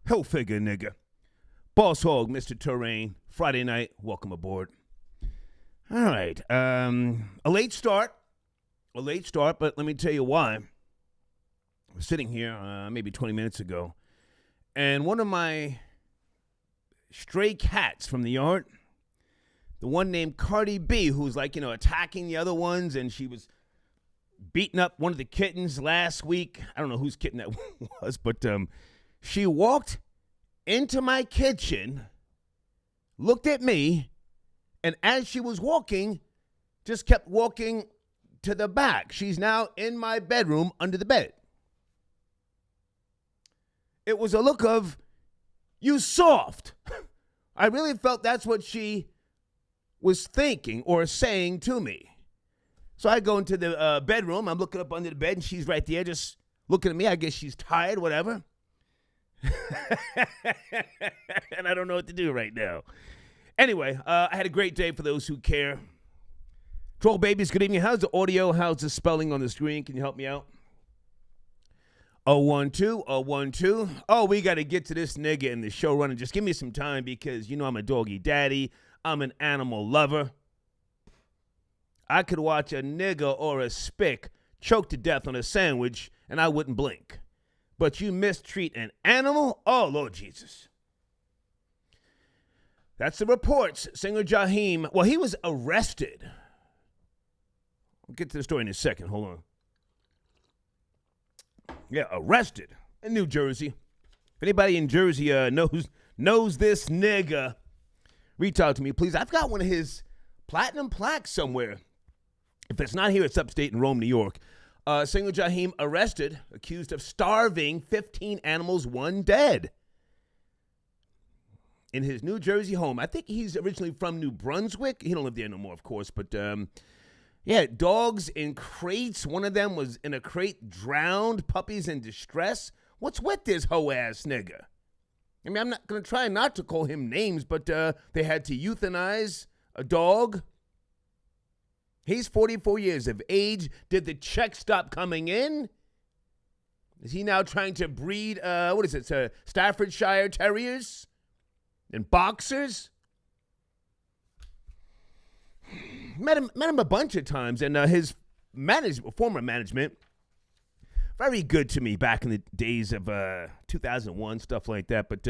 Hill figure, nigga. Boss Hog, Mr. Terrain. Friday night. Welcome aboard. All right. A late start, but let me tell you why. I was sitting here maybe 20 minutes ago, and one of my stray cats from the yard, the one named Cardi B, who's like, attacking the other ones, and she was beating up one of the kittens last week. I don't know whose kitten that was, but she walked into my kitchen, looked at me, and as she was walking, just kept walking to the back. She's now in my bedroom under the bed. It was a look of, you soft. I really felt that's what she was thinking or saying to me. So I go into the bedroom. I'm looking up under the bed, and she's right there just looking at me. I guess she's tired, whatever. And I don't know what to do right now. Anyway, I had a great day for those who care. Troll babies, good evening. How's the audio? How's the spelling on the screen? Can you help me out? 012. Oh, we got to get to this nigga in the show running. Just give me some time because I'm a doggy daddy. I'm an animal lover. I could watch a nigga or a spick choke to death on a sandwich and I wouldn't blink. But you mistreat an animal? Oh, Lord Jesus. That's the reports. Singer Jaheim, well, he was arrested. I'll get to the story in a second. Hold on. Yeah, arrested in New Jersey. If anybody in Jersey knows this nigga, reach out to me, please. I've got one of his platinum plaques somewhere. If it's not here, it's upstate in Rome, New York. Singer Jaheim arrested, accused of starving 15 animals, one dead. In his New Jersey home. I think he's originally from New Brunswick. He don't live there no more, of course. But, dogs in crates. One of them was in a crate, drowned, puppies in distress. What's with this hoe-ass nigga? I mean, I'm not going to try not to call him names, but they had to euthanize a dog. He's 44 years of age. Did the check stop coming in? Is he now trying to breed, Staffordshire Terriers and boxers? Met him a bunch of times, and his former management, very good to me back in the days of 2001, stuff like that. But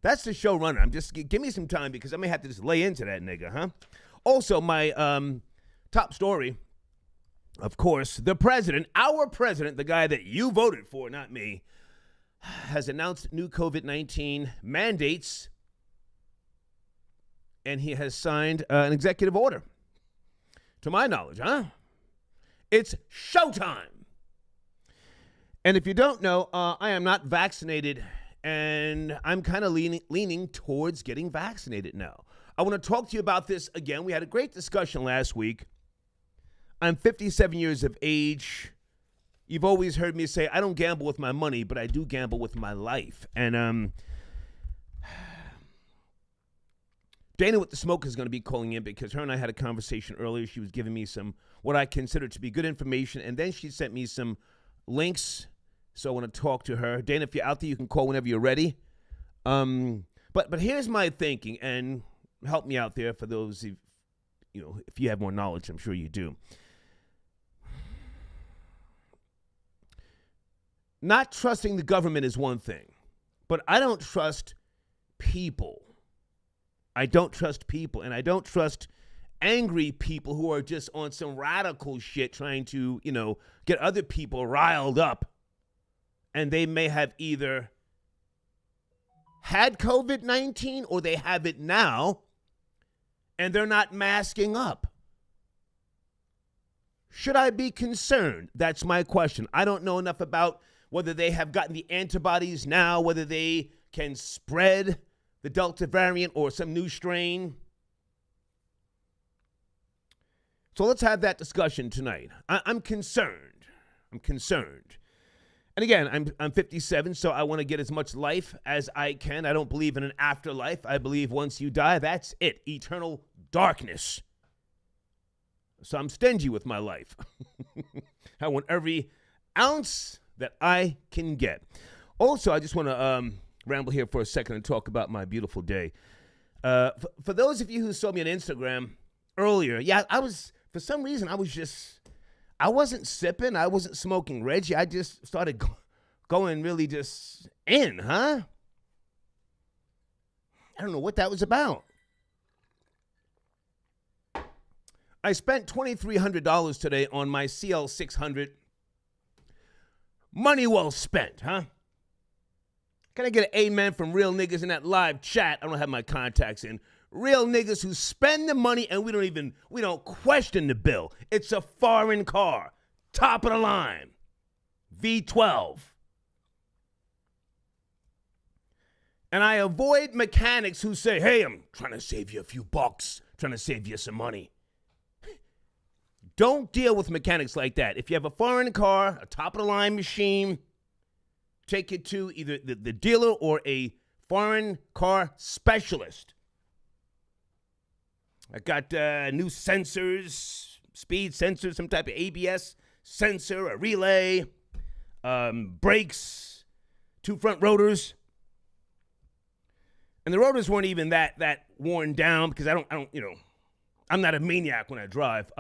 that's the showrunner. I'm just give me some time because I may have to just lay into that nigga, huh? Also, my top story, of course, the president, our president, the guy that you voted for, not me, has announced new COVID-19 mandates, and he has signed an executive order. To my knowledge, huh? It's showtime. And if you don't know, I am not vaccinated, and I'm kind of leaning towards getting vaccinated now. I want to talk to you about this again. We had a great discussion last week. I'm 57 years of age. You've always heard me say I don't gamble with my money, but I do gamble with my life. And Dana with the smoke is going to be calling in because her and I had a conversation earlier. She was giving me some what I consider to be good information, and then she sent me some links. So I want to talk to her. Dana, if you're out there, you can call whenever you're ready. But here's my thinking, and help me out there for those if you have more knowledge. I'm sure you do. Not trusting the government is one thing, but I don't trust people. I don't trust people, and I don't trust angry people who are just on some radical shit trying to, get other people riled up. And they may have either had COVID-19 or they have it now, and they're not masking up. Should I be concerned? That's my question. I don't know enough about whether they have gotten the antibodies now, whether they can spread the Delta variant or some new strain. So let's have that discussion tonight. I'm concerned. And again, I'm 57, so I want to get as much life as I can. I don't believe in an afterlife. I believe once you die, that's it. Eternal darkness. So I'm stingy with my life. I want every ounce that I can get. Also, I just want to ramble here for a second and talk about my beautiful day. For those of you who saw me on Instagram earlier, for some reason, I wasn't sipping. I wasn't smoking Reggie. I just started going really just in, huh? I don't know what that was about. I spent $2,300 today on my CL600. Money well spent, huh? Can I get an amen from real niggas in that live chat? I don't have my contacts in. Real niggas who spend the money and we don't question the bill. It's a foreign car. Top of the line. V12. And I avoid mechanics who say, hey, I'm trying to save you a few bucks, trying to save you some money. Don't deal with mechanics like that. If you have a foreign car, a top-of-the-line machine, take it to either the dealer or a foreign car specialist. I got new sensors, speed sensors, some type of ABS sensor, a relay, brakes, 2 front rotors. And the rotors weren't even that worn down because I don't, I'm not a maniac when I drive.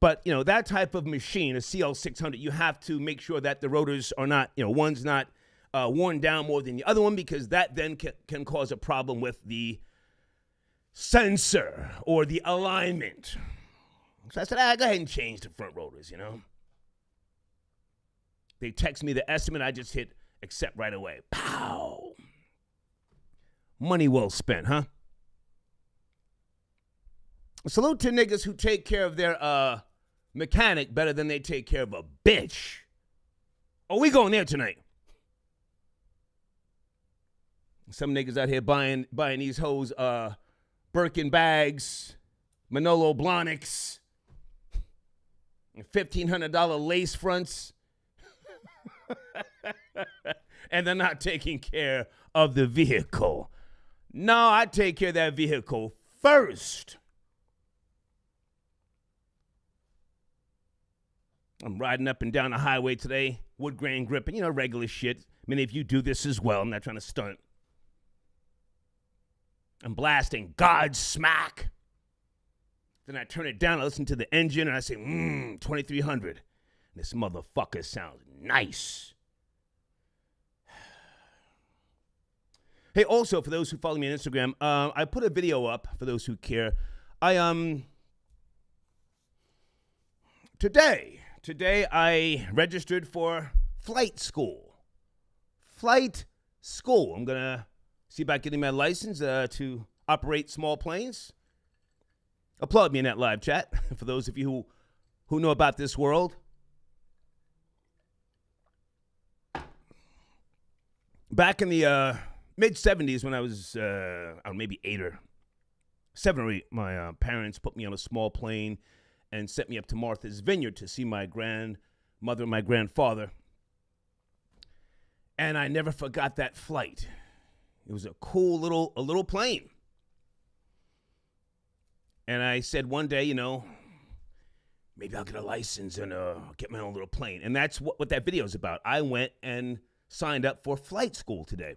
But, that type of machine, a CL600, you have to make sure that the rotors are not, one's not worn down more than the other one because that then can cause a problem with the sensor or the alignment. So I said, go ahead and change the front rotors, They text me the estimate. I just hit accept right away. Pow. Money well spent, huh? Salute to niggas who take care of their mechanic better than they take care of a bitch. Oh, we going there tonight. Some niggas out here buying these hoes Birkin bags, Manolo Blahniks, $1,500 lace fronts. And they're not taking care of the vehicle. No, I take care of that vehicle first. I'm riding up and down the highway today, wood grain gripping, regular shit. Many of you do this as well. I'm not trying to stunt. I'm blasting Godsmack. Then I turn it down, I listen to the engine, and I say, 2300. This motherfucker sounds nice. Hey, also, for those who follow me on Instagram, I put a video up, for those who care. Today I registered for flight school. I'm going to see about getting my license to operate small planes. Applaud me in that live chat, for those of you who know about this world. Back in the mid-'70s when I was maybe 8 or 7 or 8, my parents put me on a small plane and sent me up to Martha's Vineyard to see my grandmother and my grandfather. And I never forgot that flight. It was a cool little plane. And I said one day, maybe I'll get a license and get my own little plane. And that's what that video is about. I went and signed up for flight school today.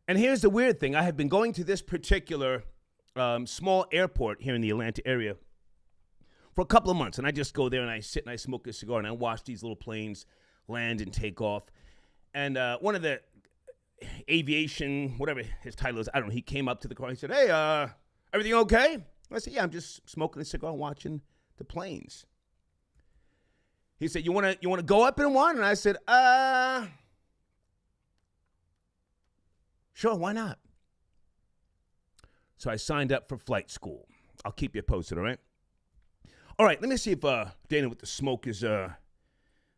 And here's the weird thing. I have been going to this particular small airport here in the Atlanta area for a couple of months. And I just go there and I sit and I smoke a cigar and I watch these little planes land and take off. And one of the aviation, whatever his title is, I don't know, he came up to the car and he said, hey, everything okay? I said, yeah, I'm just smoking a cigar and watching the planes. He said, you want to go up in one? And I said, sure, why not? So I signed up for flight school. I'll keep you posted, all right? All right, let me see if Dana with the smoke is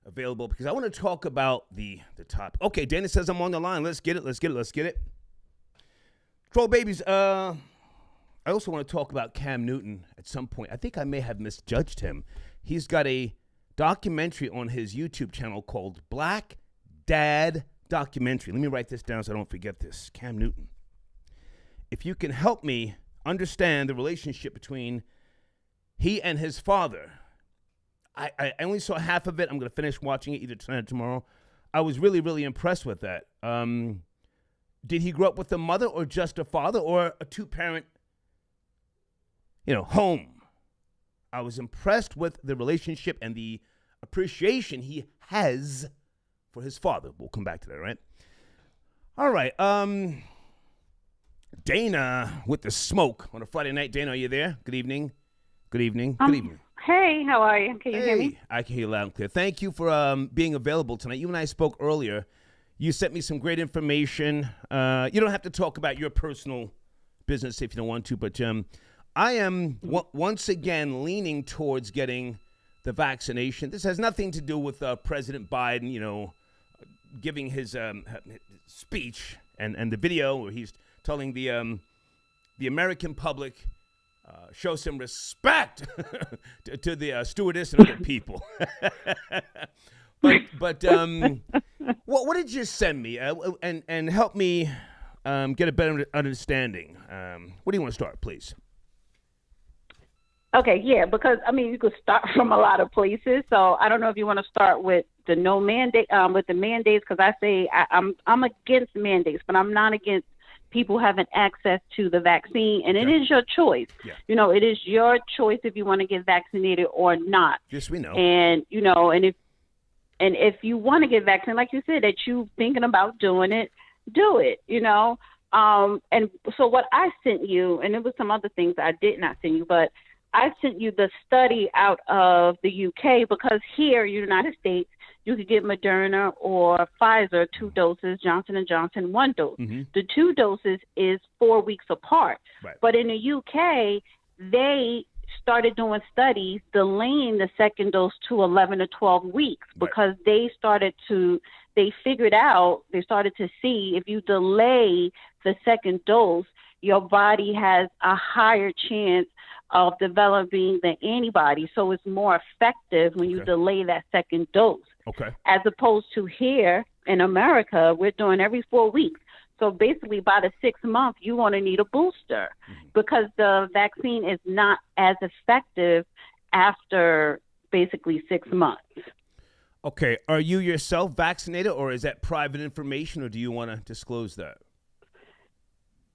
available because I want to talk about the topic. Okay, Dana says I'm on the line. Let's get it. Troll babies, I also want to talk about Cam Newton at some point. I think I may have misjudged him. He's got a documentary on his YouTube channel called Black Dad Documentary. Let me write this down so I don't forget this. Cam Newton. If you can help me understand the relationship between he and his father. I only saw half of it. I'm going to finish watching it either tonight or tomorrow. I was really, really impressed with that. Did he grow up with a mother or just a father or a two-parent, home? I was impressed with the relationship and the appreciation he has for his father. We'll come back to that, right? All right. Dana with the smoke on a Friday night. Dana, are you there? Good evening. Good evening. Good evening. Hey, how are you? Can you hear me? I can hear you loud and clear. Thank you for being available tonight. You and I spoke earlier. You sent me some great information. You don't have to talk about your personal business if you don't want to, but I am once again leaning towards getting the vaccination. This has nothing to do with President Biden, giving his speech and the video where he's telling the American public, show some respect to the stewardess and other people. but what did you send me and help me get a better understanding? Where do you want to start, please? Okay, yeah, because you could start from a lot of places. So I don't know if you want to start with the no mandate, with the mandates, because I say I'm against mandates, but I'm not against people having access to the vaccine, and it is your choice. Yeah. It is your choice if you want to get vaccinated or not. Yes, we know. And and if you want to get vaccinated, like you said, that you thinking about doing it, do it. And so what I sent you, and it was some other things I did not send you, but I sent you the study out of the UK, because here in the United States, you could get Moderna or Pfizer 2 doses, Johnson & Johnson 1 dose. Mm-hmm. The 2 doses is 4 weeks apart. Right. But in the UK, they started doing studies delaying the second dose to 11 to 12 weeks, because they started to see if you delay the second dose, your body has a higher chance of developing the antibody. So it's more effective when you delay that second dose. Okay. As opposed to here in America, we're doing every 4 weeks. So basically by the 6th month, you want to need a booster, because the vaccine is not as effective after basically 6 months. Okay. Are you yourself vaccinated, or is that private information, or do you want to disclose that?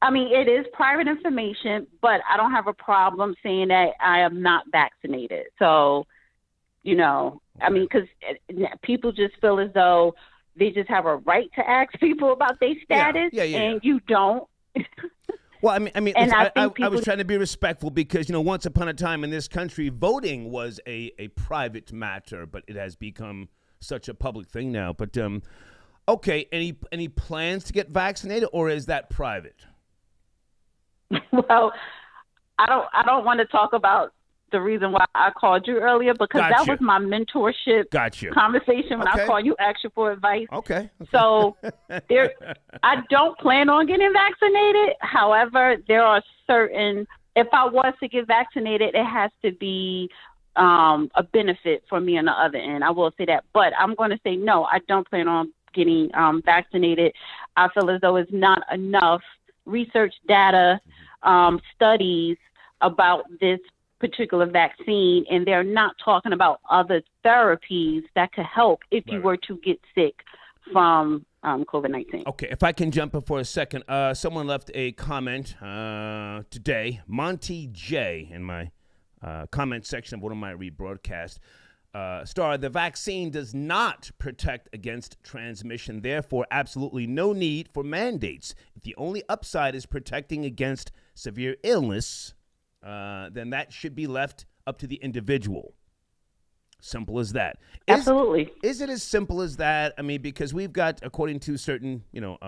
It is private information, but I don't have a problem saying that I am not vaccinated. So, because people just feel as though they just have a right to ask people about their status, and you don't. Well, I was trying to be respectful because, once upon a time in this country, voting was a private matter, but it has become such a public thing now. But, okay, any plans to get vaccinated, or is that private? Well, I don't want to talk about the reason why I called you earlier, because that was my mentorship conversation when I called you, asked you for advice. Okay. So I don't plan on getting vaccinated. However, there are if I was to get vaccinated, it has to be a benefit for me on the other end. I will say that. But I'm going to say no, I don't plan on getting vaccinated. I feel as though it's not enough research data, studies about this particular vaccine, and they're not talking about other therapies that could help if you were to get sick from COVID-19. Okay, if I can jump in for a second. Someone left a comment today, Monty J, in my comment section of one of my rebroadcasts. The vaccine does not protect against transmission, therefore absolutely no need for mandates. If the only upside is protecting against severe illness, then that should be left up to the individual. Simple as that. Absolutely. Is it as simple as that? Because we've got, according to certain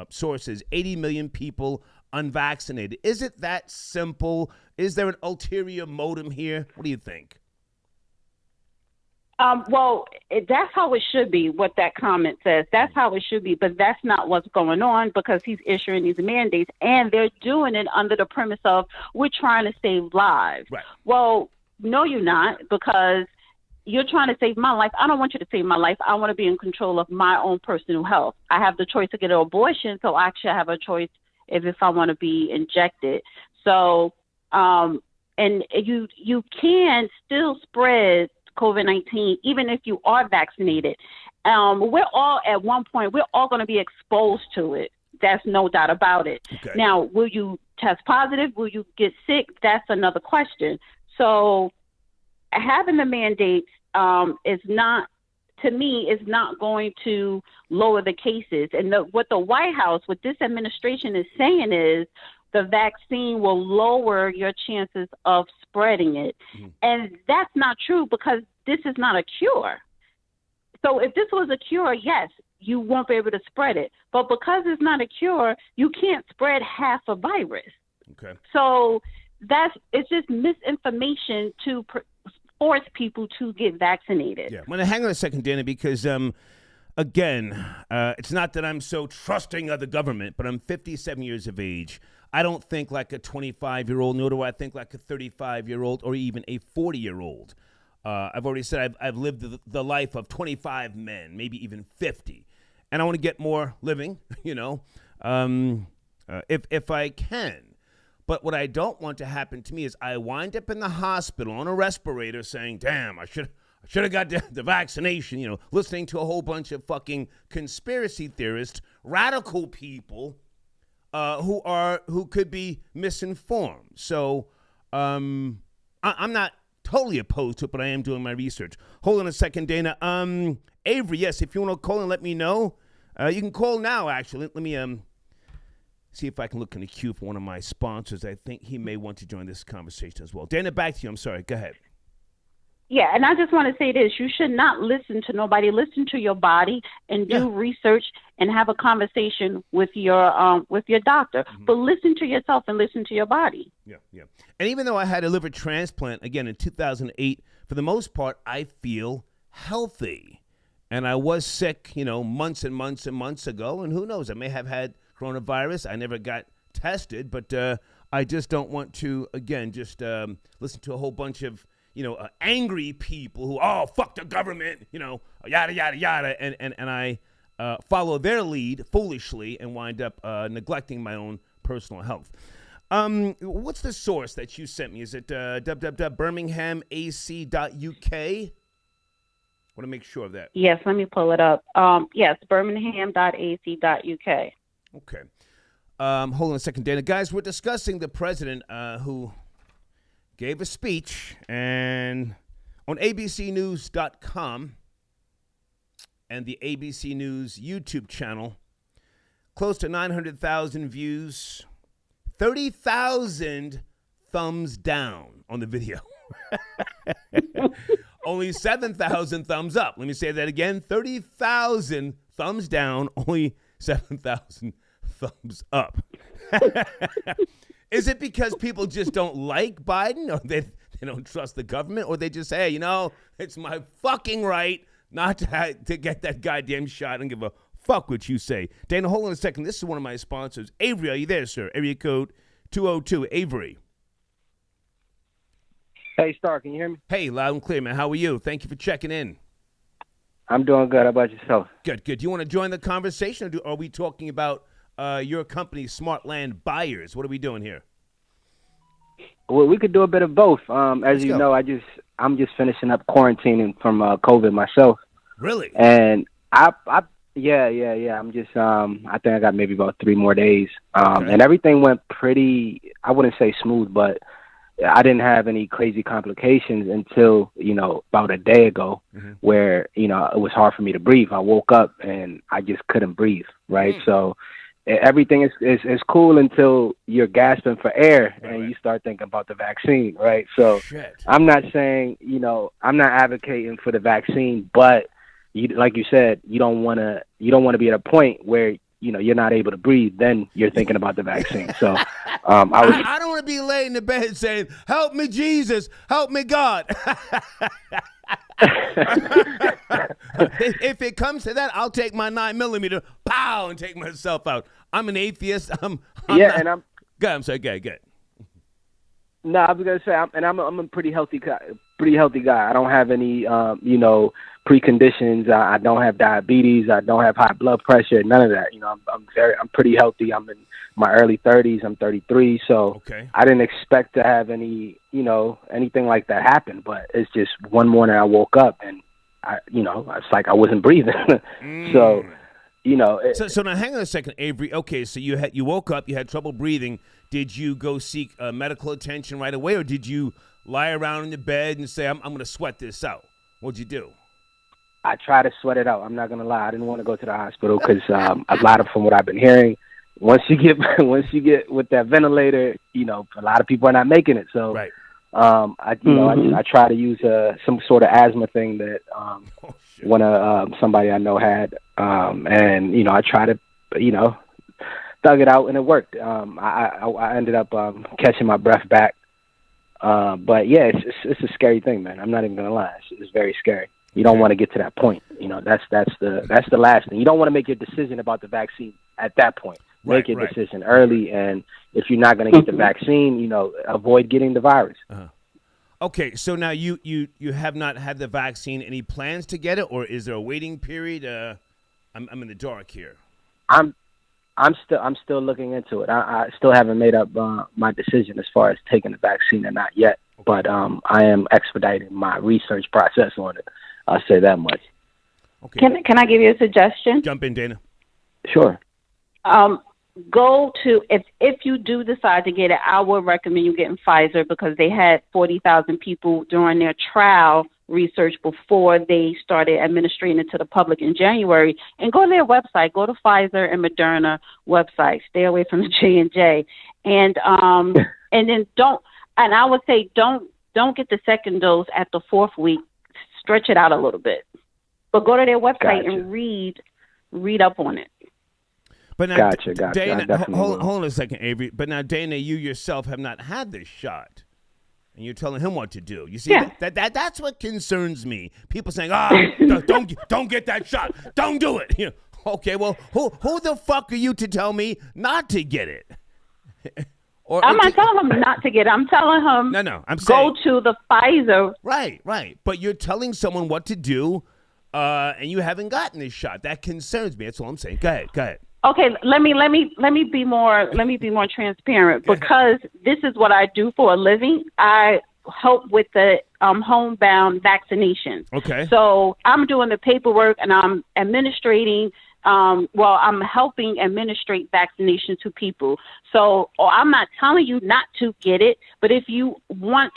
sources, 80 million people unvaccinated. Is it that simple? Is there an ulterior motive here? What do you think? That's how it should be, what that comment says. That's how it should be, but that's not what's going on, because he's issuing these mandates, and they're doing it under the premise of we're trying to save lives. Right. Well, no, you're not, because you're trying to save my life. I don't want you to save my life. I want to be in control of my own personal health. I have the choice to get an abortion, so I should have a choice if I want to be injected. So, and you can still spread COVID-19, even if you are vaccinated. we're all at one point, we're all going to be exposed to it. That's no doubt about it. Okay. Now, will you test positive? Will you get sick? That's another question. So having the mandates is not, to me, is not going to lower the cases. And what the White House, what this administration is saying is the vaccine will lower your chances of spreading it. Mm-hmm. And that's not true because this is not a cure. So if this was a cure, yes, you won't be able to spread it. But because it's not a cure, you can't spread half a virus. Okay. So it's just misinformation to force people to get vaccinated. Yeah. I'm going to hang on a second, Dana, because, again, it's not that I'm so trusting of the government, but I'm 57 years of age. I don't think like a 25-year-old, nor do I think like a 35-year-old or even a 40-year-old. I've already said I've lived the life of 25 men, maybe even 50. And I want to get more living, if I can. But what I don't want to happen to me is I wind up in the hospital on a respirator saying, damn, I should have got the vaccination, listening to a whole bunch of fucking conspiracy theorists, radical people who could be misinformed. So I'm not totally opposed to it, but I am doing my research. Hold on a second, Dana. Avery, yes, if you want to call and let me know, you can call now, actually. Let me see if I can look in the queue for one of my sponsors. I think he may want to join this conversation as well. Dana, back to you. I'm sorry. Go ahead. Yeah, and I just want to say this. You should not listen to nobody. Listen to your body and do research and have a conversation with your doctor. Mm-hmm. But listen to yourself and listen to your body. Yeah. And even though I had a liver transplant, again, in 2008, for the most part, I feel healthy. And I was sick, months and months and months ago. And who knows, I may have had coronavirus. I never got tested. But I just don't want to, again, just listen to a whole bunch of angry people who, fuck the government, yada, yada, yada. And I follow their lead foolishly and wind up neglecting my own personal health. What's the source that you sent me? Is it www.birminghamac.uk? I want to make sure of that. Yes, let me pull it up. Yes, birmingham.ac.uk. Okay. Hold on a second, Dana. Guys, we're discussing the president who gave a speech and on abcnews.com and the ABC News YouTube channel, close to 900,000 views, 30,000 thumbs down on the video. Only 7,000 thumbs up. Let me say that again. 30,000 thumbs down, only 7,000 thumbs up. Is it because people just don't like Biden, or they don't trust the government, or they just say, it's my fucking right not to get that goddamn shot and give a fuck what you say? Dana, hold on a second. This is one of my sponsors. Avery, are you there, sir? Area code 202. Avery. Hey, Star, can you hear me? Hey, loud and clear, man. How are you? Thank you for checking in. I'm doing good. How about yourself? Good. Do you want to join the conversation, or are we talking about your company, Smartland Buyers? What are we doing here? Well, we could do a bit of both. As you know, I'm just finishing up quarantining from COVID myself. Really? And yeah. I'm just I think I got maybe about 3 more days. Okay. And everything went pretty, I wouldn't say smooth, but I didn't have any crazy complications until, about a day ago, where, it was hard for me to breathe. I woke up and I just couldn't breathe, right? So everything is cool until you're gasping for air and you start thinking about the vaccine, right? So I'm not saying, I'm not advocating for the vaccine, but like you said, you don't want to be at a point where you're not able to breathe, then you're thinking about the vaccine. So I don't want to be laying in bed saying, help me, Jesus, help me, God. If it comes to that, I'll take my 9mm, pow, and take myself out. I'm an atheist. I'm sorry, go ahead. No, I was gonna say, I'm a pretty healthy guy. I don't have any, preconditions. I don't have diabetes. I don't have high blood pressure. None of that. I'm pretty healthy. I'm in my early 30s. I'm 33. So I didn't expect to have any, anything like that happen. But it's just one morning I woke up and it's like I wasn't breathing. So, So now hang on a second, Avery. Okay, so you woke up, you had trouble breathing. Did you go seek medical attention right away, or did you lie around in the bed and say, I'm going to sweat this out? What'd you do? I tried to sweat it out. I'm not going to lie. I didn't want to go to the hospital because a lot of, from what I've been hearing, once you get with that ventilator, a lot of people are not making it. So, right. I try to use some sort of asthma thing that one of somebody I know had, and I try to thug it out, and it worked. I ended up catching my breath back, but yeah, it's a scary thing, man. I'm not even gonna lie, it's very scary. You don't want to get to that point. That's the last thing. You don't want to make your decision about the vaccine at that point. Make your decision early, and if you're not going to get the vaccine, avoid getting the virus. Okay, so now you have not had the vaccine. Any plans to get it, or is there a waiting period? I'm in the dark here. I'm still looking into it. I still haven't made up my decision as far as taking the vaccine or not yet. Okay. But I am expediting my research process on it. I'll say that much. Okay. Can I give you a suggestion? Jump in, Dana. Sure. Go to, if you do decide to get it, I would recommend you getting Pfizer, because they had 40,000 people during their trial research before they started administering it to the public in January. And go to their website. Go to Pfizer and Moderna website. Stay away from the J&J. And then I would say don't get the second dose at the 4th week. Stretch it out a little bit. But go to their website and read up on it. But now, gotcha. Dana, hold on a second, Avery. But now, Dana, you yourself have not had this shot, and you're telling him what to do. You see, that's what concerns me. People saying, don't get that shot. Don't do it. Okay, well, who the fuck are you to tell me not to get it? I'm not telling him not to get it. I'm telling him I'm saying, go to the Pfizer. Right. But you're telling someone what to do, and you haven't gotten this shot. That concerns me. That's all I'm saying. Go ahead. Okay, let me be more transparent, because this is what I do for a living. I help with the homebound vaccinations. Okay. So I'm doing the paperwork, and I'm administrating. I'm helping administrate vaccination to people. So I'm not telling you not to get it, but if you are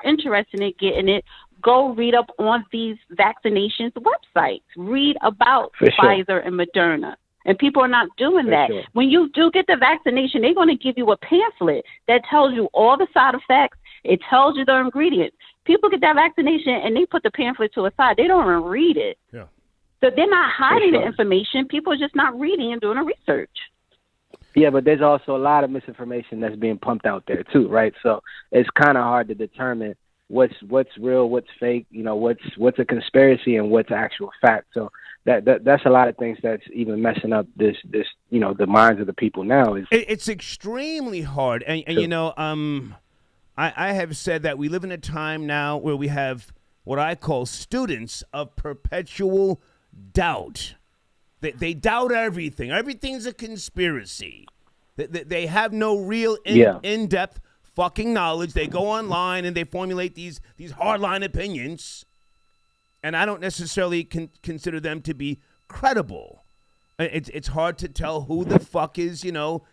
interested in getting it, go read up on these vaccinations websites. Read about Pfizer and Moderna. And people are not doing that. Sure. When you do get the vaccination, they're going to give you a pamphlet that tells you all the side effects. It tells you the ingredients. People get that vaccination and they put the pamphlet to a side. They don't even read it. Yeah. So they're not hiding the information. People are just not reading and doing the research. Yeah, but there's also a lot of misinformation that's being pumped out there too, right? So it's kind of hard to determine what's real, what's fake, what's a conspiracy and what's actual fact. So that's a lot of things that's even messing up this the minds of the people now. It's extremely hard, and I have said that we live in a time now where we have what I call students of perpetual doubt. They doubt everything. Everything's a conspiracy. They have no real in-depth fucking knowledge. They go online and they formulate these hardline opinions. And I don't necessarily consider them to be credible. It's hard to tell who the fuck is,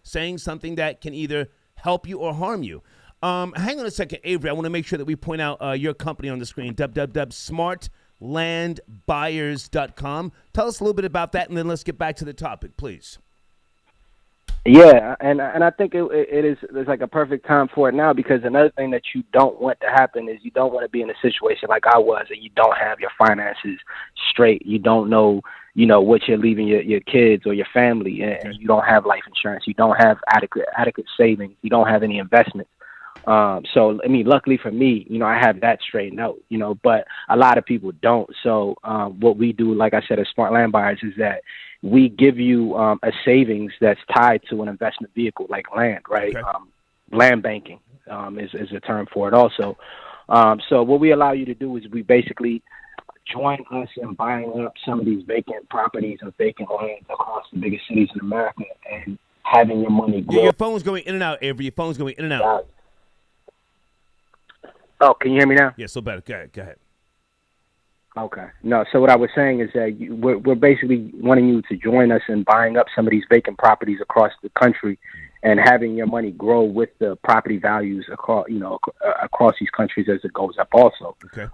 saying something that can either help you or harm you. Hang on a second, Avery. I want to make sure that we point out your company on the screen, www.smartlandbuyers.com. Tell us a little bit about that, and then let's get back to the topic, please. Yeah, and I think it's like a perfect time for it now, because another thing that you don't want to happen is you don't want to be in a situation like I was, and you don't have your finances straight. You don't know, what you're leaving your kids or your family, and you don't have life insurance. You don't have adequate savings. You don't have any investments. So, luckily for me, I have that straightened out, but a lot of people don't. So what we do, like I said, as Smart Land Buyers, is that we give you a savings that's tied to an investment vehicle like land, right? Okay. Land banking is a term for it also. So what we allow you to do is we basically join us in buying up some of these vacant properties and vacant lands across the biggest cities in America and having your money grow. Yeah, your phone's going in and out, Avery. Your phone's going in and out. Oh, can you hear me now? Yeah, so better. Go ahead. Okay. No, so what I was saying is that we're basically wanting you to join us in buying up some of these vacant properties across the country and having your money grow with the property values across, across these countries as it goes up also. Okay.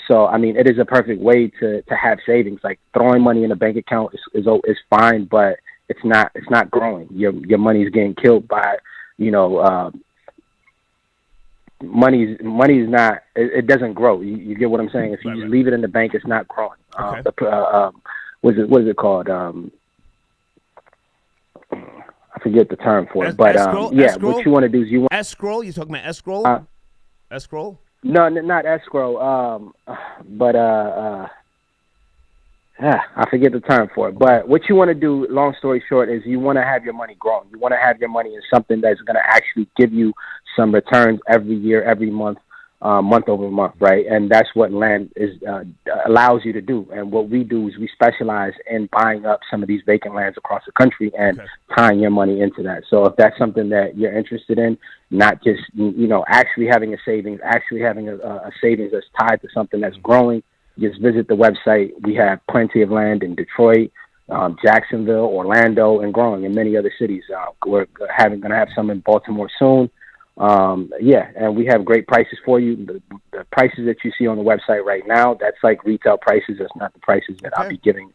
So, I mean, it is a perfect way to have savings. Like throwing money in a bank account is fine, but it's not growing. Your money is getting killed by, money's not, it doesn't grow. You get what I'm saying? If you just leave it in the bank, it's not growing. Okay. What is it called? I forget the term for it, but escrow? What you want to do is escrow. You talking about escrow? Escrow? No, not escrow. But I forget the term for it. But what you want to do, long story short, is you want to have your money growing. You want to have your money in something that's going to actually give you some returns every year, every month, month over month, right? And that's what land allows you to do. And what we do is we specialize in buying up some of these vacant lands across the country and tying your money into that. So if that's something that you're interested in, not just, actually having a savings, actually having a savings that's tied to something that's growing, just visit the website. We have plenty of land in Detroit, Jacksonville, Orlando, and growing in many other cities. We're going to have some in Baltimore soon. And we have great prices for you. The prices that you see on the website right now, that's like retail prices. That's not the prices that I'll be giving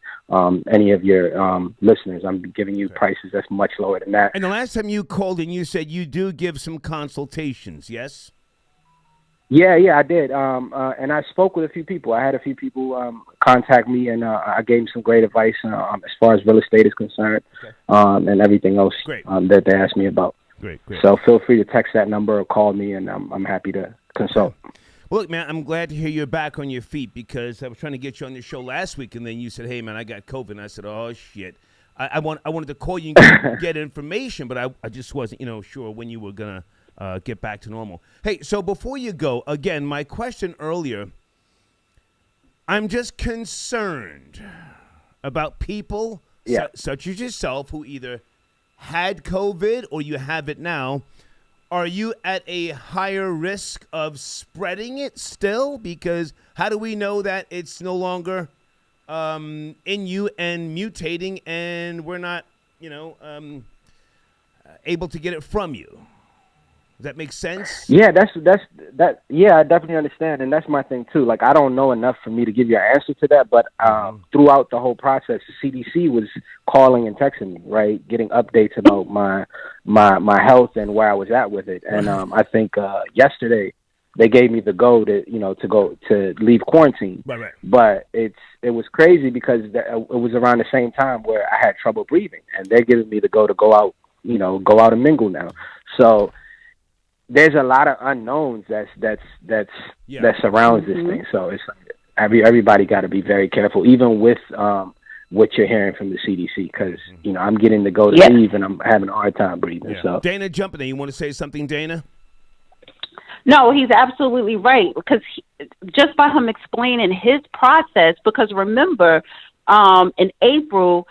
any of your listeners. I'm giving you prices that's much lower than that. And the last time you called and you said you do give some consultations, yes? Yeah, I did. And I spoke with a few people. I had a few people contact me, and I gave them some great advice as far as real estate is concerned, and everything else that they asked me about. Great. So feel free to text that number or call me, and I'm happy to consult. Well, look, man, I'm glad to hear you're back on your feet because I was trying to get you on the show last week, and then you said, "Hey, man, I got COVID," and I said, "Oh shit." I wanted to call you and get information, but I just wasn't sure when you were gonna get back to normal. Hey, so before you go, again, my question earlier, I'm just concerned about people such as yourself who either had COVID or you have it now. Are you at a higher risk of spreading it still? Because how do we know that it's no longer in you and mutating and we're not, able to get it from you? Does that make sense? Yeah, that. Yeah, I definitely understand, and that's my thing too. Like, I don't know enough for me to give you an answer to that, but throughout the whole process, the CDC was calling and texting me, right, getting updates about my health and where I was at with it. And I think yesterday they gave me the go to leave quarantine. Right. But it was crazy because it was around the same time where I had trouble breathing, and they're giving me the go to go out and mingle now. So there's a lot of unknowns that surrounds this thing. So it's everybody got to be very careful, even with what you're hearing from the CDC, because I'm getting the go to leave and I'm having a hard time breathing. Yeah. So Dana, jump in there. You want to say something, Dana? No, he's absolutely right, because just by him explaining his process, because remember, in April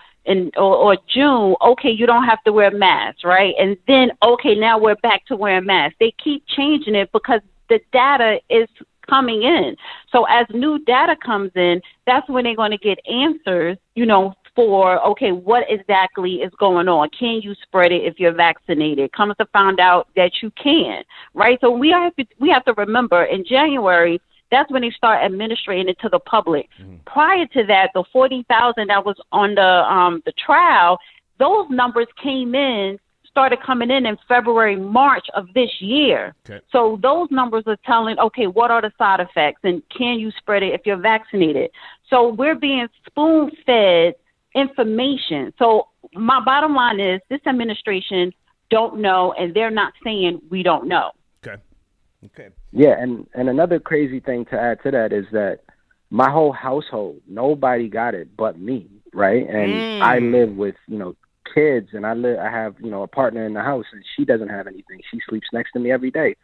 or June, okay, you don't have to wear masks, right? And then, okay, now we're back to wearing masks. They keep changing it because the data is coming in. So as new data comes in, that's when they're going to get answers, for, okay, what exactly is going on? Can you spread it if you're vaccinated? Comes to find out that you can, right? So we have to remember, in January, that's when they start administrating it to the public. Mm-hmm. Prior to that, the 40,000 that was on the trial, those numbers started coming in February, March of this year. Okay. So those numbers are telling, okay, what are the side effects and can you spread it if you're vaccinated? So we're being spoon-fed information. So my bottom line is this administration don't know, and they're not saying we don't know. Okay. Yeah, and another crazy thing to add to that is that my whole household, nobody got it but me, right? And I live with, kids, and I have, a partner in the house, and she doesn't have anything. She sleeps next to me every day.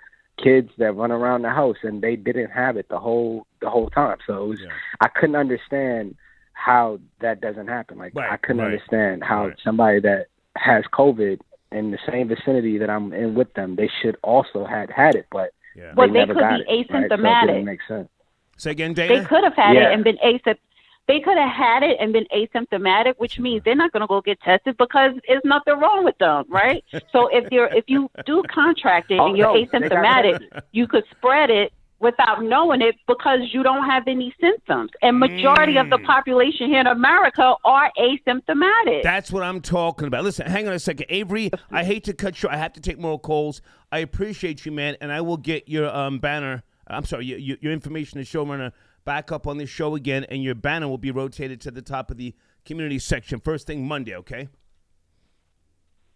Kids that run around the house, and they didn't have it the whole time. So it was, I couldn't understand how that doesn't happen. Like, I couldn't understand how somebody that has COVID in the same vicinity that I'm in with them, they should also had it, but they could be asymptomatic. Right? So it didn't make sense. Say again, Dana? They could have had it and been They could have had it and been asymptomatic, which means they're not going to go get tested because there's nothing wrong with them, right? So if you do contract it and you're asymptomatic, you could spread it without knowing it because you don't have any symptoms. And majority of the population here in America are asymptomatic. That's what I'm talking about. Listen, hang on a second. Avery, I hate to cut you. I have to take more calls. I appreciate you, man, and I will get your banner. I'm sorry, your information, the showrunner, back up on this show again, and your banner will be rotated to the top of the community section first thing Monday, okay?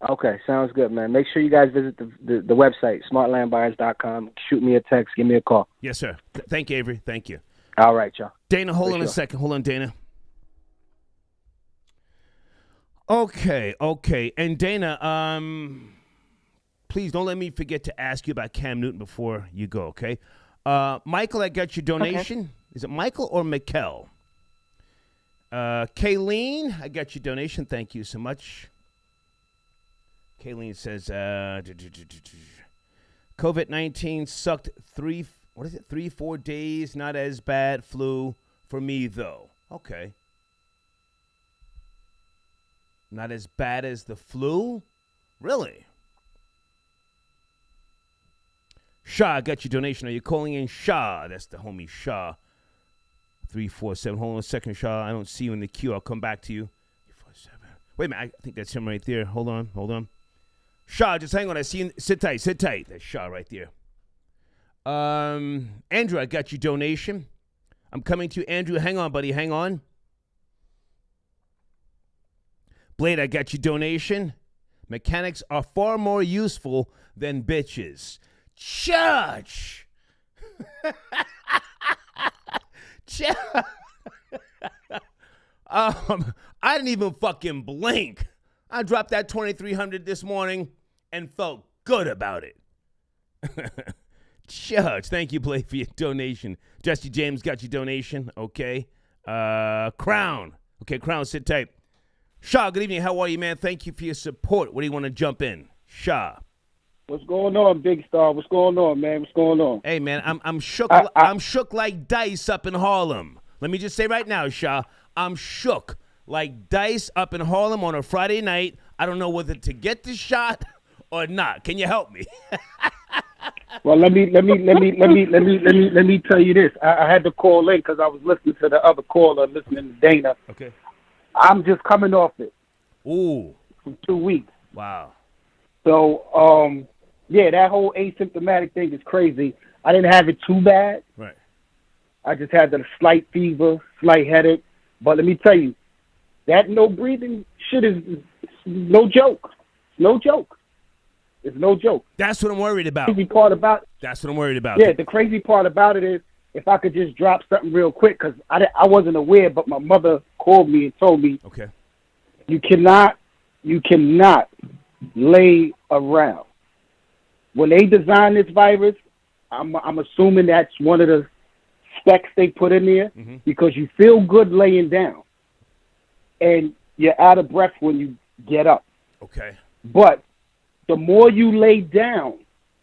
Okay, sounds good, man. Make sure you guys visit the website, smartlandbuyers.com. Shoot me a text. Give me a call. Yes, sir. Thank you, Avery. Thank you. All right, y'all. Dana, hold on a second. Hold on, Dana. Okay. And Dana, please don't let me forget to ask you about Cam Newton before you go, okay? Michael, I got your donation. Okay. Is it Michael or Mikkel? Kayleen, I got your donation. Thank you so much. Kayleen says, COVID-19 sucked 3-4 days. Not as bad flu for me, though. Okay. Not as bad as the flu? Really? Shaw, I got your donation. Are you calling in Shaw? That's the homie Shaw. 347. Hold on a second, Shaw. I don't see you in the queue. I'll come back to you. 347. Wait a minute. I think that's him right there. Hold on. Shaw, just hang on. I see you. Sit tight. That's Shaw right there. Andrew, I got your donation. I'm coming to you. Andrew, hang on, buddy. Hang on. Blade, I got your donation. Mechanics are far more useful than bitches. Judge. I didn't even fucking blink. I dropped that 2,300 this morning and felt good about it. Judge, thank you, Blake, for your donation. Jesse James got your donation. Okay. Crown. Okay, Crown, sit tight. Shaw, good evening. How are you, man? Thank you for your support. What do you want to jump in? Shaw. What's going on, Big Star? What's going on, man? What's going on? Hey, man, I'm shook. I'm shook like dice up in Harlem. Let me just say right now, Shaw, I'm shook like dice up in Harlem on a Friday night. I don't know whether to get the shot or not. Can you help me? Well, let me tell you this. I had to call in because I was listening to the other caller, listening to Dana. Okay. I'm just coming off it. Ooh. For 2 weeks. Wow. So, yeah, that whole asymptomatic thing is crazy. I didn't have it too bad. Right. I just had the slight fever, slight headache. But let me tell you, that no breathing shit is no joke. No joke. It's no joke. That's what I'm worried about. The crazy part about That's what I'm worried about. Yeah, the crazy part about it is if I could just drop something real quick, because I wasn't aware, but my mother called me and told me, okay, you cannot lay around. When they designed this virus, I'm assuming that's one of the specs they put in there, because you feel good laying down, and you're out of breath when you get up. Okay. But the more you lay down,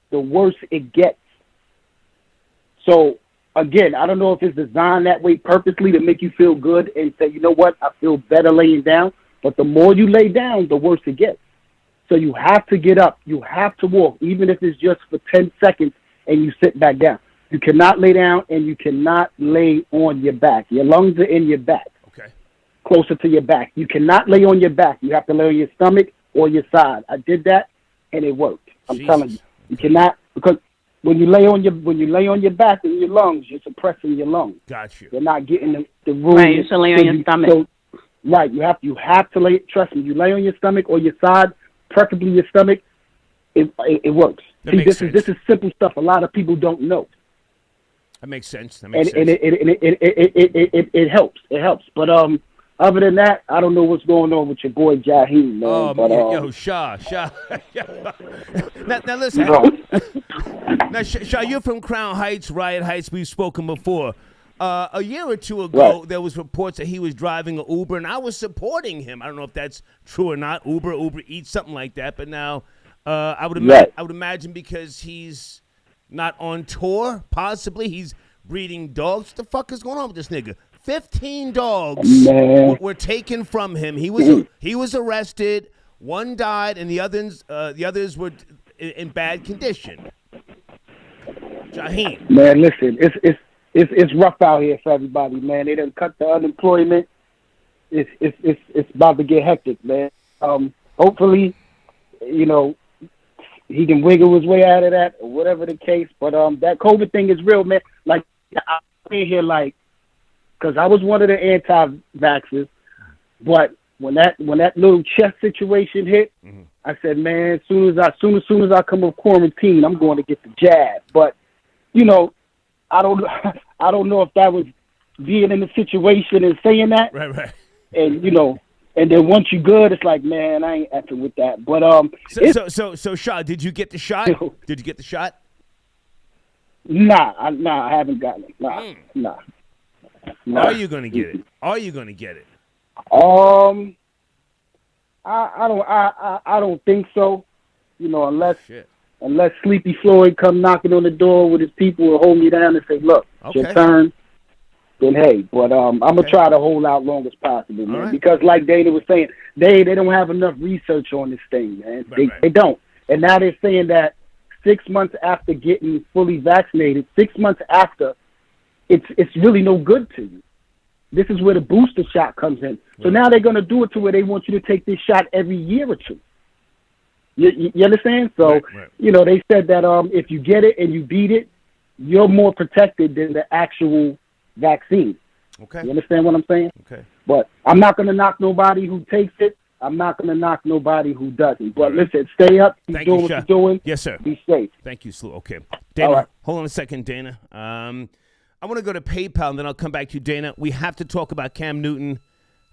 the worse it gets. So, again, I don't know if it's designed that way purposely to make you feel good and say, you know what, I feel better laying down. But the more you lay down, the worse it gets. So you have to get up. You have to walk, even if it's just for 10 seconds and you sit back down. You cannot lay down and you cannot lay on your back. Your lungs are in your back. Okay. Closer to your back. You cannot lay on your back. You have to lay on your stomach or your side. I did that and it worked. I'm telling you. You cannot, because when you lay on your back and your lungs, you're suppressing your lungs. Got you. You're not getting the room. Right, you should lay on your stomach. So, right, you have to lay. Trust me, you lay on your stomach or your side, preferably your stomach. It works. See, this is simple stuff. A lot of people don't know. That makes sense. And it helps. It helps. But other than that, I don't know what's going on with your boy Jaheim, man. Oh, but, yo, Shaw. now listen. Now, Shaw, you're from Crown Heights, Riot Heights. We've spoken before. A year or two ago, There was reports that he was driving an Uber, and I was supporting him. I don't know if that's true or not. Uber Eats, something like that. But now, I would imagine because he's not on tour, possibly he's breeding dogs. What the fuck is going on with this nigga? 15 dogs were taken from him. He was arrested. One died, and the others were in bad condition. Jaheim. Man, listen, it's rough out here for everybody, man. They done cut the unemployment. It's about to get hectic, man. Hopefully, you know, he can wiggle his way out of that, or whatever the case. But that COVID thing is real, man. Like, I'm in here, like, because I was one of the anti-vaxxers, but when that little chest situation hit, I said, man, as soon as I come off quarantine, I'm going to get the jab. But you know, I don't know if that was being in the situation and saying that, right, and you know. And then once you good, it's like, man, I ain't effing with that. But so Shaw, did you get the shot? Did you get the shot? Nah, I haven't gotten it. Nah. Are you gonna get it? Are you gonna get it? I don't think so. You know, unless Sleepy Floyd come knocking on the door with his people and hold me down and say, look, it's your turn. Then hey, but I'm gonna try to hold out long as possible, man. Right. Because like Dana was saying, they don't have enough research on this thing, man. They don't. And now they're saying that 6 months after getting fully vaccinated, 6 months after, it's really no good to you. This is where the booster shot comes in. So now they're gonna do it to where they want you to take this shot every year or two. You understand? So you know, they said that if you get it and you beat it, you're more protected than the actual vaccine. Okay. You understand what I'm saying? Okay. But I'm not going to knock nobody who takes it. I'm not going to knock nobody who doesn't. But listen, stay up. Keep doing what you're doing. Yes, sir. Be safe. Thank you, Slew. Okay. Dana, hold on a second, Dana. I want to go to PayPal, and then I'll come back to you, Dana. We have to talk about Cam Newton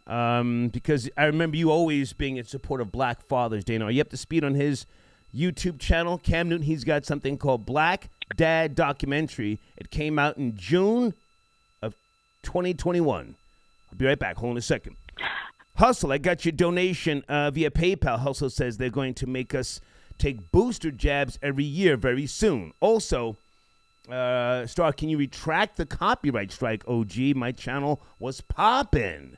because I remember you always being in support of black fathers, Dana. Are you up to speed on his YouTube channel? Cam Newton, he's got something called Black Dad Documentary. It came out in June 2021. I'll be right back. Hold on a second. Hustle, I got your donation via PayPal. Hustle says they're going to make us take booster jabs every year very soon. Also, Star, can you retract the copyright strike? OG, my channel was popping.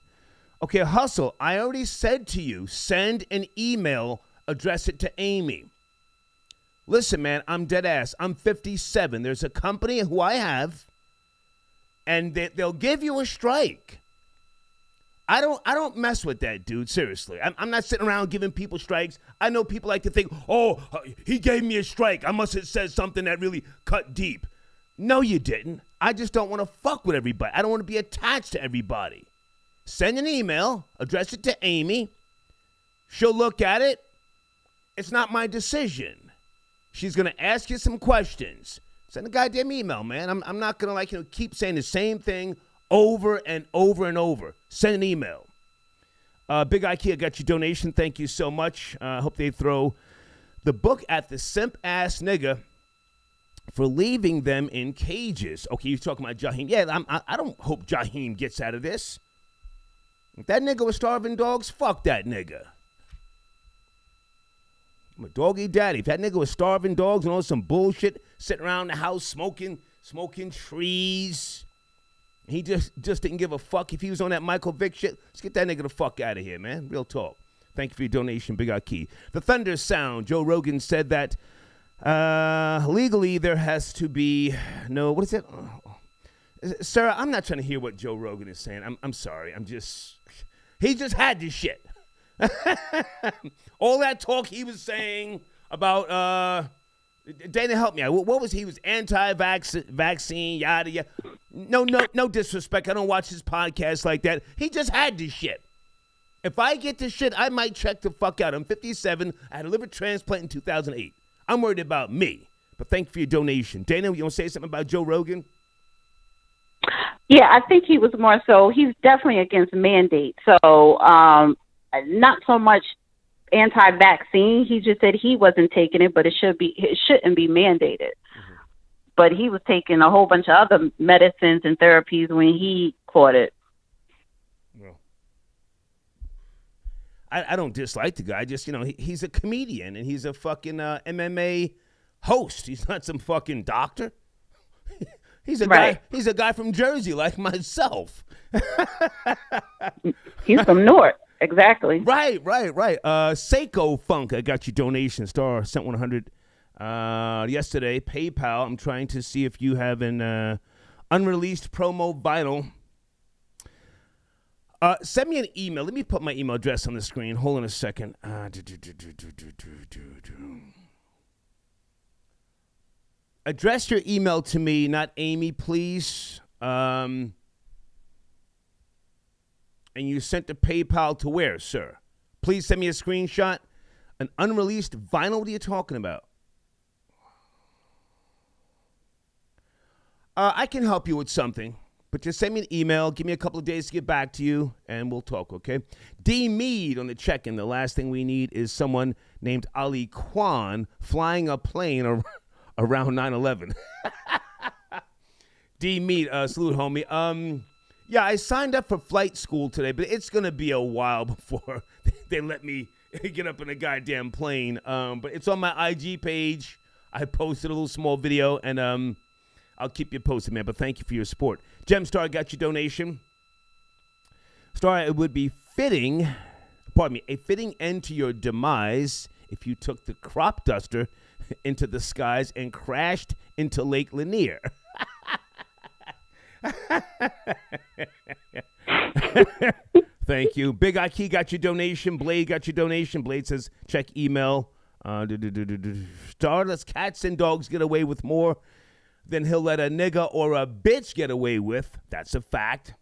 Okay, Hustle, I already said to you, send an email, address it to Amy. Listen, man, I'm dead ass. I'm 57. There's a company who I have, and they'll give you a strike. I don't mess with that, dude. Seriously, I'm not sitting around giving people strikes. I know people like to think, oh, he gave me a strike. I must have said something that really cut deep. No, you didn't. I just don't want to fuck with everybody. I don't want to be attached to everybody. Send an email, address it to Amy. She'll look at it. It's not my decision. She's gonna ask you some questions. Send a goddamn email, man. I'm not going to, keep saying the same thing over and over and over. Send an email. Big IKEA got your donation. Thank you so much. Hope they throw the book at the simp-ass nigga for leaving them in cages. Okay, you're talking about Jaheim. Yeah, I don't hope Jaheim gets out of this. If that nigga was starving dogs, fuck that nigga. I'm a doggy daddy. If that nigga was starving dogs and all some bullshit, sitting around the house smoking trees, he just didn't give a fuck. If he was on that Michael Vick shit, let's get that nigga the fuck out of here, man. Real talk. Thank you for your donation, Big Key. The Thunder Sound. Joe Rogan said that legally there has to be no, what is it? Sarah, I'm not trying to hear what Joe Rogan is saying. I'm sorry. He just had this shit. All that talk he was saying about, Dana, help me out. What was he was anti-vaccine, yada, yada. No disrespect. I don't watch his podcast like that. He just had this shit. If I get this shit, I might check the fuck out. I'm 57. I had a liver transplant in 2008. I'm worried about me. But thank you for your donation. Dana, you want to say something about Joe Rogan? Yeah, I think he was more so, he's definitely against mandate. So, not so much anti-vaccine. He just said he wasn't taking it, but it shouldn't be mandated. Mm-hmm. But he was taking a whole bunch of other medicines and therapies when he caught it. Well, I don't dislike the guy. Just, he's a comedian and he's a fucking MMA host. He's not some fucking doctor. He's a guy. He's a guy from Jersey, like myself. He's from North. Exactly. Right. Seiko Funk, I got your donation. Star sent 100 yesterday. PayPal. I'm trying to see if you have an unreleased promo vinyl. Send me an email. Let me put my email address on the screen. Hold on a second. Address your email to me, not Amy, please. And you sent the PayPal to where, sir? Please send me a screenshot. An unreleased vinyl? What are you talking about? I can help you with something, but just send me an email. Give me a couple of days to get back to you, and we'll talk, okay? D. Mead on the check-in. The last thing we need is someone named Ali Kwan flying a plane around 9/11. D. Mead, salute, homie. Yeah, I signed up for flight school today, but it's going to be a while before they let me get up in a goddamn plane. But it's on my IG page. I posted a little small video, and I'll keep you posted, man. But thank you for your support. Gemstar got your donation. Star, it would be fitting, a fitting end to your demise if you took the crop duster into the skies and crashed into Lake Lanier. Thank you. Big Aki got your donation. Blade got your donation. Blade says, check email. Starless cats and dogs get away with more than he'll let a nigga or a bitch get away with. That's a fact.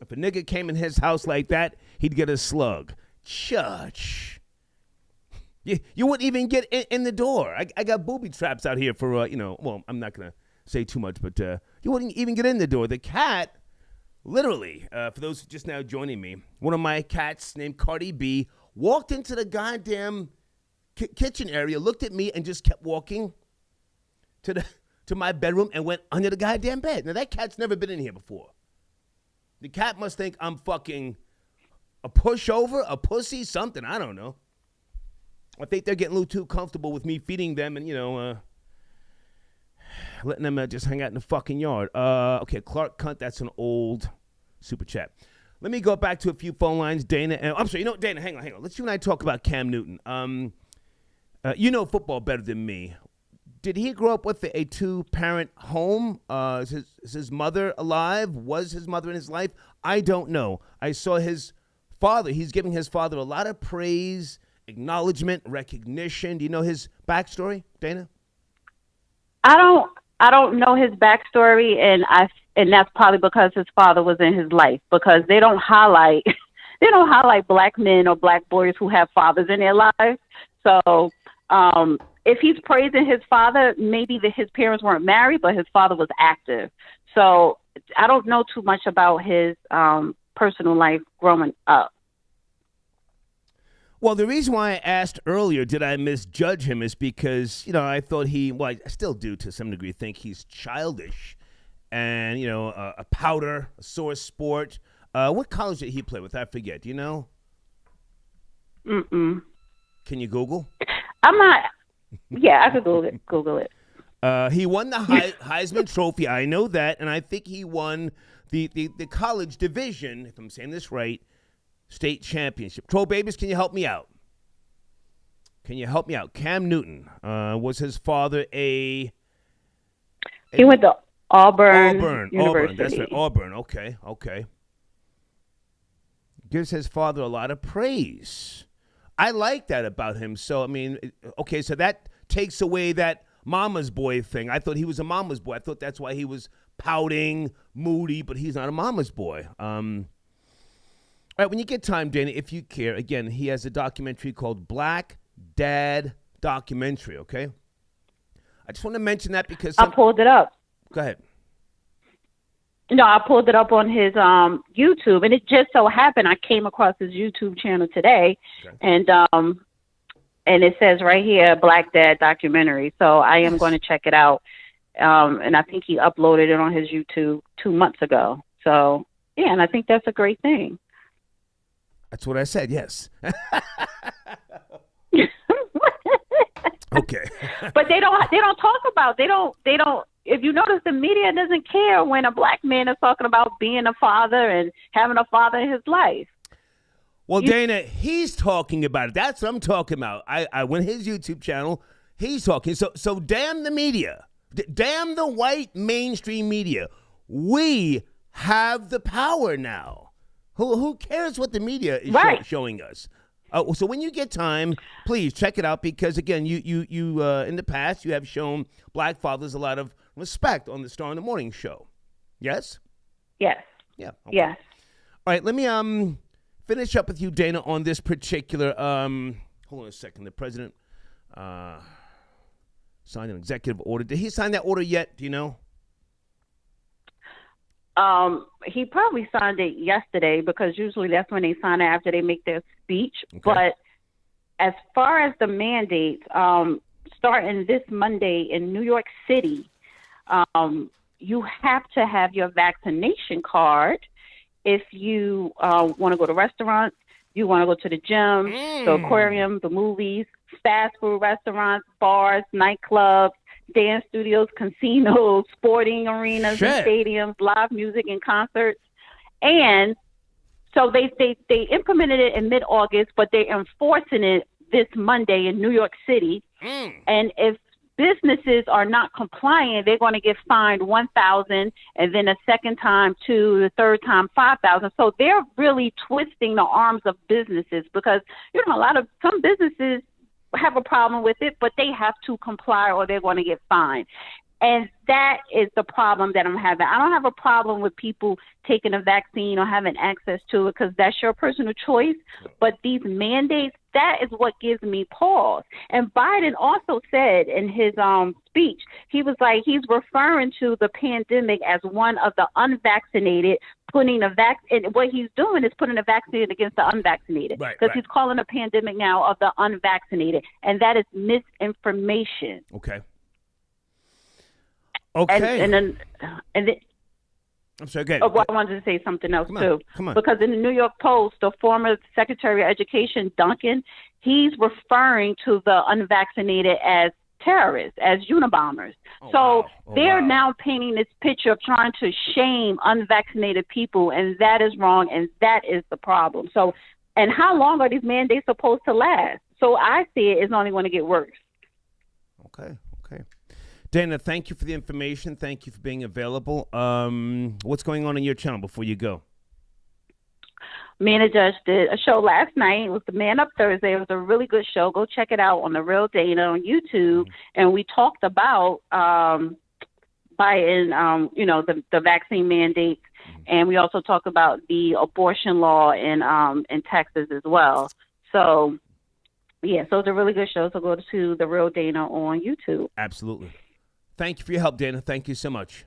If a nigga came in his house like that, he'd get a slug. Church. You wouldn't even get in the door. I got booby traps out here for, well, I'm not going to say too much, but you wouldn't even get in the door. The cat, literally, for those just now joining me, one of my cats named Cardi B walked into the goddamn kitchen area, looked at me, and just kept walking to my bedroom and went under the goddamn bed. Now, that cat's never been in here before. The cat must think I'm fucking a pushover, a pussy, something. I don't know. I think they're getting a little too comfortable with me feeding them and, letting them just hang out in the fucking yard. Okay, Clark Cunt, that's an old super chat. Let me go back to a few phone lines. Dana, I'm sorry, Dana, hang on. Let's you and I talk about Cam Newton. You know football better than me. Did he grow up with a two-parent home? Is his mother alive? Was his mother in his life? I don't know. I saw his father. He's giving his father a lot of praise, acknowledgement, recognition. Do you know his backstory, Dana? I don't know his backstory, and that's probably because his father was in his life, because they don't highlight black men or black boys who have fathers in their lives. So if he's praising his father, maybe his parents weren't married, but his father was active. So I don't know too much about his personal life growing up. Well, the reason why I asked earlier, did I misjudge him, is because, I thought I still do to some degree think he's childish and, a powder, a sore sport. What college did he play with? I forget. Do you know? Mm-mm. Can you Google? I'm not. Yeah, I could Google it. He won the Heisman Trophy. I know that. And I think he won the college division, if I'm saying this right, state championship. Troll Babies, can you help me out? Cam Newton, was his father He went to Auburn University. Auburn, that's right, Auburn. Okay. Gives his father a lot of praise. I like that about him. So, so that takes away that mama's boy thing. I thought he was a mama's boy. I thought that's why he was pouting, moody, but he's not a mama's boy. All right, when you get time, Dana, if you care, again, he has a documentary called Black Dad Documentary, okay? I just want to mention that because... I pulled it up. Go ahead. No, I pulled it up on his YouTube, and it just so happened I came across his YouTube channel today, okay. And it says right here, Black Dad Documentary, so I am going to check it out, and I think he uploaded it on his YouTube 2 months ago, so, yeah, and I think that's a great thing. That's what I said, yes. Okay. But they don't talk about, they don't, if you notice, the media doesn't care when a black man is talking about being a father and having a father in his life. Well, Dana, he's talking about it. That's what I'm talking about. I went his YouTube channel. He's talking. So damn the media. Damn the white mainstream media. We have the power now. Who cares what the media is showing us? So when you get time, please check it out because, again, you in the past, you have shown black fathers a lot of respect on the Star in the Morning show. Yes? Yes. Yeah. Okay. Yes. All right, let me finish up with you, Dana, on this particular, hold on a second. The president signed an executive order. Did he sign that order yet? Do you know? He probably signed it yesterday because usually that's when they sign it after they make their speech. Okay. But as far as the mandates, starting this Monday in New York City, you have to have your vaccination card if you want to go to restaurants, you want to go to the gym, the aquarium, the movies, fast food restaurants, bars, nightclubs, dance studios, casinos, sporting arenas, and stadiums, live music and concerts. And so they implemented it in mid-August, but they're enforcing it this Monday in New York City. And if businesses are not compliant, they're going to get fined $1,000, and then a second time $2,000, the third time $5,000. So they're really twisting the arms of businesses because, some businesses have a problem with it, but they have to comply or they're going to get fined. And that is the problem that I'm having. I don't have a problem with people taking a vaccine or having access to it because that's your personal choice. But these mandates, that is what gives me pause. And Biden also said in his speech, he was like, he's referring to the pandemic as one of the unvaccinated, putting a vaccine. What he's doing is putting a vaccinated against the unvaccinated because he's calling a pandemic now of the unvaccinated. And that is misinformation. Okay. And then I'm sorry, okay. I wanted to say something else too. Come on. Because in the New York Post, the former Secretary of Education, Duncan, he's referring to the unvaccinated as terrorists, as Unabombers. They're now painting this picture of trying to shame unvaccinated people, and that is wrong, and that is the problem. So, and how long are these mandates supposed to last? So I see it's only going to get worse. Okay. Dana, thank you for the information. Thank you for being available. What's going on your channel before you go? Me and the judge did a show last night. It was the Man Up Thursday. It was a really good show. Go check it out on The Real Dana on YouTube. And we talked about Biden, the vaccine mandates. And we also talked about the abortion law in Texas as well. So, yeah, so it's a really good show. So go to The Real Dana on YouTube. Absolutely. Thank you for your help, Dana. Thank you so much.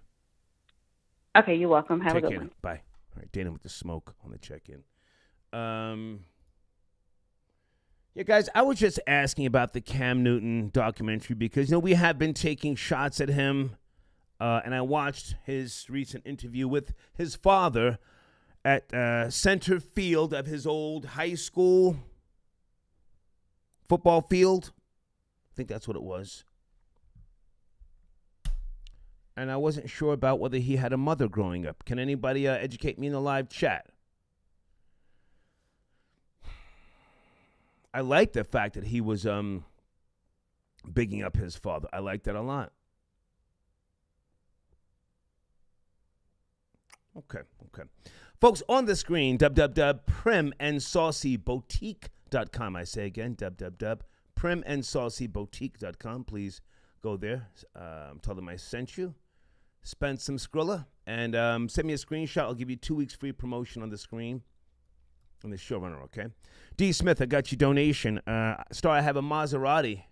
Okay, you're welcome. Have a good one. Bye. All right, Dana with the smoke on the check-in. Yeah, guys, I was just asking about the Cam Newton documentary because, we have been taking shots at him, and I watched his recent interview with his father at center field of his old high school football field. I think that's what it was. And I wasn't sure about whether he had a mother growing up. Can anybody educate me in the live chat? I like the fact that he was bigging up his father. I like that a lot. Okay. Folks, on the screen, www.primandsaucyboutique.com. I say again, www.primandsaucyboutique.com. Please go there. Tell them I sent you. Spend some Skrilla and send me a screenshot. I'll give you 2 weeks free promotion on the screen. On the showrunner, okay? D. Smith, I got your donation. Star, I have a Maserati,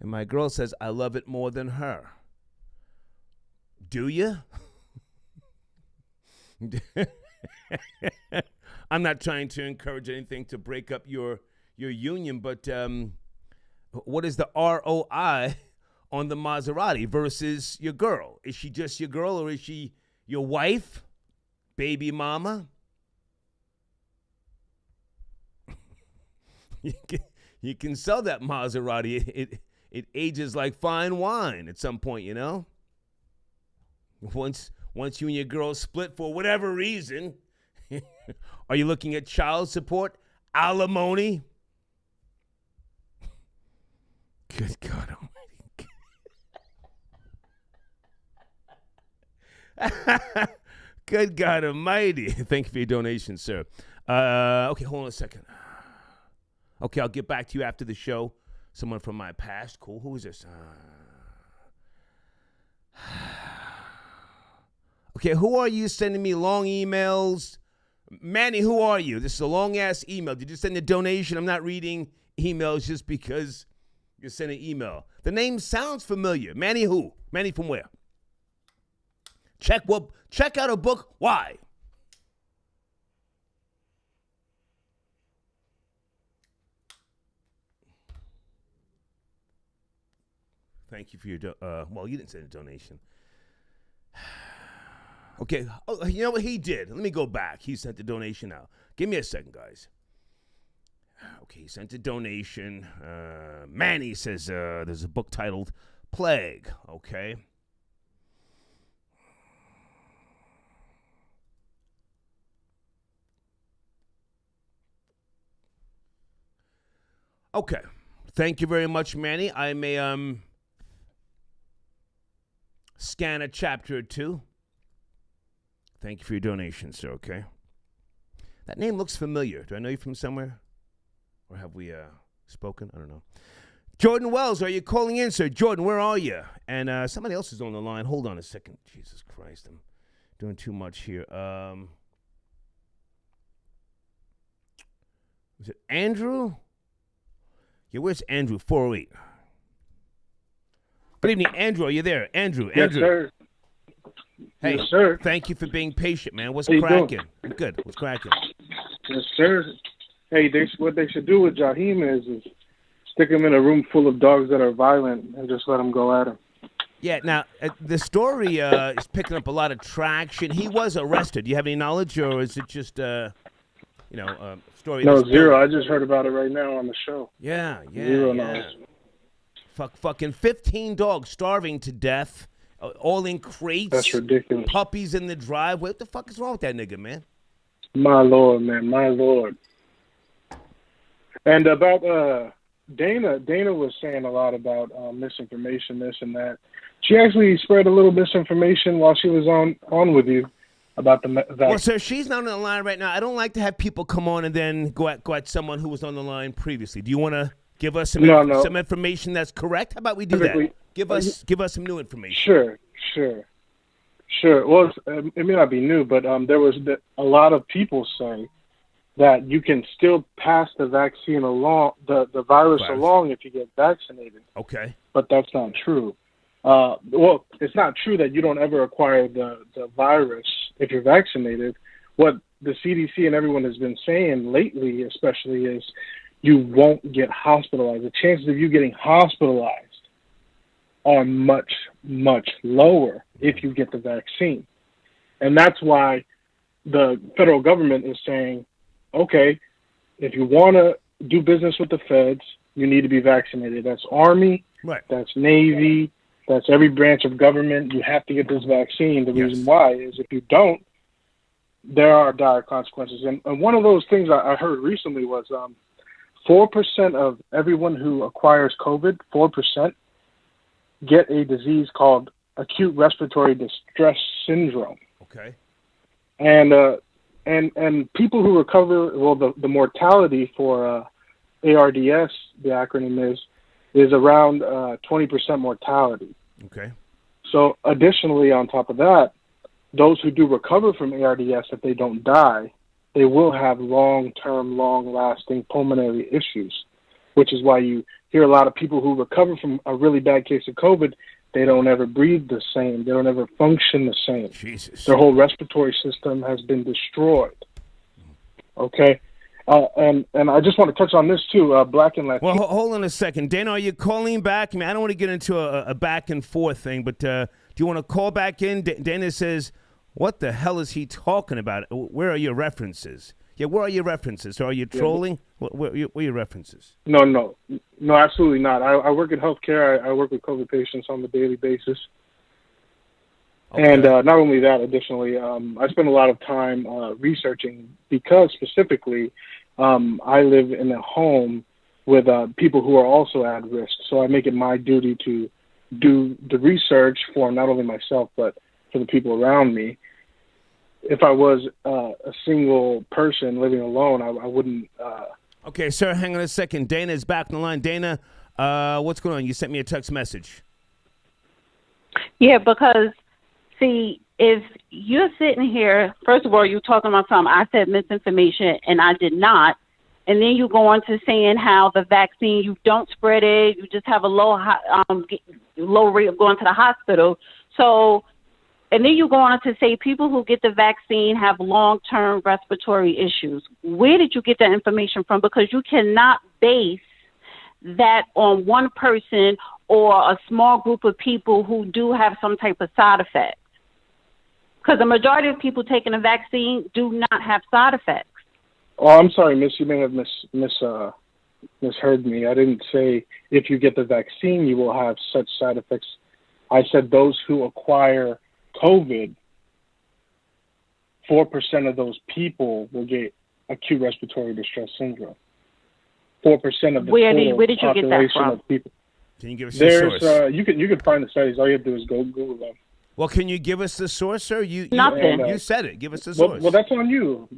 and my girl says I love it more than her. Do you? I'm not trying to encourage anything to break up your union, but what is the ROI on the Maserati versus your girl? Is she just your girl, or is she your wife, baby mama? You can sell that Maserati. It ages like fine wine at some point, Once you and your girl split for whatever reason, are you looking at child support, alimony? Good God Almighty. Good God Almighty. Thank you for your donation, sir. Okay, hold on a second. Okay, I'll get back to you after the show. Someone from my past. Cool. Who is this? Okay, who are you sending me long emails? Manny, who are you? This is a long-ass email. Did you send a donation? I'm not reading emails just because you sent an email. The name sounds familiar. Manny who? Manny from where? Check out a book. Why? Thank you for your well, you didn't send a donation. Okay, you know what he did? Let me go back. He sent the donation out. Give me a second, guys. Okay, he sent a donation. Manny says there's a book titled Plague. Okay. Okay. Thank you very much, Manny. I may scan a chapter or two. Thank you for your donation, sir, okay? That name looks familiar. Do I know you from somewhere? Or have we spoken? I don't know. Jordan Wells, are you calling in, sir? Jordan, where are you? And somebody else is on the line. Hold on a second. Jesus Christ, I'm doing too much here. Was it Andrew? Yeah, where's Andrew? 408. Good evening, Andrew. Are you there? Andrew. Yes, sir. Hey, yes, sir. Thank you for being patient, man. What's cracking? Good. What's cracking? Yes, sir. Hey, what they should do with Jaheim is stick him in a room full of dogs that are violent and just let him go at him. Yeah, now, the story is picking up a lot of traction. He was arrested. Do you have any knowledge, or is it just, story? No, zero. I just heard about it right now on the show. Yeah. Zero knowledge. Fucking 15 dogs starving to death, all in crates. That's ridiculous. Puppies in the driveway. What the fuck is wrong with that nigga, man? My Lord, man. My Lord. And about Dana was saying a lot about misinformation, this and that. She actually spread a little misinformation while she was on with you about the vaccine. Well, sir, she's not on the line right now. I don't like to have people come on and then go at someone who was on the line previously. Do you want to give us some information that's correct? How about we do that? Give us some new information. Sure. Well, it may not be new, but there was a lot of people say that you can still pass the vaccine along, the virus along if you get vaccinated. Okay. But that's not true. Well, it's not true that you don't ever acquire the virus if you're vaccinated. What the CDC and everyone has been saying lately, especially, is you won't get hospitalized. The chances of you getting hospitalized are much, much lower if you get the vaccine. And that's why the federal government is saying, okay, if you want to do business with the feds, you need to be vaccinated. That's Army, that's Navy, that's every branch of government. You have to get this vaccine. The reason why is if you don't, there are dire consequences. And one of those things I heard recently was 4% of everyone who acquires COVID, 4%, get a disease called acute respiratory distress syndrome. Okay. And people who recover, well, the mortality for ARDS, the acronym is around 20% mortality. Okay. So additionally, on top of that, those who do recover from ARDS, if they don't die, they will have long-term, long-lasting pulmonary issues, which is why you hear a lot of people who recover from a really bad case of COVID, they don't ever breathe the same. They don't ever function the same. Jesus. Their whole respiratory system has been destroyed. Okay? And I just want to touch on this, too, Black and Latino. Well, hold on a second. Dana, are you calling back? I mean, I don't want to get into a back and forth thing, but do you want to call back in? Dana says, what the hell is he talking about? Where are your references? Yeah, where are your references? Are you trolling? Where are your references? No, absolutely not. I work in healthcare. I work with COVID patients on a daily basis. Okay. And not only that, additionally, I spend a lot of time researching because specifically I live in a home with people who are also at risk. So I make it my duty to do the research for not only myself, but for the people around me. If I was a single person living alone, I wouldn't. Okay, sir, hang on a second. Dana is back on the line. Dana, what's going on? You sent me a text message. Yeah, because, see, if you're sitting here, first of all, you're talking about something. I said misinformation, and I did not. And then you go on to saying how the vaccine, you don't spread it, you just have a low rate of going to the hospital. So, and then you go on to say people who get the vaccine have long-term respiratory issues. Where did you get that information from? Because you cannot base that on one person or a small group of people who do have some type of side effects. Because the majority of people taking the vaccine do not have side effects. Oh, I'm sorry, Miss. You may have misheard me. I didn't say if you get the vaccine, you will have such side effects. I said those who acquire COVID, 4% of those people will get acute respiratory distress syndrome. 4% of the where did you get that from? Of people. Can you give us the source? You can find the studies. All you have to do is go Google them. Well, can you give us the source, sir? Nothing. You said it. Give us the source. Well, that's on you.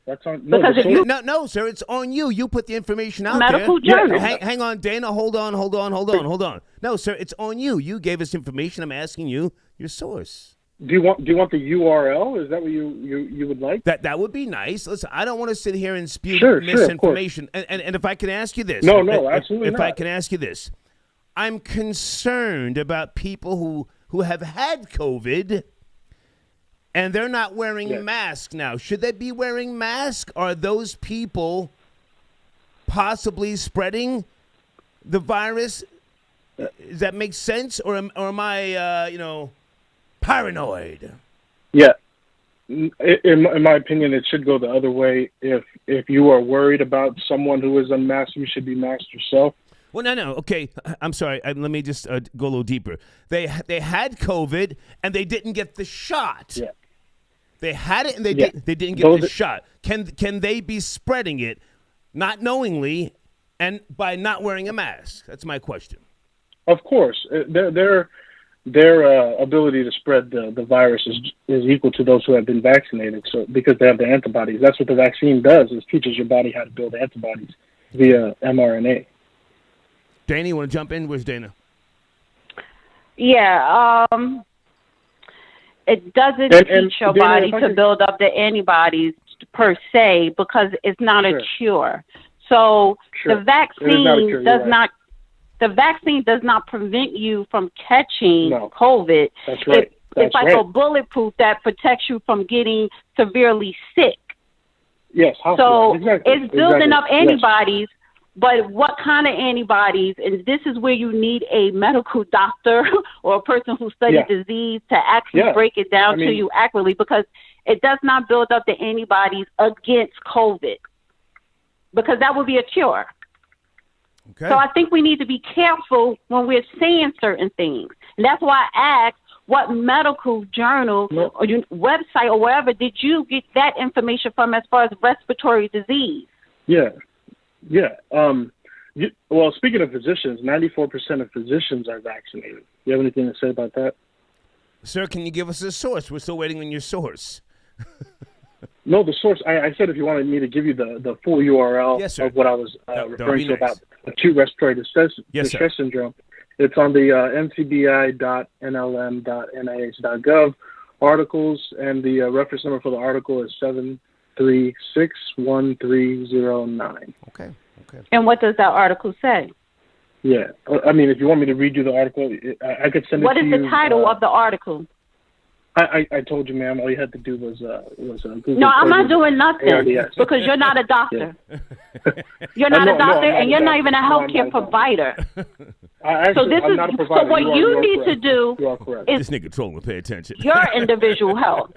That's on. No, sir. It's on you. You put the information out Medical there. journal. Hang on, Dana. Hold on. No, sir. It's on you. You gave us information. I'm asking you your source. Do you want the URL? Is that what you would like? That would be nice. Listen, I don't want to sit here and spew misinformation. And if I can ask you this. No, absolutely not. If I can ask you this. I'm concerned about people who have had COVID and they're not wearing masks now. Should they be wearing masks? Are those people possibly spreading the virus? Does that make sense? Or am I, paranoid? Yeah. In my opinion, it should go the other way. If you are worried about someone who is unmasked, you should be masked yourself. Well, no. Okay, I'm sorry. Let me just go a little deeper. They had COVID and they didn't get the shot. Yeah. They had it and they didn't get the shot. Can they be spreading it, not knowingly, and by not wearing a mask? That's my question. Of course, their ability to spread the virus is equal to those who have been vaccinated. So because they have the antibodies, that's what the vaccine does. It teaches your body how to build antibodies via mRNA. Dana, you want to jump in? Where's Dana? Yeah, it doesn't teach your body to build up the antibodies per se because it's not a cure. So the vaccine the vaccine does not prevent you from catching COVID. That's right. It's like a bulletproof that protects you from getting severely sick. Yes. So it's building up antibodies. Yes. But what kind of antibodies? And this is where you need a medical doctor or a person who studies disease to actually break it down to you accurately, because it does not build up the antibodies against COVID, because that would be a cure. Okay. So I think we need to be careful when we're saying certain things. And that's why I asked, what medical journal or your website or wherever did you get that information from as far as respiratory disease? Yeah. Well, speaking of physicians, 94% of physicians are vaccinated. You have anything to say about that? Sir, can you give us a source? We're still waiting on your source. No, the source. I said if you wanted me to give you the full URL of what I was referring to about acute respiratory distress syndrome, it's on the ncbi.nlm.nih.gov articles, and the reference number for the article is 7361309. Okay. And what does that article say? Yeah, I mean, if you want me to read you the article, I could send it to you. What is the title of the article? I told you, ma'am. All you had to do was Google. No, I'm not doing nothing because you're not a doctor. You're not a doctor, and you're not even a healthcare provider. I'm not a provider. So what you need to do is this nigga trolling. Pay attention. Your individual health.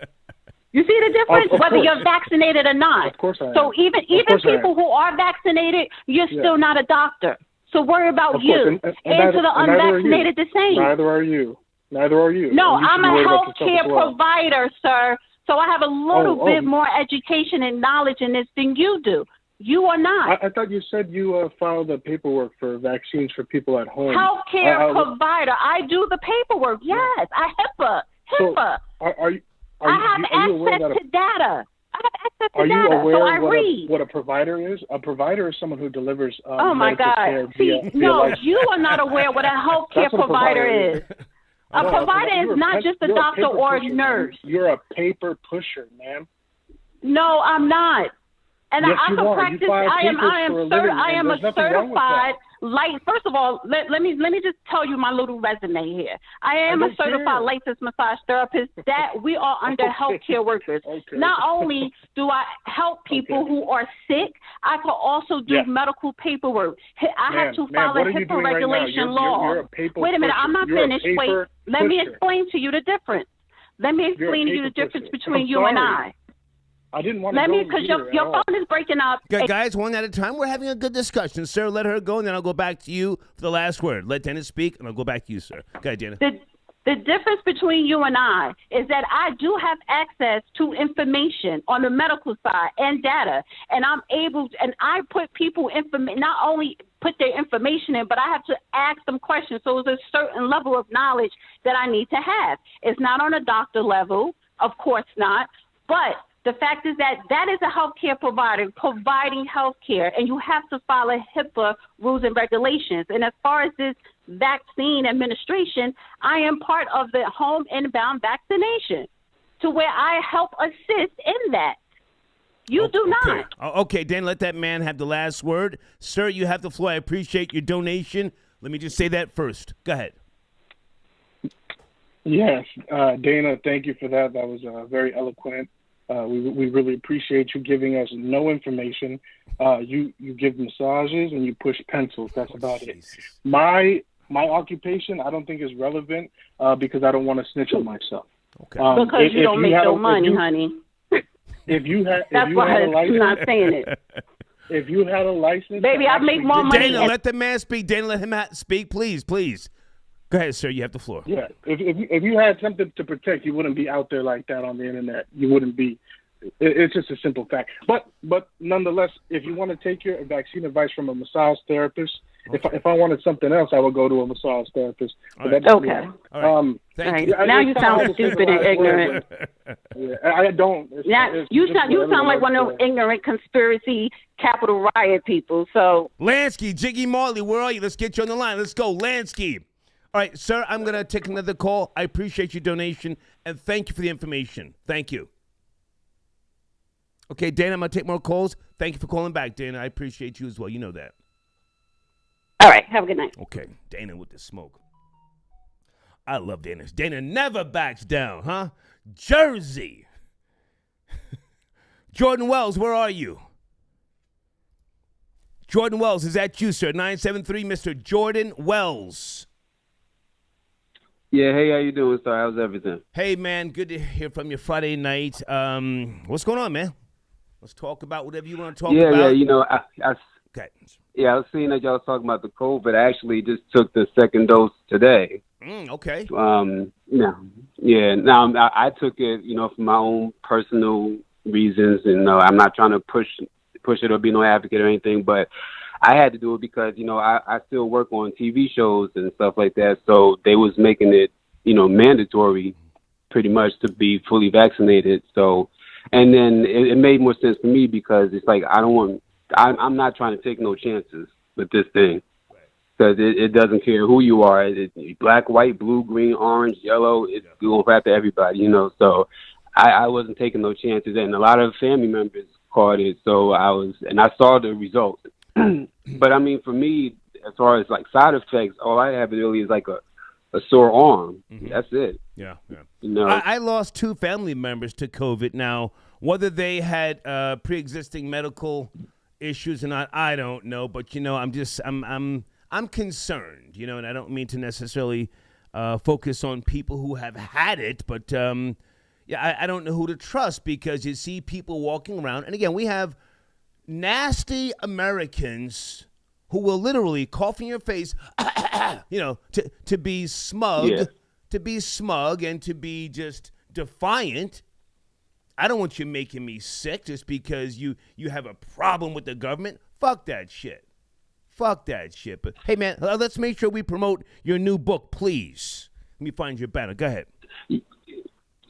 You see the difference? Whether you're vaccinated or not. Of course I am. So even people who are vaccinated, you're still not a doctor. So worry about you. And to the unvaccinated, the same. Neither are you. Neither are you. No, I'm a healthcare provider, sir. So I have a little bit more education and knowledge in this than you do. You are not. I thought you said you filed the paperwork for vaccines for people at home. Healthcare provider. I do the paperwork. Yes, HIPAA. So I have access to data. Are you aware what a provider is? A provider is someone who delivers oh my God. You are not aware what a healthcare provider is. A provider is not just a doctor or a nurse. You're a paper pusher, ma'am. No, I'm not. And yes, I can practice. I am a certified. First of all, let me just tell you my little resume here. I am a certified licensed massage therapist. That we are under healthcare workers. Not only do I help people who are sick, I can also do medical paperwork. I have to follow HIPAA regulation laws. Wait a minute, I'm not finished. Wait, let me explain to you the difference. Let me explain to you the difference between you and I. I didn't want to go because your phone is breaking up. Okay, guys, one at a time. We're having a good discussion. Sir, let her go, and then I'll go back to you for the last word. Let Dana speak, and I'll go back to you, sir. Okay, Dana. The difference between you and I is that I do have access to information on the medical side and data, and I'm able to, and I put people not only put their information in, but I have to ask them questions. So there's a certain level of knowledge that I need to have. It's not on a doctor level, of course not, but the fact is that is a healthcare provider providing healthcare, and you have to follow HIPAA rules and regulations. And as far as this vaccine administration, I am part of the home inbound vaccination to where I help assist in that. You do not. Okay, Dan, let that man have the last word. Sir, you have the floor. I appreciate your donation. Let me just say that first. Go ahead. Yes, Dana, thank you for that. That was very eloquent. We really appreciate you giving us no information. You give massages and you push pencils. That's about it. My occupation I don't think is relevant because I don't want to snitch on myself. Okay. Because you don't make no money, honey. If you had a license, I'm not saying it. If you had a license, baby, I make more money. Dana, let the man speak. Dana, let him speak, please. Go ahead, sir. You have the floor. Yeah. If you had something to protect, you wouldn't be out there like that on the internet. You wouldn't be. It's just a simple fact. But nonetheless, if you want to take your vaccine advice from a massage therapist, if I wanted something else, I would go to a massage therapist. Okay. All right. Thank you. Now you sound stupid and ignorant. Yeah, I don't. You sound like one of those ignorant conspiracy capital riot people. So Lansky, Jiggy Marley, where are you? Let's get you on the line. Let's go, Lansky. All right, sir, I'm going to take another call. I appreciate your donation, and thank you for the information. Thank you. Okay, Dana, I'm going to take more calls. Thank you for calling back, Dana. I appreciate you as well. You know that. All right, have a good night. Okay, Dana with the smoke. I love Dana. Dana never backs down, huh? Jersey. Jordan Wells, where are you? Jordan Wells, is that you, sir? 973, Mr. Jordan Wells. Yeah, hey, how you doing, sir? How's everything? Hey, man, good to hear from you Friday night. What's going on, man? Let's talk about whatever you want to talk about. Yeah, you know, okay. Yeah, I was seeing that y'all was talking about the COVID. I actually just took the second dose today. Okay. Now I took it, you know, for my own personal reasons, and I'm not trying to push it or be no advocate or anything, but I had to do it because, you know, I still work on TV shows and stuff like that. So they was making it, you know, mandatory pretty much to be fully vaccinated. So, and then it made more sense for me because it's like, I'm not trying to take no chances with this thing because it doesn't care who you are. It's black, white, blue, green, orange, yellow. It's going for after everybody, you know. So I wasn't taking no chances. And a lot of family members caught it. So I saw the results. But I mean, for me, as far as like side effects, all I have really is like a sore arm. Mm-hmm. That's it. Yeah. You know, I lost 2 family members to COVID. Now, whether they had pre-existing medical issues or not, I don't know. But you know, I'm concerned. You know, and I don't mean to necessarily focus on people who have had it, but I don't know who to trust because you see people walking around, and again, we have nasty Americans who will literally cough in your face, you know, to be smug, to be smug and to be just defiant. I don't want you making me sick just because you have a problem with the government. Fuck that shit. Fuck that shit. But hey, man, let's make sure we promote your new book, please. Let me find your banner. Go ahead.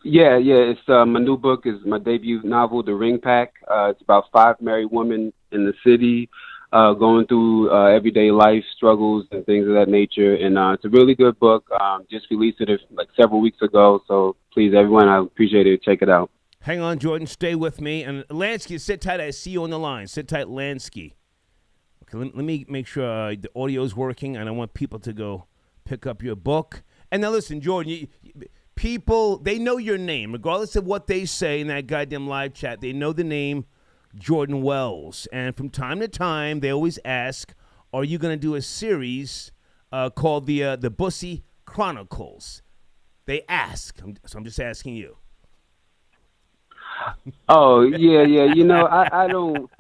Yeah. It's my new book is my debut novel, The Ring Pack. It's about 5 married women in the city going through everyday life struggles and things of that nature. And it's a really good book. Just released it like several weeks ago. So please, everyone, I appreciate it. Check it out. Hang on, Jordan. Stay with me. And Lansky, sit tight. I see you on the line. Sit tight, Lansky. Okay, let me make sure the audio is working, and I want people to go pick up your book. And now listen, Jordan, people, they know your name. Regardless of what they say in that goddamn live chat, they know the name Jordan Wells. And from time to time, they always ask, are you going to do a series called the Bussy Chronicles? They ask. So I'm just asking you. Oh, yeah. You know, I don't...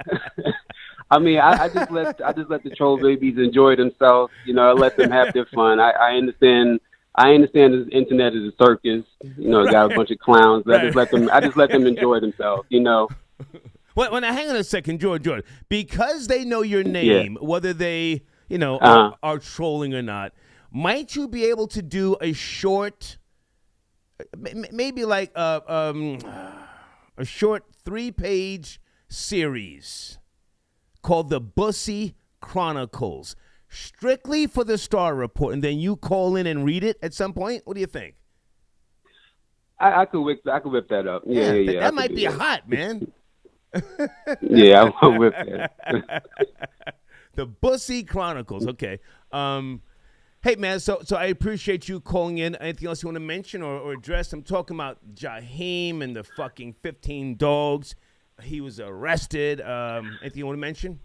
I mean, I just let the troll babies enjoy themselves. You know, I let them have their fun. I understand the internet is a circus. You know, got a bunch of clowns. But I just let them enjoy themselves. You know. Well, now hang on a second, Jordan. Because they know your name, whether they are trolling or not, might you be able to do a short, maybe like a short 3-page series called the Bussy Chronicles, strictly for the Star Report, and then you call in and read it at some point? What do you think? I could whip that up. Yeah. That might be hot, man. Yeah, I'll whip that. The Bussy Chronicles. Okay. Hey, man, so I appreciate you calling in. Anything else you want to mention or address? I'm talking about Jaheim and the fucking 15 dogs. He was arrested. Anything you want to mention?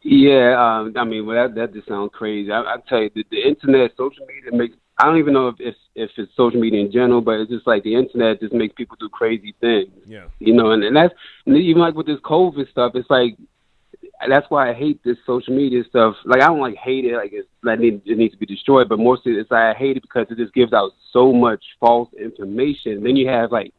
Yeah, I mean, well, that just sounds crazy. I tell you, the internet, social media makes. I don't even know if it's social media in general, but it's just like the internet just makes people do crazy things. Yeah. You know, and that's even like with this COVID stuff. It's like that's why I hate this social media stuff. Like I don't like hate it. Like it needs to be destroyed. But mostly it's like I hate it because it just gives out so much false information. Then you have like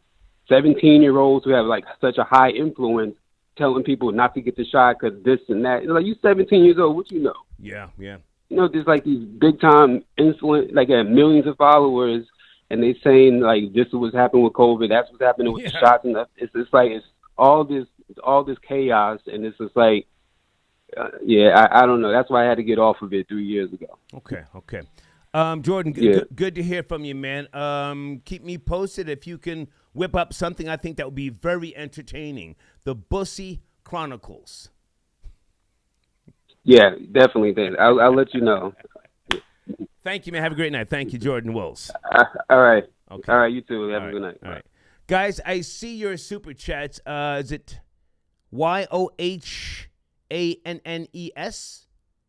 17-year-olds who have like such a high influence telling people not to get the shot because this and that. It's like, you 17 years old, what you know? Yeah. You know, there's like these big time influence, like millions of followers, and they saying like this is what's happening with COVID, that's what's happening with the shots, and it's like it's all this chaos, and it's just like, I don't know. That's why I had to get off of it 3 years ago. Okay. Jordan, good to hear from you, man. Keep me posted if you can whip up something. I think that would be very entertaining. The Bussy Chronicles. Yeah, definitely. I'll let you know. Thank you, man. Have a great night. Thank you, Jordan Wells. All right. Okay. All right, you too. Have a good night. All right. Guys, I see your super chats. Is it YOHANNES?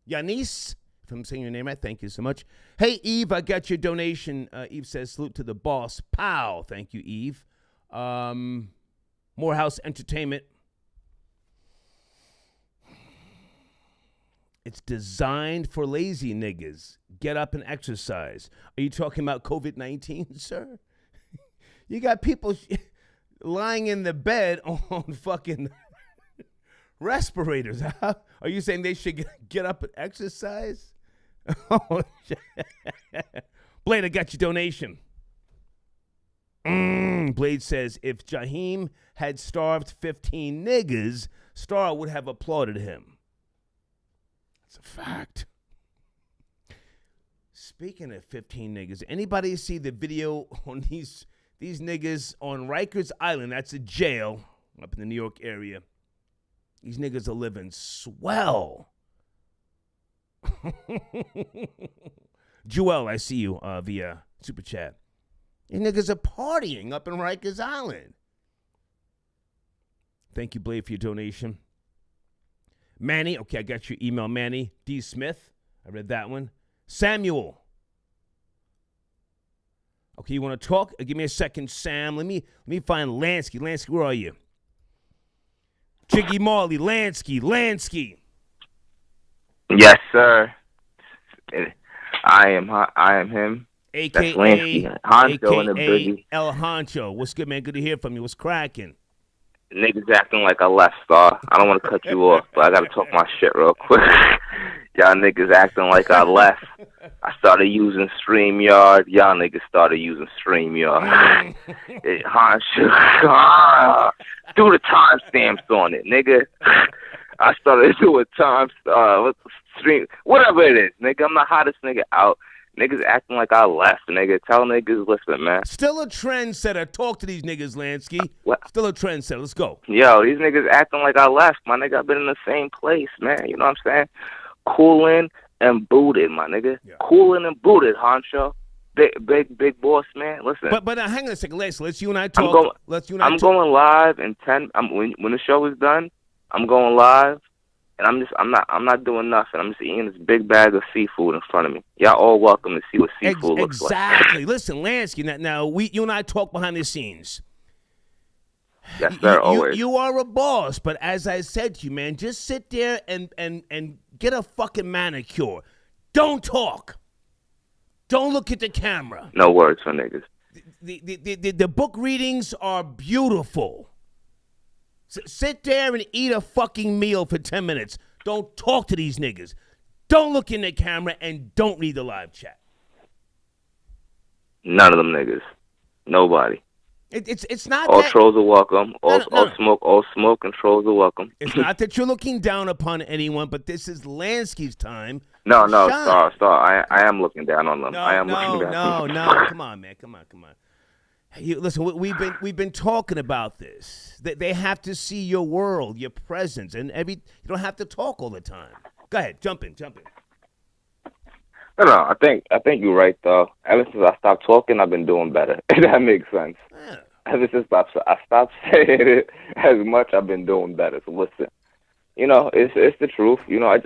Yanis? If I'm saying your name right, thank you so much. Hey, Eve, I got your donation. Eve says, salute to the boss. Pow. Thank you, Eve. Morehouse Entertainment. It's designed for lazy niggas. Get up and exercise. Are you talking about COVID-19, sir? You got people lying in the bed on fucking respirators. Are you saying they should get up and exercise? Oh, Blade, I got your donation. Blade says, if Jaheim had starved 15 niggas, Star would have applauded him. That's a fact. Speaking of 15 niggas, anybody see the video on these niggas on Rikers Island? That's a jail up in the New York area. These niggas are living swell. Joel, I see you via Super Chat. These niggas are partying up in Rikers Island. Thank you, Blade, for your donation. Manny, okay, I got your email, Manny. D. Smith, I read that one. Samuel. Okay, you want to talk? Give me a second, Sam. Let me find Lansky. Lansky, where are you? Jiggy Marley, Lansky. Yes, sir. I am him. A.K.A. Honcho and the Biggie. El Honcho. What's good, man? Good to hear from you. What's cracking? Niggas acting like I left, Star. I don't want to cut you off, but I got to talk my shit real quick. Y'all niggas acting like I left. I started using StreamYard. Y'all niggas started using StreamYard. Honcho. Do the timestamps on it, nigga. I started doing stream, whatever it is, nigga. I'm the hottest nigga out. Niggas acting like I left, nigga. Tell niggas, listen, man. Still a trendsetter. Talk to these niggas, Lansky. What? Still a trendsetter. Let's go. Yo, these niggas acting like I left, my nigga. I've been in the same place, man. You know what I'm saying? Cooling and booted, my nigga. Yeah. Cooling and booted, Honcho. Big boss, man. Listen. But hang on a second, let's you and I talk. I'm going live in 10. When the show is done, I'm going live. And I'm not doing nothing. I'm just eating this big bag of seafood in front of me. Y'all all welcome to see what seafood looks like. Exactly. Listen, Lansky, now you and I talk behind the scenes. Yes, sir, always. You are a boss, but as I said to you, man, just sit there and get a fucking manicure. Don't talk. Don't look at the camera. No words for niggas. The book readings are beautiful. Sit there and eat a fucking meal for 10 minutes. Don't talk to these niggas. Don't look in the camera and don't read the live chat. None of them niggas. Nobody. It's not all that... trolls are welcome. All smoke and trolls are welcome. It's not that you're looking down upon anyone, but this is Lansky's time. No, Star. I am looking down on them. No. Come on, man. Come on. Listen, we've been talking about this. They have to see your world, your presence, and you don't have to talk all the time. Go ahead, jump in. No, I think you're right though. Ever since I stopped talking, I've been doing better. That makes sense. Yeah. Ever since I stopped saying it as much, I've been doing better. So listen, it's the truth.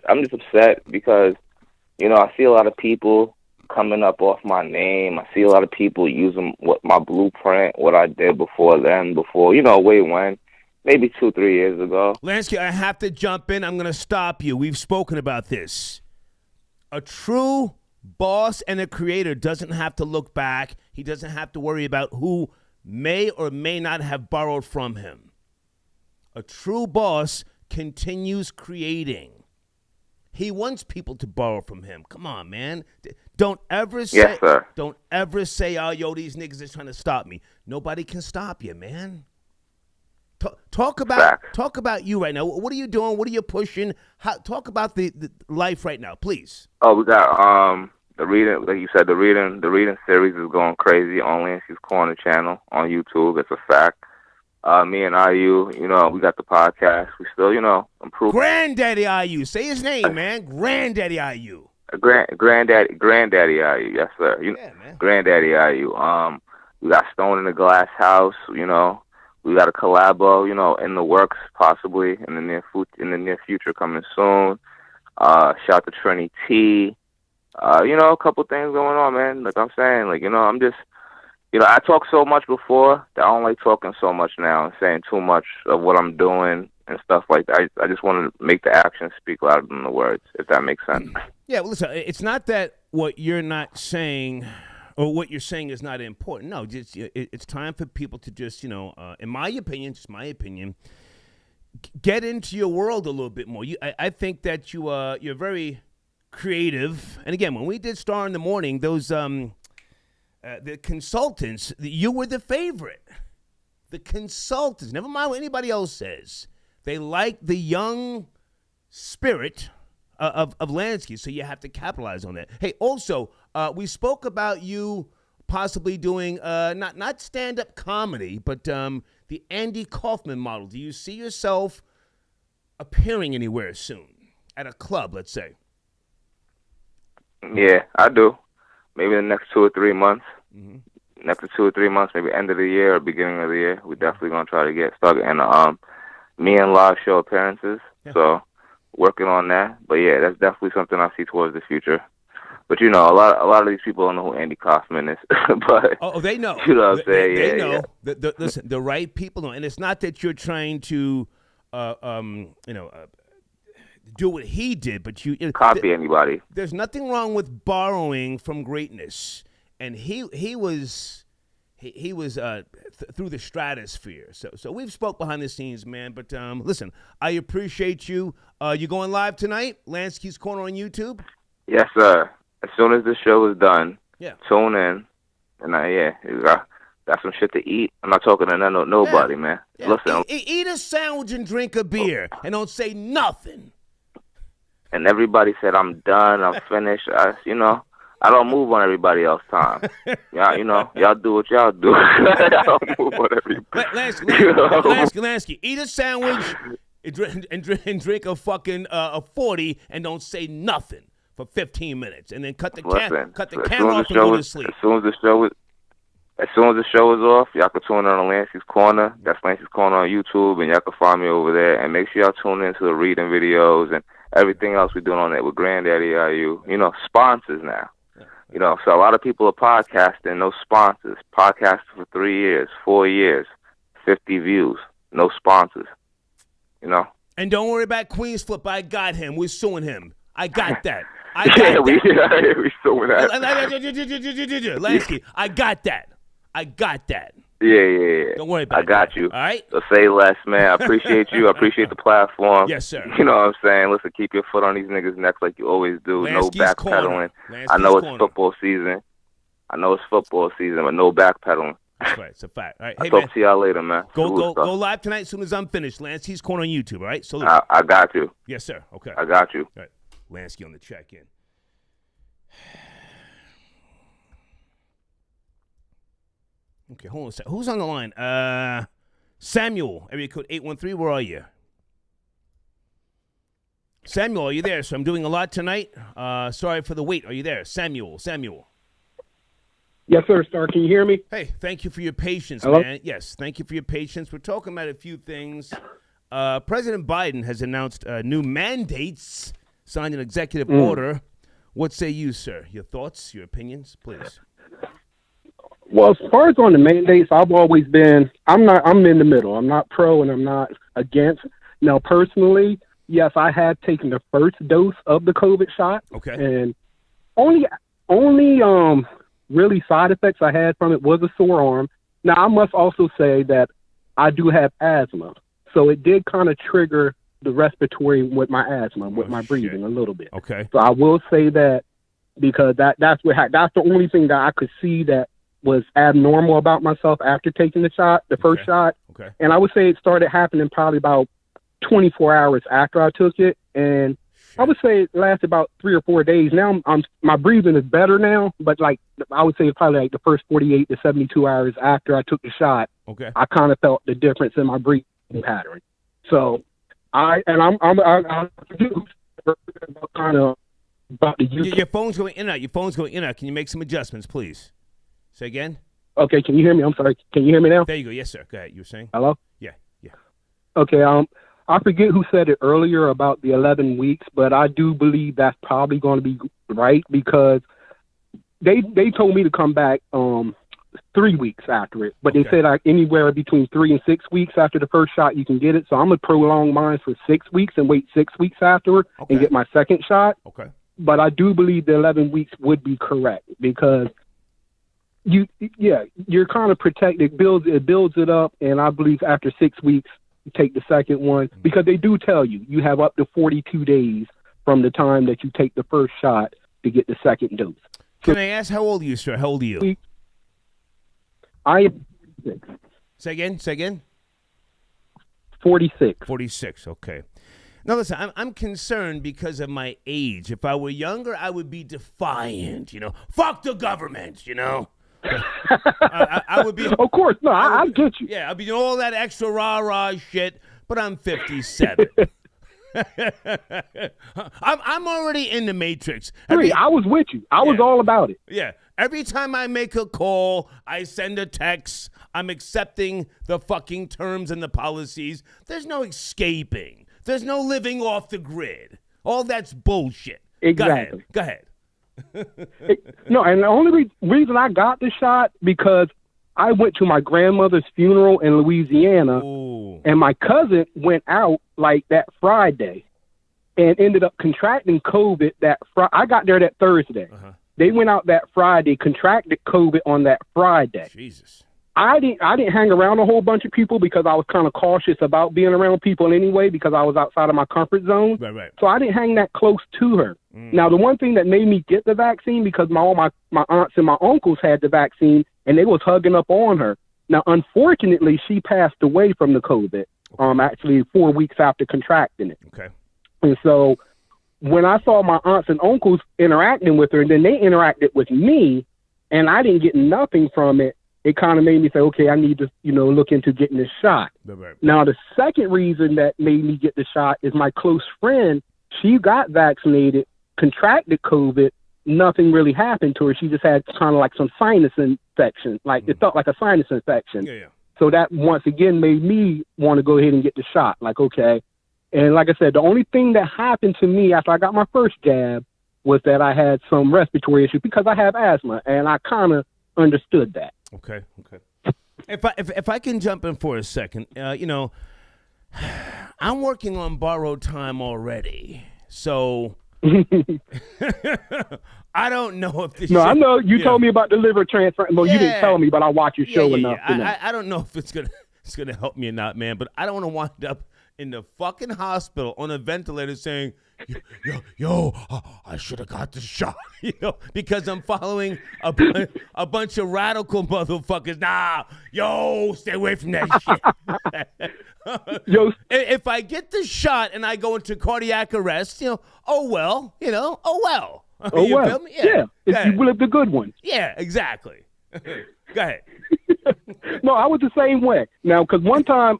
I'm just upset because I see a lot of people coming up off my name. I see a lot of people using my blueprint, what I did before, way when, maybe 2-3 years ago. Lansky, I have to jump in. I'm going to stop you. We've spoken about this. A true boss and a creator doesn't have to look back. He doesn't have to worry about who may or may not have borrowed from him. A true boss continues creating. He wants people to borrow from him. Come on, man. Don't ever say, yes, sir. Don't ever say, oh, yo, these niggas are trying to stop me. Nobody can stop you, man. Talk about you right now. What are you doing? What are you pushing? Talk about the life right now, please. Oh, we got the reading, like you said, the reading series is going crazy on Lansky's Corner channel on YouTube. It's a fact. Me and IU, we got the podcast. We still, improving. Granddaddy IU. Say his name, man. Granddaddy IU. Granddaddy IU. Yes, sir. Man. Granddaddy IU. We got Stone in the Glass House. We got a collabo, in the works, possibly in the near future, coming soon. Shout to Trini T. A couple things going on, man. Like I'm saying, I'm just. I talked so much before that I don't like talking so much now and saying too much of what I'm doing and stuff like that. I just want to make the actions speak louder than the words, if that makes sense. Yeah, well, listen, it's not that what you're not saying or what you're saying is not important. No, just it's time for people to just, in my opinion, get into your world a little bit more. I think that you're very creative. And again, when we did Star in the Morning, those the consultants, you were the favorite. The consultants, never mind what anybody else says, they like the young spirit of Lansky, so you have to capitalize on that. Hey, also, we spoke about you possibly doing not stand-up comedy, but the Andy Kaufman model. Do you see yourself appearing anywhere soon? At a club, let's say. Yeah, I do. Maybe in the next 2 or 3 months. Mm-hmm. Next 2 or 3 months, maybe end of the year or beginning of the year. We're definitely going to try to start getting me and live show appearances. Yeah. So working on that. But yeah, that's definitely something I see towards the future. But a lot of these people don't know who Andy Kaufman is. But they know. You know what I'm saying? They know. Yeah. Listen, the right people know, and it's not that you're trying to, do what he did, but you copy anybody. There's nothing wrong with borrowing from greatness. and he was through the stratosphere. So we've spoke behind the scenes, man. But listen, I appreciate you. You going live tonight? Lansky's Corner on YouTube? Yes, sir. As soon as the show is done, tune in. And you got some shit to eat. I'm not talking to nobody, man. Yeah. Listen. Eat a sandwich and drink a beer and don't say nothing. And everybody said, I'm done, I'm finished. I don't move on everybody else's time. Y'all do what y'all do. I don't move on everybody. Lansky, eat a sandwich and drink a fucking a 40 and don't say nothing for 15 minutes, and then cut the camera off and go to sleep. As soon as the show is off, y'all can tune in on Lansky's Corner. That's Lansky's Corner on YouTube, and y'all can find me over there. And make sure y'all tune into the reading videos and everything else we're doing on that with Granddaddy IU. Sponsors now. So a lot of people are podcasting, no sponsors. Podcasting for 3 years, 4 years, 50 views, no sponsors. And don't worry about Queens Flip. I got him. We're suing him. I got that. We suing that. Lansky, I got that. Yeah. Don't worry about it. I got you. All right? So say less, man. I appreciate you. I appreciate the platform. Yes, sir. You know what I'm saying? Listen, keep your foot on these niggas' necks like you always do. Lansky's no backpedaling. I know it's football season. but no backpedaling. That's right. It's a fact. All right. I'll talk to y'all later, man. Go live tonight as soon as I'm finished. Lansky's Corner on YouTube, all right? Salute. I got you. Yes, sir. Okay. I got you. All right. Lansky on the check-in. Okay, hold on a second. Who's on the line? Samuel, area code 813. Where are you? Samuel, are you there? So I'm doing a lot tonight. Sorry for the wait. Are you there? Samuel. Yes, sir, Star. Can you hear me? Hey, thank you for your patience, Hello? man. Yes, thank you for your patience. We're talking about a few things. President Biden has announced new mandates, signed an executive order. What say you, sir? Your thoughts, your opinions, please. Well, as far as on the mandates, I've always been, I'm in the middle. I'm not pro and I'm not against. Now, personally, yes, I had taken the first dose of the COVID shot. Okay. And only really side effects I had from it was a sore arm. Now, I must also say that I do have asthma. So it did kind of trigger the respiratory with my asthma, with my breathing a little bit. Okay. So I will say that because that's the only thing that I could see that was abnormal about myself after taking the first shot. Okay. And I would say it started happening probably about 24 hours after I took it. And I would say it lasted about 3 or 4 days. Now my breathing is better now, but I would say probably like the first 48 to 72 hours after I took the shot, okay, I kind of felt the difference in my breathing pattern. So I'm kind of about the use. Your phone's going in and out. Can you make some adjustments, please? Say again? Okay, can you hear me? I'm sorry. Can you hear me now? There you go. Yes, sir. Go ahead. You were saying? Hello? Yeah. Okay, I forget who said it earlier about the 11 weeks, but I do believe that's probably going to be right because they told me to come back 3 weeks after it, but they said anywhere between 3 and 6 weeks after the first shot you can get it. So I'm going to prolong mine for 6 weeks and wait 6 weeks afterward and get my second shot. Okay. But I do believe the 11 weeks would be correct because you're kind of protected. It builds it up, and I believe after 6 weeks you take the second one because they do tell you have up to 42 days from the time that you take the first shot to get the second dose. Can I ask how old are you, sir? How old are you? I am 46. Say again? 46. 46, okay. Now, listen, I'm concerned because of my age. If I were younger, I would be defiant, Fuck the government, I would be. Of course, no, I get you. Yeah, I'd be doing all that extra rah-rah shit, but I'm 57. I'm already in the Matrix. I was with you. I was all about it. Yeah. Every time I make a call, I send a text, I'm accepting the fucking terms and the policies. There's no escaping. There's no living off the grid. All that's bullshit. Exactly. Go ahead. No, and the only reason I got the shot because I went to my grandmother's funeral in Louisiana, and my cousin went out like that Friday and ended up contracting COVID that Friday. I got there that Thursday. They went out that Friday, contracted COVID on that Friday. Jesus. I didn't hang around a whole bunch of people because I was kind of cautious about being around people anyway because I was outside of my comfort zone. Right. So I didn't hang that close to her. Now, the one thing that made me get the vaccine because all my aunts and my uncles had the vaccine and they was hugging up on her. Now, unfortunately, she passed away from the COVID, actually 4 weeks after contracting it. Okay. And so when I saw my aunts and uncles interacting with her and then they interacted with me and I didn't get nothing from it, it kind of made me say, okay, I need to, look into getting this shot. Right. Now, the second reason that made me get the shot is my close friend, she got vaccinated, contracted COVID, nothing really happened to her. She just had kind of like some sinus infection. Like it felt like a sinus infection. Yeah. So that once again made me want to go ahead and get the shot. Like, okay. And like I said, the only thing that happened to me after I got my first jab was that I had some respiratory issues because I have asthma, and I kind of understood that. Okay. If I can jump in for a second, I'm working on borrowed time already, so I don't know if this. No, I know you told me about the liver transplant. Well, you didn't tell me, but I watch your show enough. I don't know if it's gonna help me or not, man. But I don't want to wind up in the fucking hospital on a ventilator saying, yo, I should have got the shot, because I'm following a bunch of radical motherfuckers. Nah, stay away from that shit. If I get the shot and I go into cardiac arrest, oh well. You feel me? Yeah. If you live the good one. Yeah, exactly. Go ahead. No, I was the same way. Now, because one time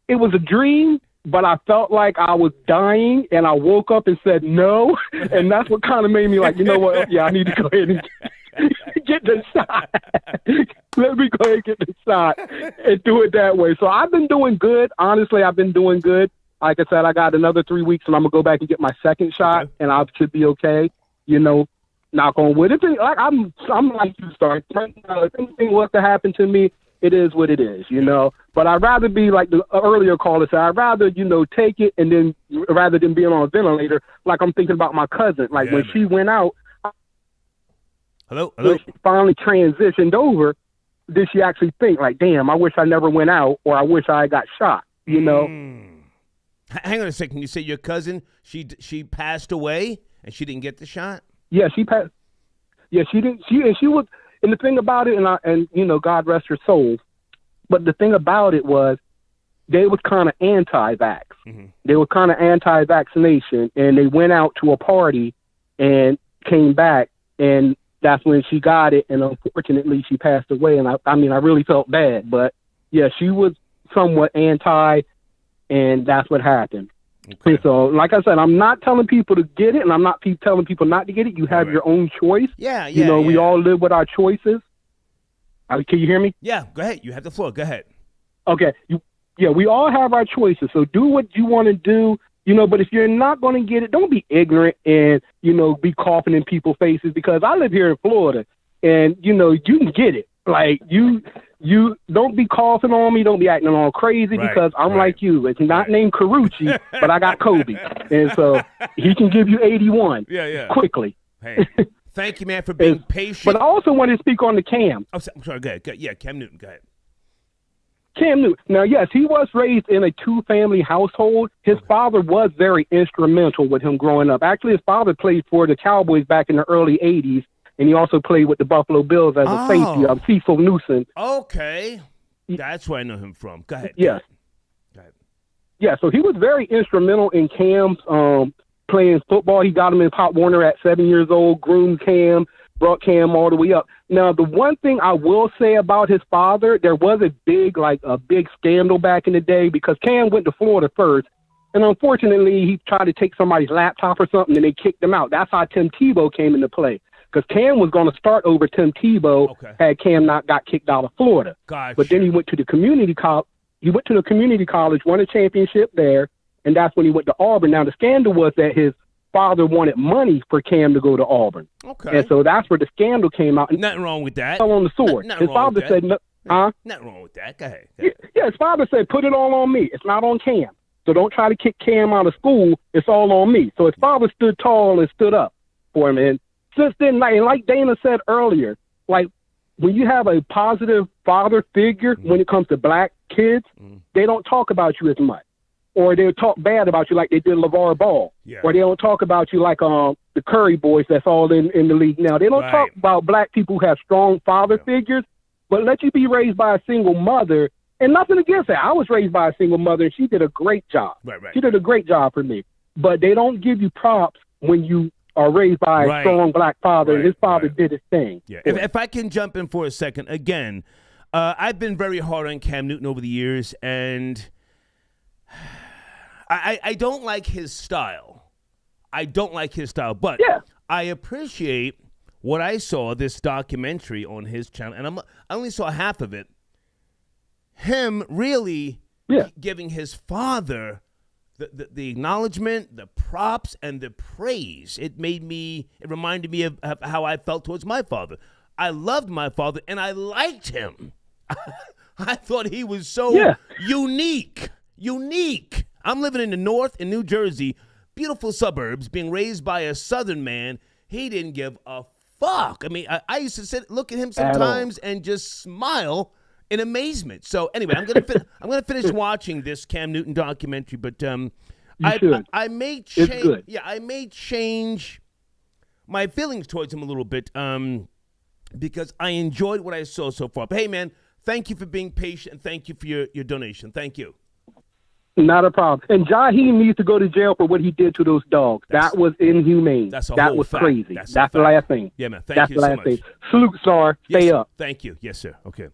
it was a dream, but I felt like I was dying, and I woke up and said no, and that's what kind of made me like, you know what? Yeah, I need to go ahead and get the shot. Let me go ahead and get the shot and do it that way. So I've been doing good. Honestly, I've been doing good. Like I said, I got another 3 weeks, and I'm gonna go back and get my second shot, and I should be okay. Knock on wood. I'm like you, Star. If anything was to happen to me, it is what it is, But I'd rather be like the earlier caller said. I'd rather, take it and then rather than being on a ventilator. Like I'm thinking about my cousin. Like when she went out. Hello. When she finally transitioned over, did she actually think like, damn, I wish I never went out, or I wish I got shot, Hang on a second. You say your cousin, she passed away and she didn't get the shot? Yeah, she passed. Yeah, she didn't. She was. And the thing about it, and God rest her soul, but the thing about it was they was kind of anti-vax. Mm-hmm. They were kind of anti-vaccination, and they went out to a party and came back, and that's when she got it, and unfortunately she passed away. And I really felt bad, but yeah, she was somewhat anti, and that's what happened. Okay. So, like I said, I'm not telling people to get it, and I'm not telling people not to get it. You have your own choice. Yeah. We all live with our choices. Can you hear me? Yeah, go ahead. You have the floor. Go ahead. Okay. We all have our choices. So do what you want to do, but if you're not going to get it, don't be ignorant and, be coughing in people's faces, because I live here in Florida, and, you can get it. Like, you don't be coughing on me. Don't be acting all crazy, because I'm like you. It's not named cruelty, but I got Kobe. And so he can give you 81 quickly. Hey, thank you, man, for being patient. But I also want to speak on the Cam. Oh, I'm sorry. Go ahead. Yeah, Cam Newton. Go ahead. Cam Newton. Now, yes, he was raised in a two-family household. His father was very instrumental with him growing up. Actually, his father played for the Cowboys back in the early 80s. And he also played with the Buffalo Bills as a safety of Cecil Newsom. Okay. That's where I know him from. Go ahead. Yes. Go ahead. Yeah, so he was very instrumental in Cam's playing football. He got him in Pop Warner at 7 years old, groomed Cam, brought Cam all the way up. Now, the one thing I will say about his father, there was a big scandal back in the day, because Cam went to Florida first. And unfortunately, he tried to take somebody's laptop or something, and they kicked him out. That's how Tim Tebow came into play. Because Cam was going to start over Tim Tebow had Cam not got kicked out of Florida. Gotcha. But then he went to the community college. He went to the community college, won a championship there, and that's when he went to Auburn. Now, the scandal was that his father wanted money for Cam to go to Auburn. Okay. And so that's where the scandal came out. Nothing wrong with that. Fell on the sword. His father said, no, Nothing wrong with that. Go ahead. Yeah, his father said, put it all on me. It's not on Cam. So don't try to kick Cam out of school. It's all on me. So his father stood tall and stood up for him. And since then, like Dana said earlier, like when you have a positive father figure when it comes to black kids, they don't talk about you as much. Or they'll talk bad about you like they did LeVar Ball. Yeah. Or they don't talk about you like the Curry boys that's all in the league now. They don't talk about black people who have strong father figures, but let you be raised by a single mother. And nothing against that. I was raised by a single mother, and she did a great job. She did a great job for me. But they don't give you props when you are raised by a strong black father, and his father did his thing. Yeah. If I can jump in for a second, again, I've been very hard on Cam Newton over the years, and I don't like his style. But I appreciate what I saw, this documentary on his channel, and I only saw half of it, him really giving his father the acknowledgement, the props, and the praise. It reminded me of how I felt towards my father. I loved my father, and I liked him. I thought he was so unique. I'm living in the north in New Jersey, beautiful suburbs, being raised by a Southern man. He didn't give a fuck. I mean, I used to look at him sometimes and just smile in amazement. So anyway, I'm gonna finish watching this Cam Newton documentary, but I may change. It's good. Yeah, I may change my feelings towards him a little bit because I enjoyed what I saw so far. But hey, man, thank you for being patient, and thank you for your donation. Thank you. Not a problem. And Jaheim needs to go to jail for what he did to those dogs. That was inhumane. That was crazy. That's the last thing. Yeah, man. Thank you so much. Salute, Sar. Stay up. Thank you. Yes, sir. Okay.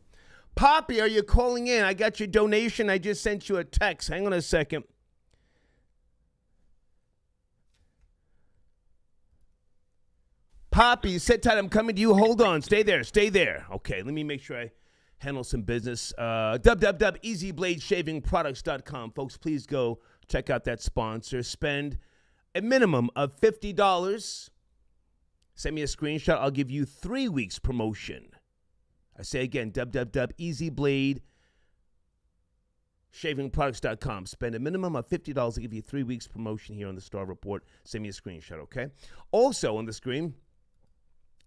Poppy, are you calling in? I got your donation. I just sent you a text. Hang on a second. Poppy, sit tight. I'm coming to you. Hold on. Stay there. Okay, let me make sure I handle some business. www.easybladeshavingproducts.com. Folks, please go check out that sponsor. Spend a minimum of $50. Send me a screenshot. I'll give you 3 weeks promotion. I say again, www.easybladeshavingproducts.com. Spend a minimum of $50. I'll give you 3 weeks promotion here on the Star Report. Send me a screenshot, okay? Also on the screen,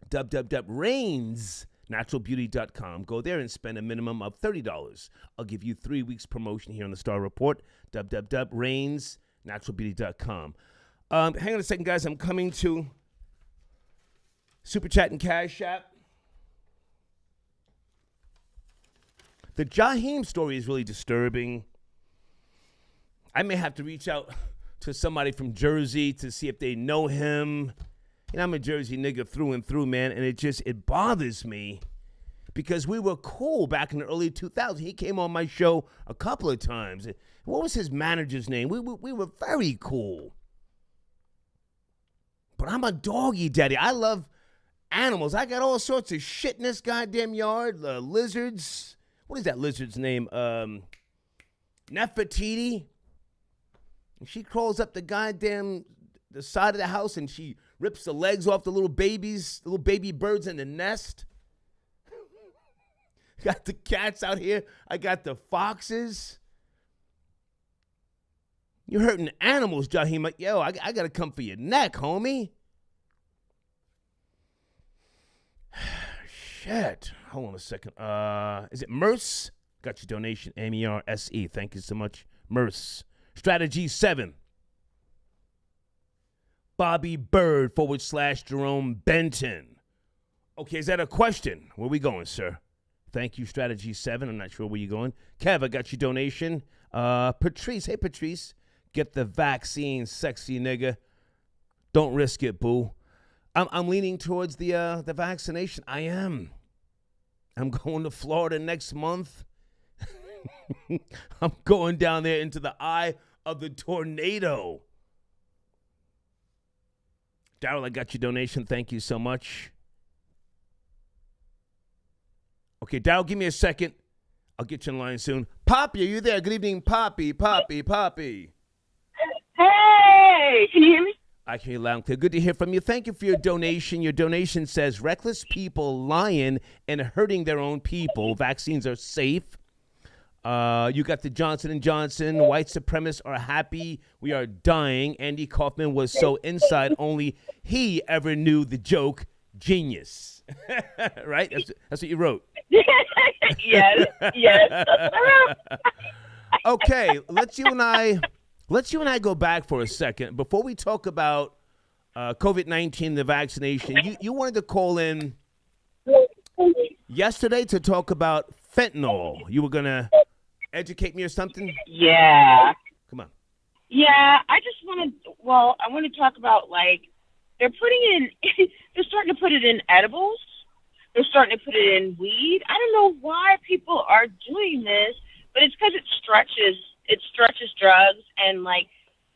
www.reinsnaturalbeauty.com. Go there and spend a minimum of $30. I'll give you 3 weeks promotion here on the Star Report. www.reinsnaturalbeauty.com. Hang on a second, guys. I'm coming to Super Chat and Cash App. The Jaheim story is really disturbing. I may have to reach out to somebody from Jersey to see if they know him. You know, I'm a Jersey nigga through and through, man, and it bothers me because we were cool back in the early 2000s. He came on my show a couple of times. What was his manager's name? We were very cool. But I'm a doggy daddy. I love animals. I got all sorts of shit in this goddamn yard. Lizards. What is that lizard's name? Nefertiti. She crawls up the side of the house and she rips the legs off the little baby birds in the nest. Got the cats out here. I got the foxes. You're hurting animals, Jaheim. Like, yo, I got to come for your neck, homie. Shit. Hold on a second. Is it Merce? Got your donation, M-E-R-S-E. Thank you so much, Merce. Strategy 7. Bobby Bird / Jerome Benton. Okay, is that a question? Where we going, sir? Thank you, Strategy 7. I'm not sure where you're going. Kev, I got your donation. Patrice. Hey, Patrice. Get the vaccine, sexy nigga. Don't risk it, boo. I'm leaning towards the vaccination. I am. I'm going to Florida next month. I'm going down there into the eye of the tornado. Daryl, I got your donation. Thank you so much. Okay, Daryl, give me a second. I'll get you in line soon. Poppy, are you there? Good evening, Poppy. Hey, can you hear me? I can hear you loud and clear. Good to hear from you. Thank you for your donation. Your donation says, reckless people lying and hurting their own people. Vaccines are safe. You got the Johnson & Johnson. White supremacists are happy. We are dying. Andy Kaufman was so inside only he ever knew the joke. Genius. Right? That's what you wrote. Yes. Okay, let's you and I go back for a second. Before we talk about COVID-19, the vaccination, you wanted to call in yesterday to talk about fentanyl. You were going to educate me or something? Yeah. Come on. Yeah, I want to talk about, like, they're starting to put it in edibles. They're starting to put it in weed. I don't know why people are doing this, but it's because it stretches drugs, and, like,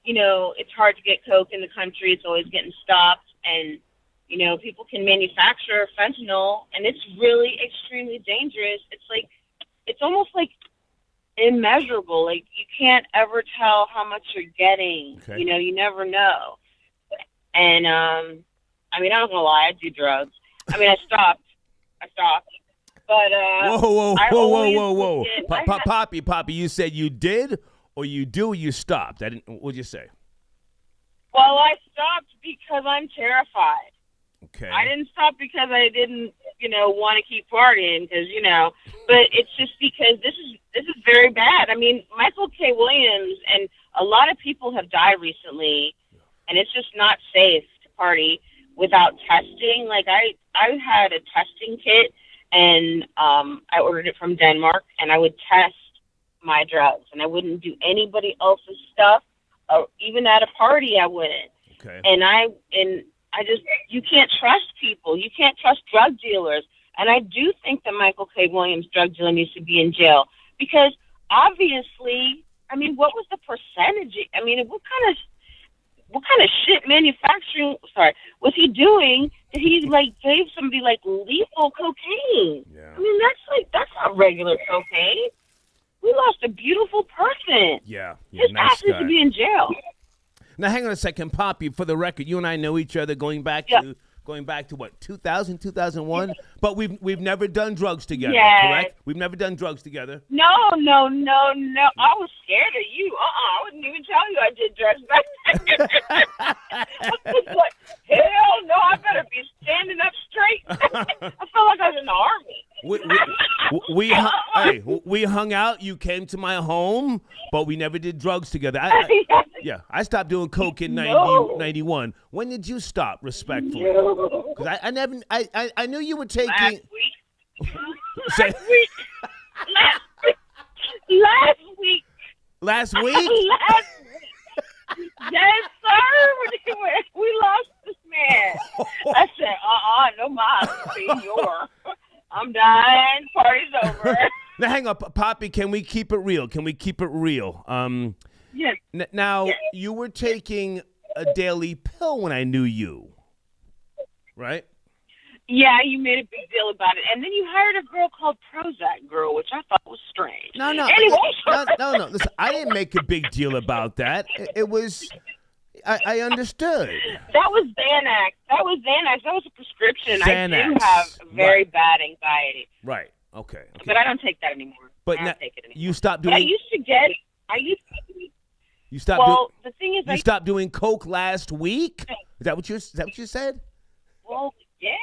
you know, it's hard to get coke in the country. It's always getting stopped, and, you know, people can manufacture fentanyl, and it's really extremely dangerous. It's almost like immeasurable. Like, you can't ever tell how much you're getting. Okay. You know, you never know. And, I mean, I'm not gonna lie, I do drugs. I mean, I stopped. But, whoa. Poppy, you said you did, or you do, or you stopped? What'd you say? Well, I stopped because I'm terrified. Okay. I didn't stop because I didn't, you know, want to keep partying, because, you know, but it's just because this is very bad. I mean, Michael K. Williams and a lot of people have died recently, and it's just not safe to party without testing. Like, I had a testing kit, and I ordered it from Denmark, and I would test my drugs, and I wouldn't do anybody else's stuff, or even at a party I wouldn't. Okay. And I just, you can't trust people. You can't trust drug dealers. And I do think that Michael K. Williams, drug dealer, needs to be in jail, because obviously, I mean, what was the percentage? I mean, what kind of shit manufacturing, was he doing that he, like, gave somebody, like, lethal cocaine? Yeah. I mean, that's not regular cocaine. We lost a beautiful person. Yeah. His nice ass needs guy. to be in jail. Now, hang on a second, Poppy. For the record, you and I know each other going back to what, 2000, 2001? But we've never done drugs together, correct? We've never done drugs together. No. I was scared of you. I wouldn't even tell you I did drugs back then. I was like, hell no, I better be standing up straight. I felt like I was in the army. We hung out. You came to my home, but we never did drugs together. I stopped doing coke in 91. When did you stop, respectfully? Because I knew you were taking. Last week. Last week? Yes, sir. We lost this man. I said, no more. I'm dying. Party's over. Now, hang up, Poppy. Can we keep it real? Yes. Now, you were taking a daily pill when I knew you, right? Yeah, you made a big deal about it. And then you hired a girl called Prozac Girl, which I thought was strange. No. Anyway. No. Listen, I didn't make a big deal about that. It was, I understood. That was Xanax. That was a prescription. Xanax. I do have very bad anxiety. Right. Okay. But I don't take that anymore. But I don't take it anymore. You stopped doing. But I used to get. You stopped. The thing is, you stopped doing coke last week. Is that what you said? Well, yeah.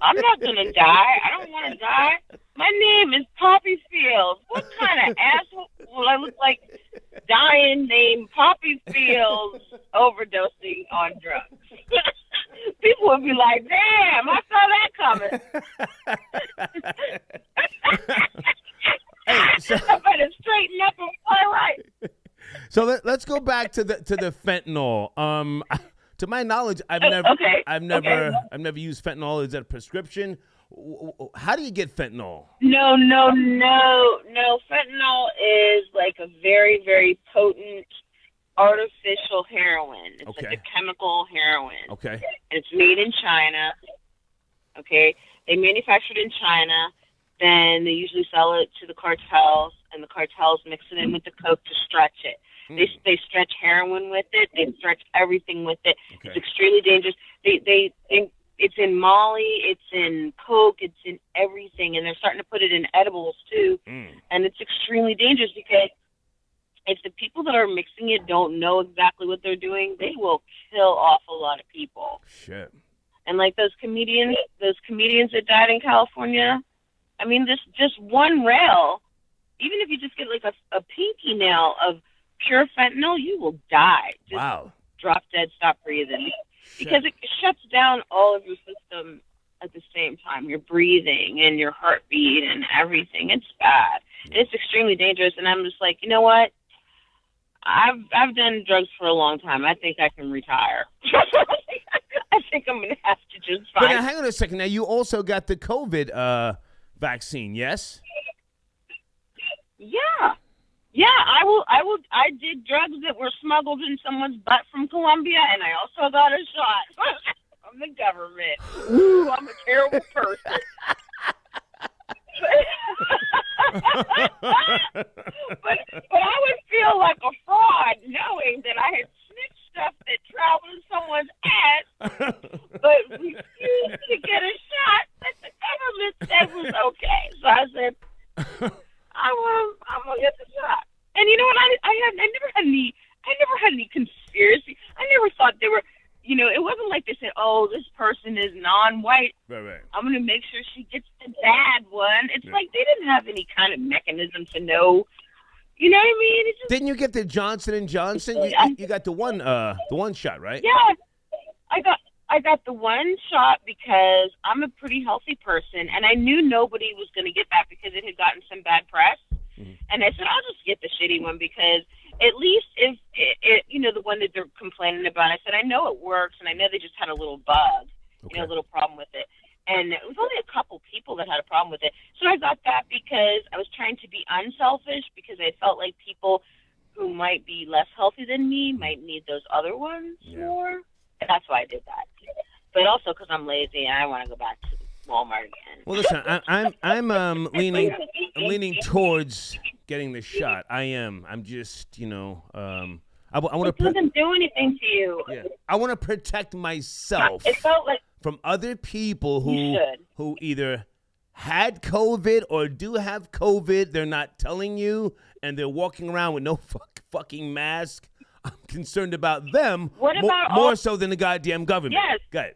I'm not gonna die. I don't want to die. My name is Poppy Fields. What kind of asshole will I look like dying named Poppy Fields overdosing on drugs? People would be like, damn, I saw that coming. I better straighten up and play right. So let's go back to the fentanyl. To my knowledge, I've never used fentanyl. Is that a prescription? How do you get fentanyl? No. Fentanyl is like a very, very potent artificial heroin. It's like a chemical heroin. Okay. And it's made in China. Okay. They manufacture it in China. Then they usually sell it to the cartels, and the cartels mix it in with the coke to stretch it. They stretch heroin with it. They stretch everything with it. Okay. It's extremely dangerous. They It's in Molly, it's in Coke, it's in everything, and they're starting to put it in edibles too. And it's extremely dangerous because if the people that are mixing it don't know exactly what they're doing, they will kill off a lot of people. Shit. And like those comedians that died in California, I mean, just one rail, even if you just get like a pinky nail of pure fentanyl, you will die. Just drop dead, stop breathing. Shit. Because it shuts down all of your system at the same time. Your breathing and your heartbeat and everything. It's bad. And it's extremely dangerous. And I'm just like, you know what? I've done drugs for a long time. I think I can retire. I think I'm going to have to just find. But now, hang on a second. Now, you also got the COVID vaccine, yes? Yeah. Yeah, I did drugs that were smuggled in someone's butt from Colombia, and I also got a shot from the government. Ooh, I'm a terrible person. but I would feel like a fraud knowing that I had snitched stuff that traveled in someone's ass, but refused to get a shot that the government said was okay. So I said, I'm gonna get the shot. And you know what? I never had any conspiracy. I never thought they were. You know, it wasn't like they said, "Oh, this person is non-white. Right. I'm going to make sure she gets the bad one." It's like they didn't have any kind of mechanism to know. You know what I mean? It's just, didn't you get the Johnson & Johnson? You got the one shot, right? Yeah, I got the one shot because I'm a pretty healthy person, and I knew nobody was going to get that because it had gotten some bad press. And I said, I'll just get the shitty one because at least if it, you know, the one that they're complaining about, I said, I know it works, and I know they just had a little bug, you know, a little problem with it. And it was only a couple people that had a problem with it. So I got that because I was trying to be unselfish because I felt like people who might be less healthy than me might need those other ones more. And that's why I did that. But also because I'm lazy and I want to go back to Walmart again. Well, listen, I'm leaning towards getting the shot. I am. I'm just, you know, I want to. It doesn't do anything to you. Yeah. I want to protect myself. It felt like from other people who either had COVID or do have COVID. They're not telling you, and they're walking around with no fucking mask. I'm concerned about them more so than the goddamn government. Yes. Go ahead.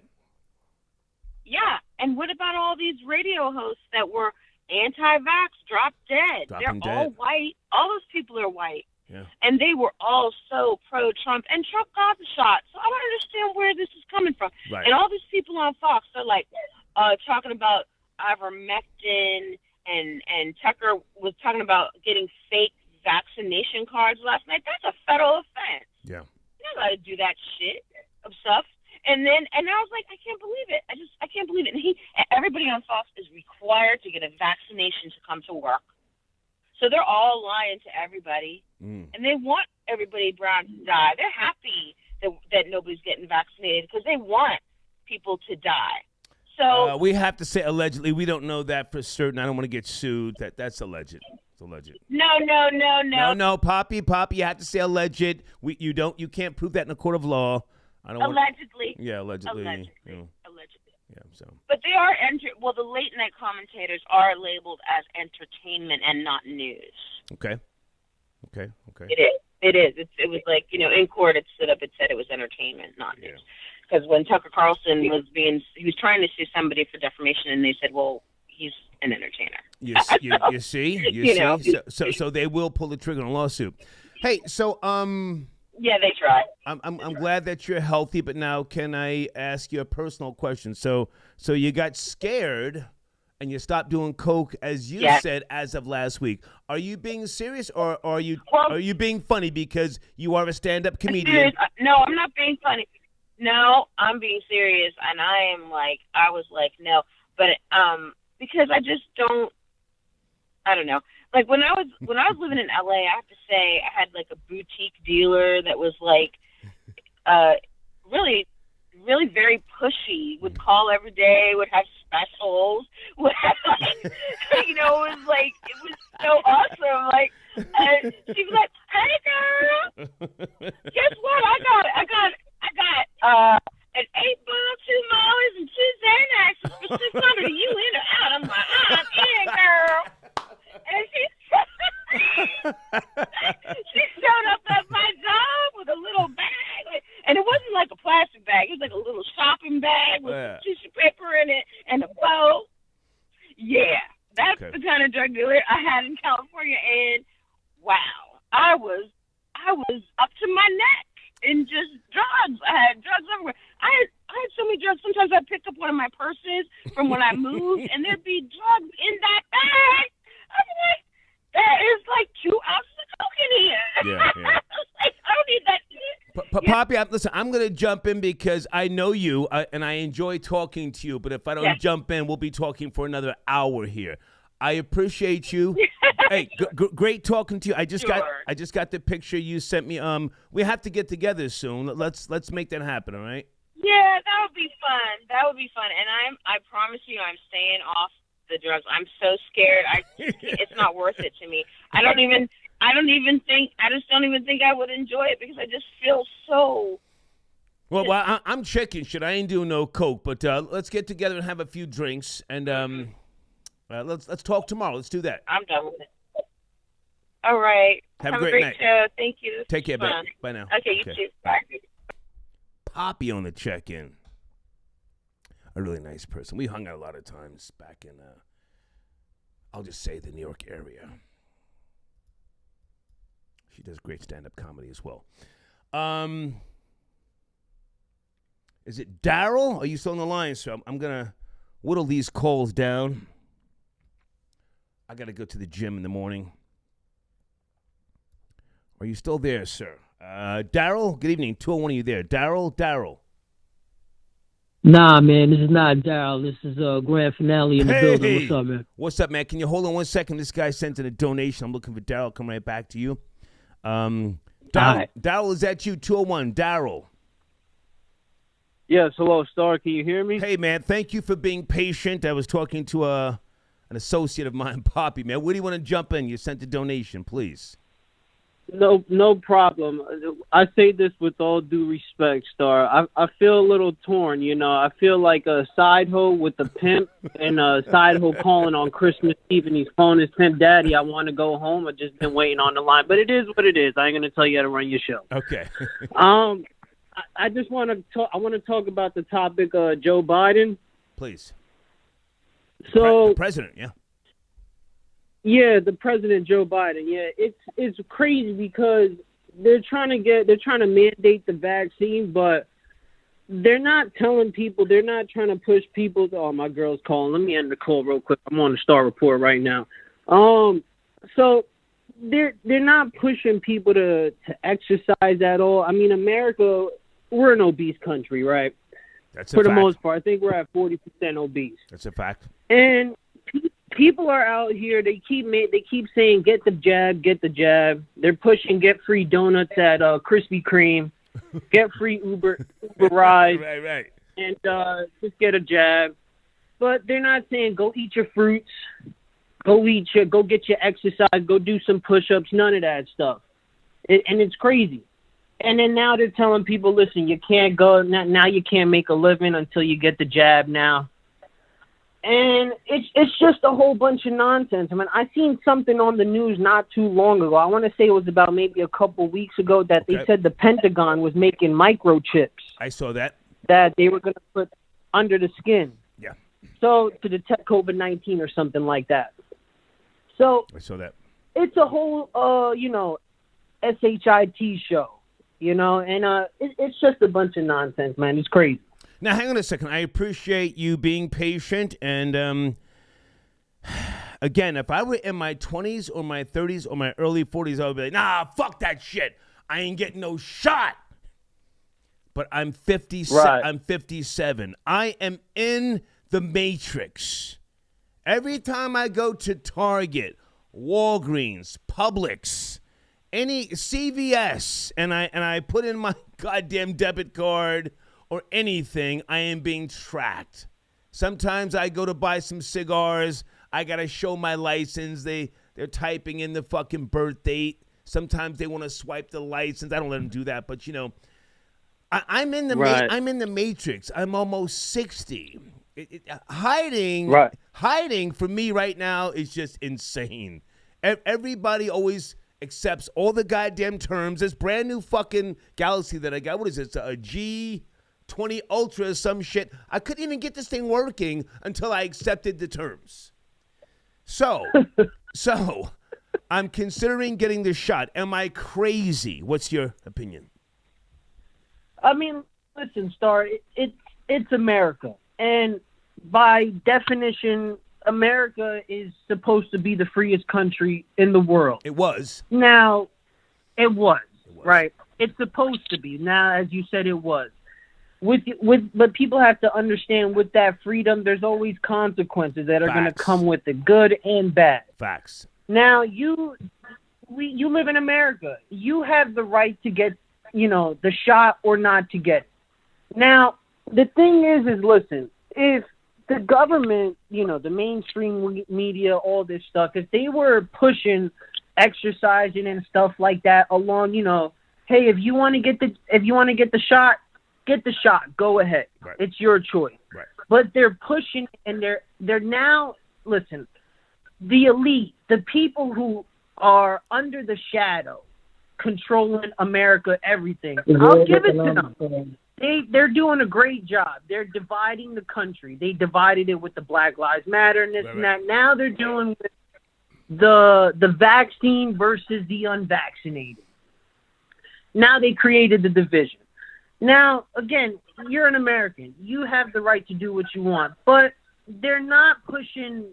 Yeah, and what about all these radio hosts that were anti-vax, dropped dead? They're all white. All those people are white. Yeah. And they were all so pro-Trump, and Trump got the shot. So I don't understand where this is coming from. Right. And all these people on Fox, they're like talking about ivermectin, and Tucker was talking about getting fake vaccination cards last night. That's a federal offense. Yeah. You're not allowed to do that shit of stuff. And I was like, I can't believe it. I can't believe it. And everybody on Fox is required to get a vaccination to come to work. So they're all lying to everybody. And they want everybody brown to die. They're happy that nobody's getting vaccinated because they want people to die. So we have to say allegedly. We don't know that for certain. I don't want to get sued. That's alleged. It's alleged. No, Poppy, you have to say alleged. You can't prove that in a court of law. Allegedly. Allegedly. Allegedly. Yeah, so. But they are the late night commentators are labeled as entertainment and not news. Okay. It is. It was like, you know, in court it stood up, it said it was entertainment, not news. Because when Tucker Carlson he was trying to sue somebody for defamation, and they said, well, he's an entertainer. You see? So they will pull the trigger on a lawsuit. Hey, so yeah, they try. I'm glad that you're healthy, but now can I ask you a personal question? So you got scared and you stopped doing coke, as you said, as of last week. Are you being serious, or are you being funny because you are a stand-up comedian? No, I'm not being funny. No, I'm being serious, and I was like, no, but because I just don't. I don't know. Like when I was living in LA, I have to say I had like a boutique dealer that was like really, really very pushy. Would call every day, would have specials, would have like, you know, it was so awesome. Like she was like, "Hey girl, guess what? I got an 8-ball, 2 mollies, and 2 shopping bag with some tissue paper in it and a bow. Yeah, that's the kind of drug dealer I had in California, and wow, I was up to my neck in just drugs. I had drugs everywhere. I had so many drugs. Sometimes I'd pick up one of my purses from when I moved, and there'd be drugs in that bag. I'm like, that is like 2 ounces of coke in here. Yeah. I was like, I don't need that shit. Poppy, listen, I'm going to jump in because I know you, and I enjoy talking to you, but if I don't jump in, we'll be talking for another hour here. I appreciate you. Hey, great talking to you. I just got the picture you sent me. We have to get together soon. Let's make that happen, all right? Yeah, that would be fun. And I promise you I'm staying off the drugs. I'm so scared. It's not worth it to me. I just don't even think I would enjoy it because I just feel so. Well, I'm checking shit. I ain't doing no coke, but let's get together and have a few drinks, and let's talk tomorrow. Let's do that. I'm done with it. All right. Have a great night. Show. Thank you. Take care, baby. Bye now. Okay, you too. Bye. Poppy on the check-in. A really nice person. We hung out a lot of times back in, I'll just say, the New York area. She does great stand-up comedy as well. Is it Daryl? Are you still on the line, sir? I'm going to whittle these calls down. I got to go to the gym in the morning. Are you still there, sir? Daryl, good evening. 201, are you there? Daryl. Nah, man, this is not Daryl. This is Grand Finale in the building. What's up, man? What's up, man? Can you hold on 1 second? This guy sent in a donation. I'm looking for Daryl. I'll come right back to you. Daryl, is that you? 201, Daryl. Yes, hello, Star. Can you hear me? Hey, man, thank you for being patient. I was talking to an associate of mine, Poppy, man. Where do you want to jump in? You sent a donation, please. No problem. I say this with all due respect, Star. I feel a little torn, you know. I feel like a side hoe with a pimp and a side hoe calling on Christmas Eve, and he's calling his pimp, Daddy, I want to go home. I've just been waiting on the line. But it is what it is. I ain't going to tell you how to run your show. Okay. I just want to talk. I want to talk about the topic Joe Biden. Please. So the president, yeah. Yeah, the president, Joe Biden. Yeah, it's crazy because they're trying to mandate the vaccine, but they're not telling people. They're not trying to push people. Oh, my girl's calling. Let me end the call real quick. I'm on the Star Report right now. So they're not pushing people to exercise at all. I mean, America, we're an obese country, right? That's a fact. For the most part, I think we're at 40% obese. That's a fact. And people are out here. They keep saying, "Get the jab, get the jab." They're pushing get free donuts at Krispy Kreme, get free Uber rides, right, and just get a jab. But they're not saying go eat your fruits, go get your exercise, go do some push-ups. None of that stuff, and it's crazy. And then now they're telling people, listen, you can't go now. You can't make a living until you get the jab now. And it's just a whole bunch of nonsense. I mean, I seen something on the news not too long ago. I want to say it was about maybe a couple weeks ago that they said the Pentagon was making microchips. I saw that. That they were going to put under the skin. Yeah. So to detect COVID-19 or something like that. So I saw that. It's a whole, SHIT show, and it's just a bunch of nonsense, man. It's crazy. Now, hang on a second. I appreciate you being patient. And, again, if I were in my 20s or my 30s or my early 40s, I would be like, nah, fuck that shit. I ain't getting no shot. But I'm 57. Right. I'm 57. I am in the Matrix. Every time I go to Target, Walgreens, Publix, any CVS, and I put in my goddamn debit card or anything, I am being tracked. Sometimes I go to buy some cigars. I got to show my license. They're typing in the fucking birth date. Sometimes they want to swipe the license. I don't let them do that. But, I'm in the I'm in the Matrix. I'm almost 60. Hiding for me right now is just insane. Everybody always accepts all the goddamn terms. This brand new fucking Galaxy that I got. What is it? It's a G 20 Ultra, some shit. I couldn't even get this thing working until I accepted the terms. So I'm considering getting the shot. Am I crazy? What's your opinion? I mean, listen, Star, it's America. And by definition, America is supposed to be the freest country in the world. It was. Now, it was, right? It's supposed to be. Now, as you said, it was. But people have to understand with that freedom, there's always consequences that are going to come with it, good and bad. Facts. Now, you live in America. You have the right to get, the shot or not to get it. Now, the thing is listen, if the government, the mainstream media, all this stuff, if they were pushing exercising and stuff like that along, hey, if you want to get the shot, get the shot. Go ahead. Right. It's your choice. Right. But they're pushing, and they're now, listen, the elite, the people who are under the shadow, controlling America, everything. I'll give it to them. They're doing a great job. They're dividing the country. They divided it with the Black Lives Matter and this and that. Now they're doing with the vaccine versus the unvaccinated. Now they created the division. Now, again, you're an American. You have the right to do what you want. But they're not pushing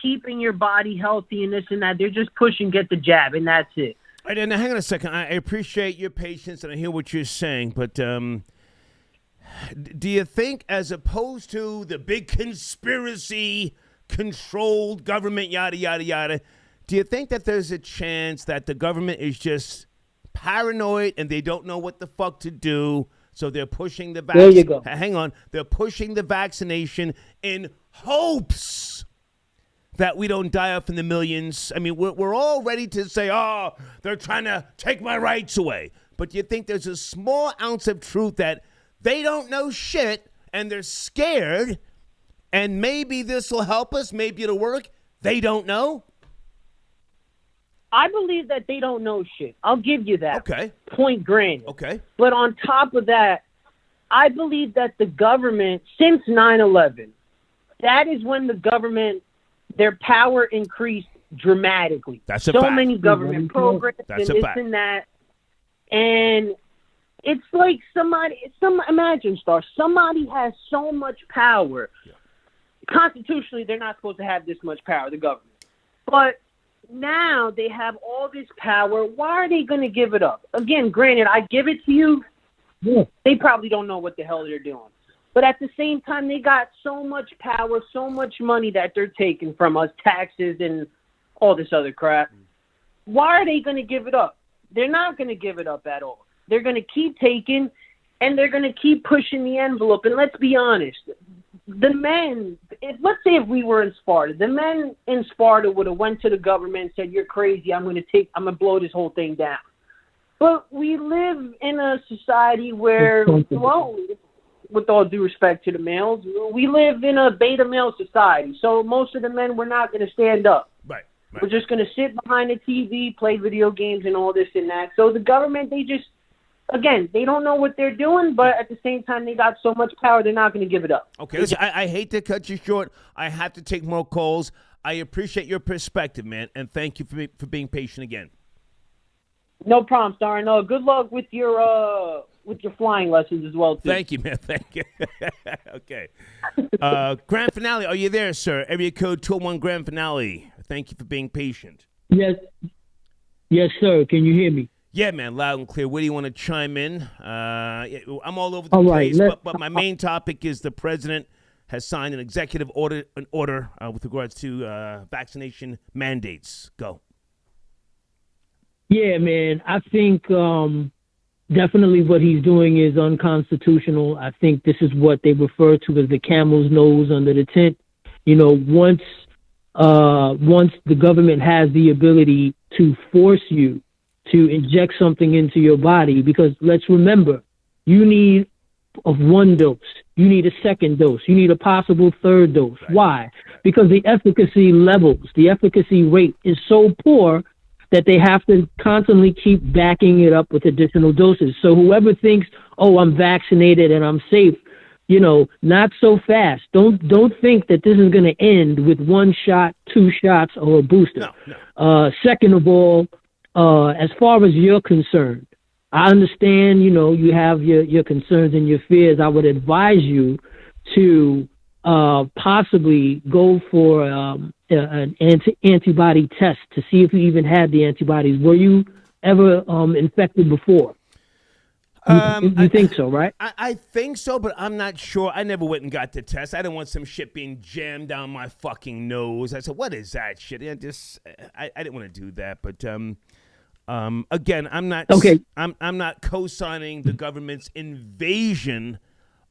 keeping your body healthy and this and that. They're just pushing get the jab, and that's it. All right, now, hang on a second. I appreciate your patience, and I hear what you're saying. But do you think, as opposed to the big conspiracy, controlled government, yada, yada, yada, do you think that there's a chance that the government is just paranoid and they don't know what the fuck to do? So they're pushing the vaccine. There you go. Hang on. They're pushing the vaccination in hopes that we don't die off in the millions. I mean, we're all ready to say, oh, they're trying to take my rights away. But do you think there's a small ounce of truth that they don't know shit and they're scared and maybe this will help us, maybe it'll work? They don't know? I believe that they don't know shit. I'll give you that. Okay. Point granted. Okay. But on top of that, I believe that the government, since 9/11, that is when the government, their power increased dramatically. That's a fact. So many government programs and this and that. And it's like imagine, Star, somebody has so much power. Yeah. Constitutionally, they're not supposed to have this much power, the government. But now they have all this power. Why are they going to give it up? Again, granted, I give it to you. Yeah. They probably don't know what the hell they're doing. But at the same time, they got so much power, so much money that they're taking from us, taxes and all this other crap. Why are they going to give it up? They're not going to give it up at all. They're going to keep taking, and they're going to keep pushing the envelope. And let's be honest, the men, let's say if we were in Sparta, the men in Sparta would have went to the government and said, you're crazy, I'm going to blow this whole thing down. But we live in a society where, well, with all due respect to the males, we live in a beta male society. So most of the men, we're not going to stand up. Right. We're just going to sit behind the TV, play video games and all this and that. So the government, they just, again, they don't know what they're doing, but at the same time, they got so much power, they're not going to give it up. Okay, listen, I hate to cut you short. I have to take more calls. I appreciate your perspective, man, and thank you for being patient again. No problem, Star. No, good luck with your flying lessons as well, too. Thank you, man. Thank you. Okay. Grand Finale, are you there, sir? Area code 201 Grand Finale. Thank you for being patient. Yes, sir. Can you hear me? Yeah, man, loud and clear. Where do you want to chime in? I'm all over the place, but my main topic is the president has signed an executive order with regards to vaccination mandates. Go. Yeah, man. I think definitely what he's doing is unconstitutional. I think this is what they refer to as the camel's nose under the tent. Once the government has the ability to force you to inject something into your body, because let's remember, you need one dose, you need a second dose, you need a possible third dose. Right. Why? Because the efficacy rate is so poor that they have to constantly keep backing it up with additional doses. So whoever thinks, oh, I'm vaccinated and I'm safe, you know, not so fast. Don't think that this is going to end with 1 shot, 2 shots, or a booster. No. Second of all, as far as you're concerned, I understand, you know, you have your concerns and your fears. I would advise you to possibly go for an antibody test to see if you even had the antibodies. Were you ever infected before? You think so, right? I think so, but I'm not sure. I never went and got the test. I didn't want some shit being jammed down my fucking nose. I said, what is that shit? I didn't want to do that. But again, I'm not okay. I'm not co-signing the government's invasion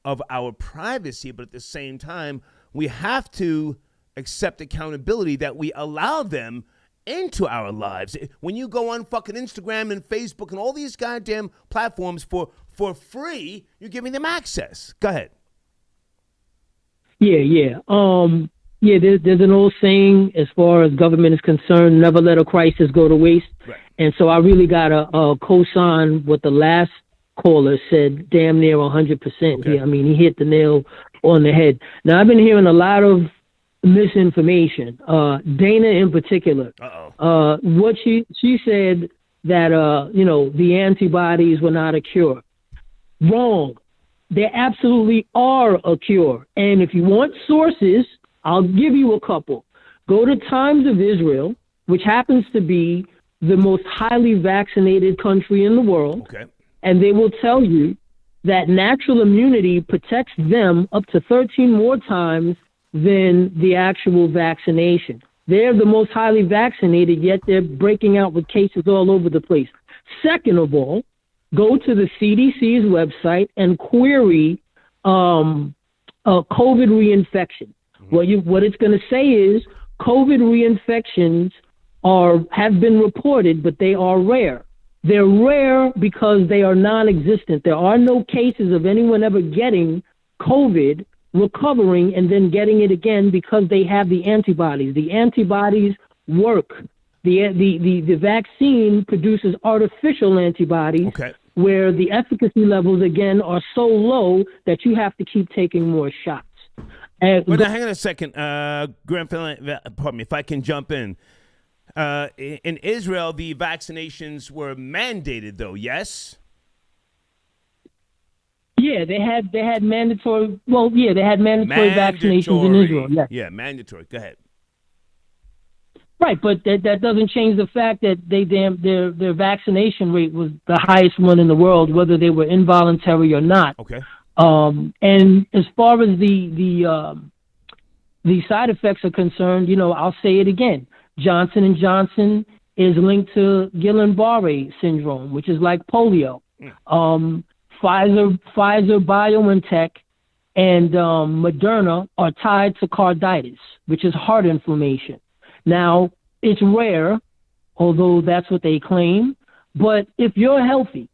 of our privacy, but at the same time, we have to accept accountability that we allow them into our lives. When you go on fucking Instagram and Facebook and all these goddamn platforms for free, you're giving them access. Go ahead. Yeah. There's an old saying as far as government is concerned: never let a crisis go to waste. Right. And so I really got to co-sign what the last caller said, damn near 100%. Okay. I mean, he hit the nail on the head. Now, I've been hearing a lot of misinformation. Dana in particular. What she said that, you know, the antibodies were not a cure. Wrong. They absolutely are a cure. And if you want sources, I'll give you a couple. Go to Times of Israel, which happens to be the most highly vaccinated country in the world. Okay. And they will tell you that natural immunity protects them up to 13 more times than the actual vaccination. They're the most highly vaccinated, yet they're breaking out with cases all over the place. Second of all, go to the CDC's website and query COVID reinfection. Mm-hmm. What it's going to say is COVID reinfections have been reported, but they are rare. They're rare because they are non-existent. There are no cases of anyone ever getting COVID, recovering, and then getting it again because they have the antibodies. The antibodies work. The vaccine produces artificial antibodies, where the efficacy levels, again, are so low that you have to keep taking more shots. But now, hang on a second. Pardon me, if I can jump in. In Israel, the vaccinations were mandated, though. Yes. Yeah, they had mandatory. Well, yeah, they had mandatory vaccinations in Israel. Yeah. Yeah, mandatory. Go ahead. Right, but that doesn't change the fact that their vaccination rate was the highest one in the world, whether they were involuntary or not. Okay. And as far as the side effects are concerned, you know, I'll say it again. Johnson & Johnson is linked to Guillain-Barré syndrome, which is like polio. Pfizer-BioNTech and Moderna are tied to carditis, which is heart inflammation. Now, it's rare, although that's what they claim. But if you're healthy,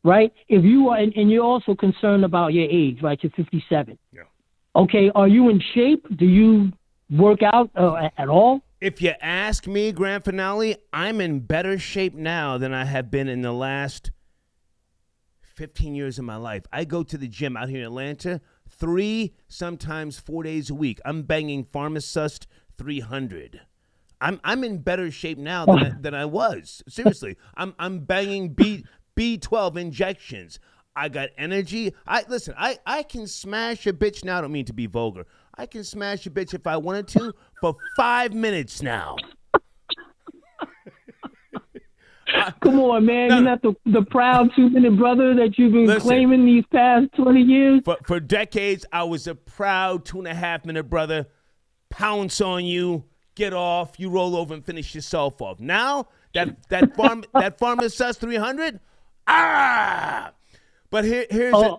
right, if you are, and you're also concerned about your age, right, you're 57. Yeah. Okay, are you in shape? Do you work out at all? If you ask me, Grand Finale, I'm in better shape now than I have been in the last 15 years of my life. I go to the gym out here in Atlanta 3, sometimes 4 days a week. I'm banging Pharmacist 300. I'm in better shape now than I was. Seriously, I'm banging B12 injections. I got energy. I can smash a bitch now. I don't mean to be vulgar. I can smash a bitch if I wanted to for 5 minutes now. Come on, man. You're not the proud 2-minute brother that you've been claiming these past 20 years? For decades, I was a proud 2.5-minute brother. Pounce on you, get off, you roll over and finish yourself off. Now, that Pharmacist 300, But here's the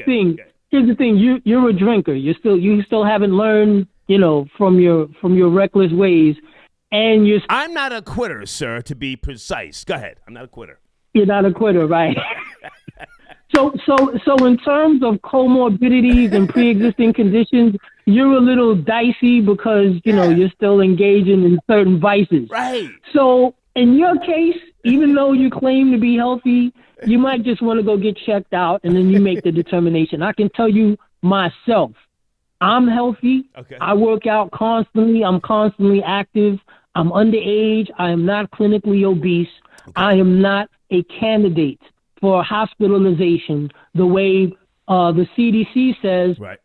thing. Here's the thing. You're a drinker. You still haven't learned, you know, from your reckless ways, and I'm not a quitter, sir. To be precise. Go ahead. I'm not a quitter. You're not a quitter, right? So in terms of comorbidities and pre-existing conditions, you're a little dicey because, you know, you're still engaging in certain vices. Right. So in your case, even though you claim to be healthy, you might just want to go get checked out and then you make the determination. I can tell you myself, I'm healthy. Okay. I work out constantly. I'm constantly active. I'm underage. I am not clinically obese. Okay. I am not a candidate for hospitalization the way the CDC says. Right.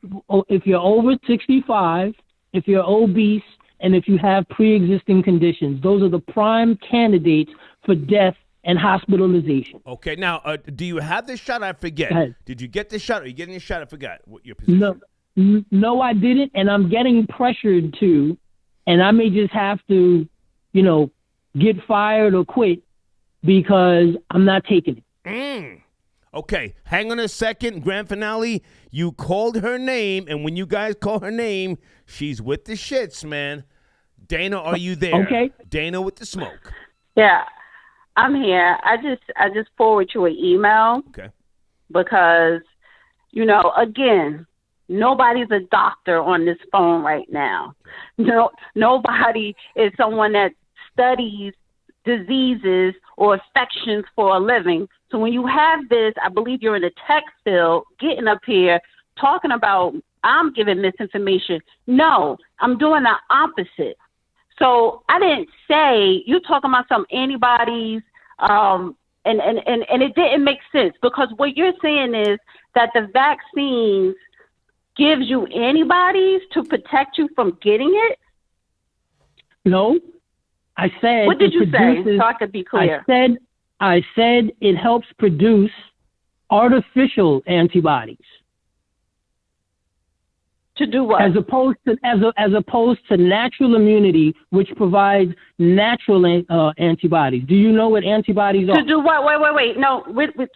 If you're over 65, if you're obese, and if you have pre-existing conditions, those are the prime candidates for death and hospitalization. Okay. Now, do you have this shot? I forget. Did you get this shot? Are you getting this shot? I forgot what your position. No, I didn't, and I'm getting pressured to, and I may just have to, you know, get fired or quit because I'm not taking it. Okay, hang on a second. Grand finale, you called her name, and when you guys call her name, she's with the shits, man. Dana, are you there? Okay. Dana with the smoke. Yeah, I'm here. I just forward you an email. Okay. Because, you know, again, nobody's a doctor on this phone right now. No, nobody is someone that studies diseases or infections for a living. So when you have this, I believe you're in the tech field, getting up here, talking about I'm giving misinformation. No, I'm doing the opposite. So I didn't say, you talking about some antibodies, and it didn't make sense because what you're saying is that the vaccines gives you antibodies to protect you from getting it? No. I said. What did you say? So I could be clear. I said it helps produce artificial antibodies. To do what? As opposed to natural immunity, which provides natural antibodies. Do you know what antibodies are? To do what? Wait. No.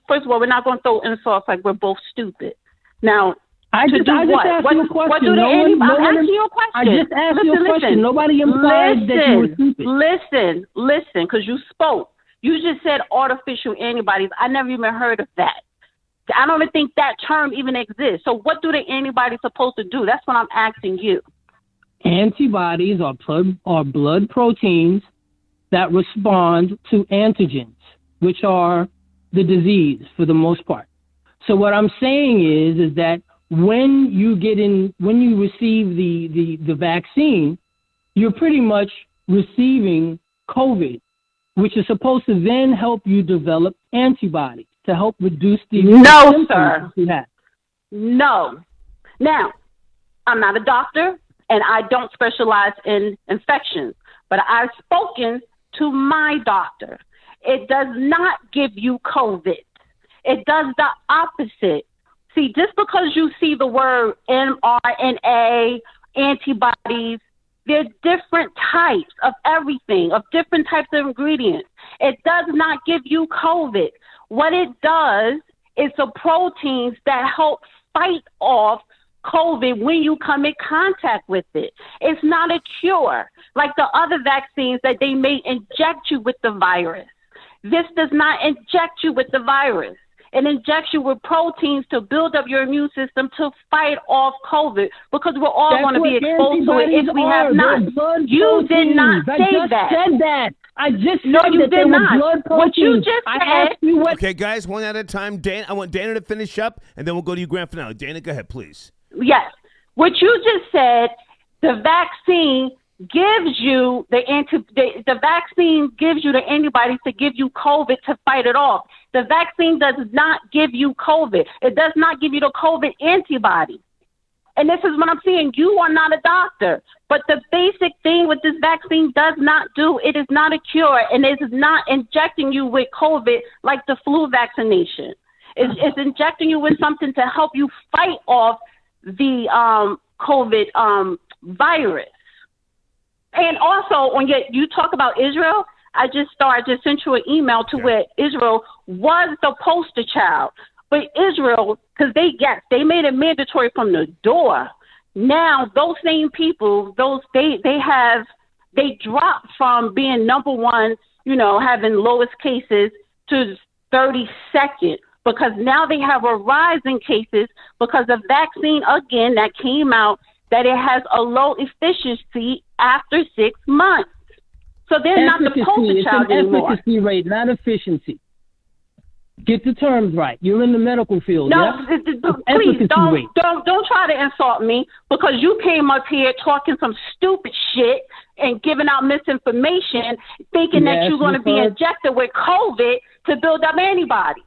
First of all, we're not going to throw insults like we're both stupid. Now. I just asked you a question. What do I'm asking you a question. I just asked you a question. Nobody implied that you were stupid. Listen, because you spoke. You just said artificial antibodies. I never even heard of that. I don't even think that term even exists. So what do the antibodies supposed to do? That's what I'm asking you. Antibodies are blood proteins that respond to antigens, which are the disease for the most part. So what I'm saying is that when you receive the vaccine, you're pretty much receiving COVID, which is supposed to then help you develop antibodies to help reduce the No, sir. No. Now, I'm not a doctor and I don't specialize in infections, but I've spoken to my doctor. It does not give you COVID. It does the opposite. See, just because you see the word mRNA, antibodies, they're different types of everything, of different types of ingredients. It does not give you COVID. What it does is the proteins that help fight off COVID when you come in contact with it. It's not a cure like the other vaccines that they may inject you with the virus. This does not inject you with the virus. It injects you with proteins to build up your immune system to fight off COVID because we're all going to be exposed to it if we have not. You did not say that. I just said that. I just no, said you that did not. Blood what you just said. Okay, guys, one at a time. Dan, I want Dana to finish up, and then we'll go to your grand finale. Dana, go ahead, please. Yes. What you just said, the vaccine gives you the vaccine gives you the antibodies to give you COVID to fight it off. The vaccine does not give you COVID. It does not give you the COVID antibody. And this is what I'm saying. You are not a doctor. But the basic thing with this vaccine does not do, it is not a cure, and it is not injecting you with COVID like the flu vaccination. It's injecting you with something to help you fight off the COVID virus. And also, when you talk about Israel, I just sent you an email to where Israel was the poster child. But Israel, because they made it mandatory from the door. Now those same people, they dropped from being number one, having lowest cases to 32nd because now they have a rise in cases because the vaccine again that came out that it has a low efficiency after 6 months. So they're not the poster child anymore. It's an efficacy rate, not efficiency. Get the terms right. You're in the medical field. No, please don't try to insult me, because you came up here talking some stupid shit and giving out misinformation, thinking that you're going to be injected with COVID to build up antibodies.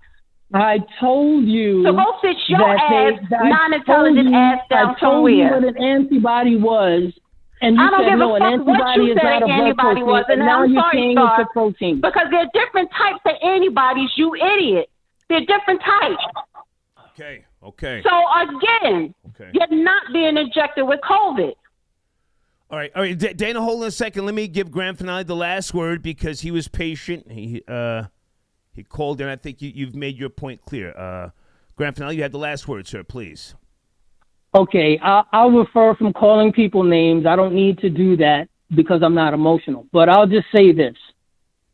I told you. So go sit your non-intelligent ass down somewhere. I told you what an antibody was. And you I don't said, give no, a fuck what you said an antibody was, and now I'm you're sorry, saying Star, it's a protein. because there are different types of antibodies, you idiot. They're different types. Okay. So again, you're not being injected with COVID. All right. Dana, hold on a second. Let me give Grand Finale the last word, because he was patient. He called in. I think you've made your point clear. Grand Finale, you have the last word, sir, please. Okay, I'll refer from calling people names. I don't need to do that because I'm not emotional. But I'll just say this: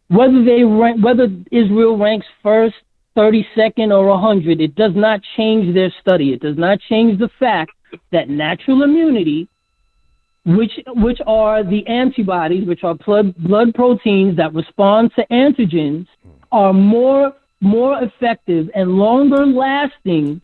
whether Israel ranks first, 32nd, or 100, it does not change their study. It does not change the fact that natural immunity, which are the antibodies, which are blood proteins that respond to antigens, are more effective and longer lasting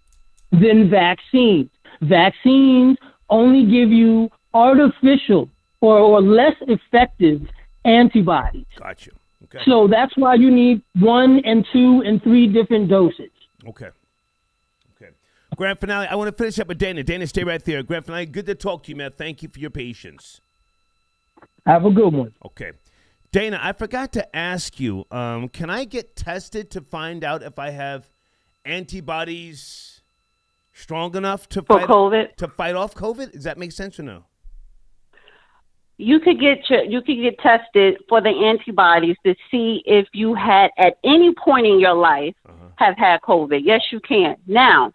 than vaccines. Vaccines only give you artificial or less effective antibodies. Gotcha. Okay. So that's why you need 1 and 2 and 3 different doses. Okay. Grand Finale, I want to finish up with Dana. Dana, stay right there. Grand Finale, good to talk to you, man. Thank you for your patience. Have a good one. Okay. Dana, I forgot to ask you, can I get tested to find out if I have antibodies strong enough to fight off COVID? Does that make sense or no? You could get tested for the antibodies to see if you had at any point in your life have had COVID. Yes, you can. Now,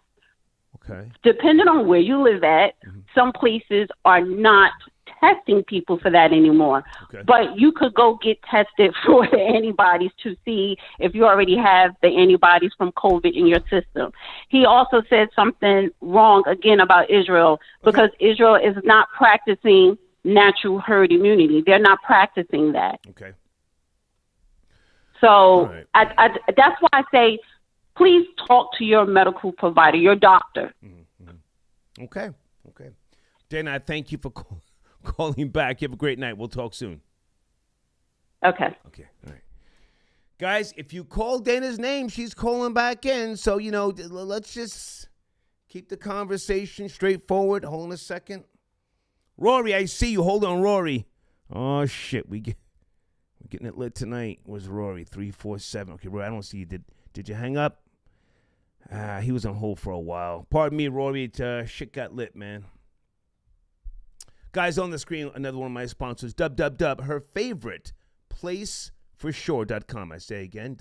depending on where you live at, some places are not testing people for that anymore. But you could go get tested for the antibodies to see if you already have the antibodies from COVID in your system. He also said something wrong again about Israel, because Israel is not practicing natural herd immunity. They're not practicing that. Okay. So I that's why I say, please talk to your medical provider, your doctor. Okay. Dana, I thank you for calling back. You have a great night. We'll talk soon. Okay. All right. Guys, if you call Dana's name, she's calling back in. So, let's just keep the conversation straightforward. Hold on a second. Rory, I see you. Hold on, Rory. Oh, shit. We're getting it lit tonight. Where's Rory? 347. Okay, Rory, I don't see you. Did you hang up? He was on hold for a while. Pardon me, Rory. Shit got lit, man. Guys, on the screen, another one of my sponsors, her favorite place for sure.com. I say again,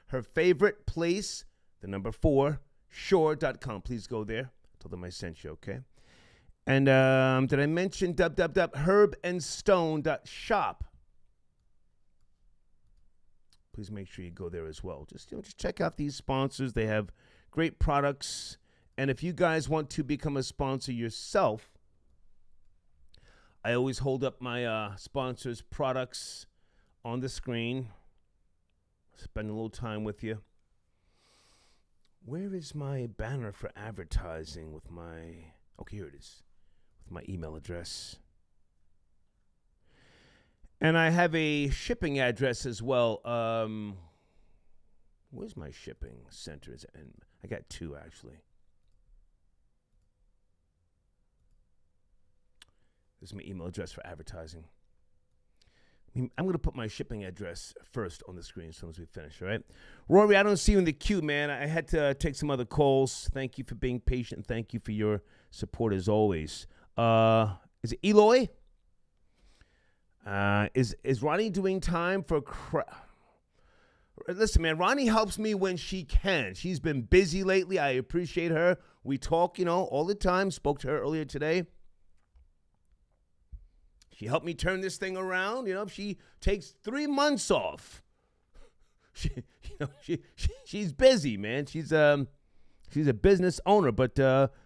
her favorite place, the number 4, sure.com. Please go there. Tell them I sent you, okay? And did I mention herbandstone.shop? Please make sure you go there as well. Just check out these sponsors. They have great products. And if you guys want to become a sponsor yourself, I always hold up my sponsors' products on the screen. Spend a little time with you. Where is my banner for advertising with my... Okay, here it is. With my email address. And I have a shipping address as well. Where's my shipping center? And I got 2, actually. This is my email address for advertising. I'm going to put my shipping address first on the screen as soon as we finish, all right? Rory, I don't see you in the queue, man. I had to take some other calls. Thank you for being patient, and thank you for your support as always. Is it Eloy? Is Ronnie doing time for... Listen, man, Ronnie helps me when she can. She's been busy lately. I appreciate her. We talk, all the time. Spoke to her earlier today. She helped me turn this thing around. She takes 3 months off. She's busy, man. She's She's a business owner, but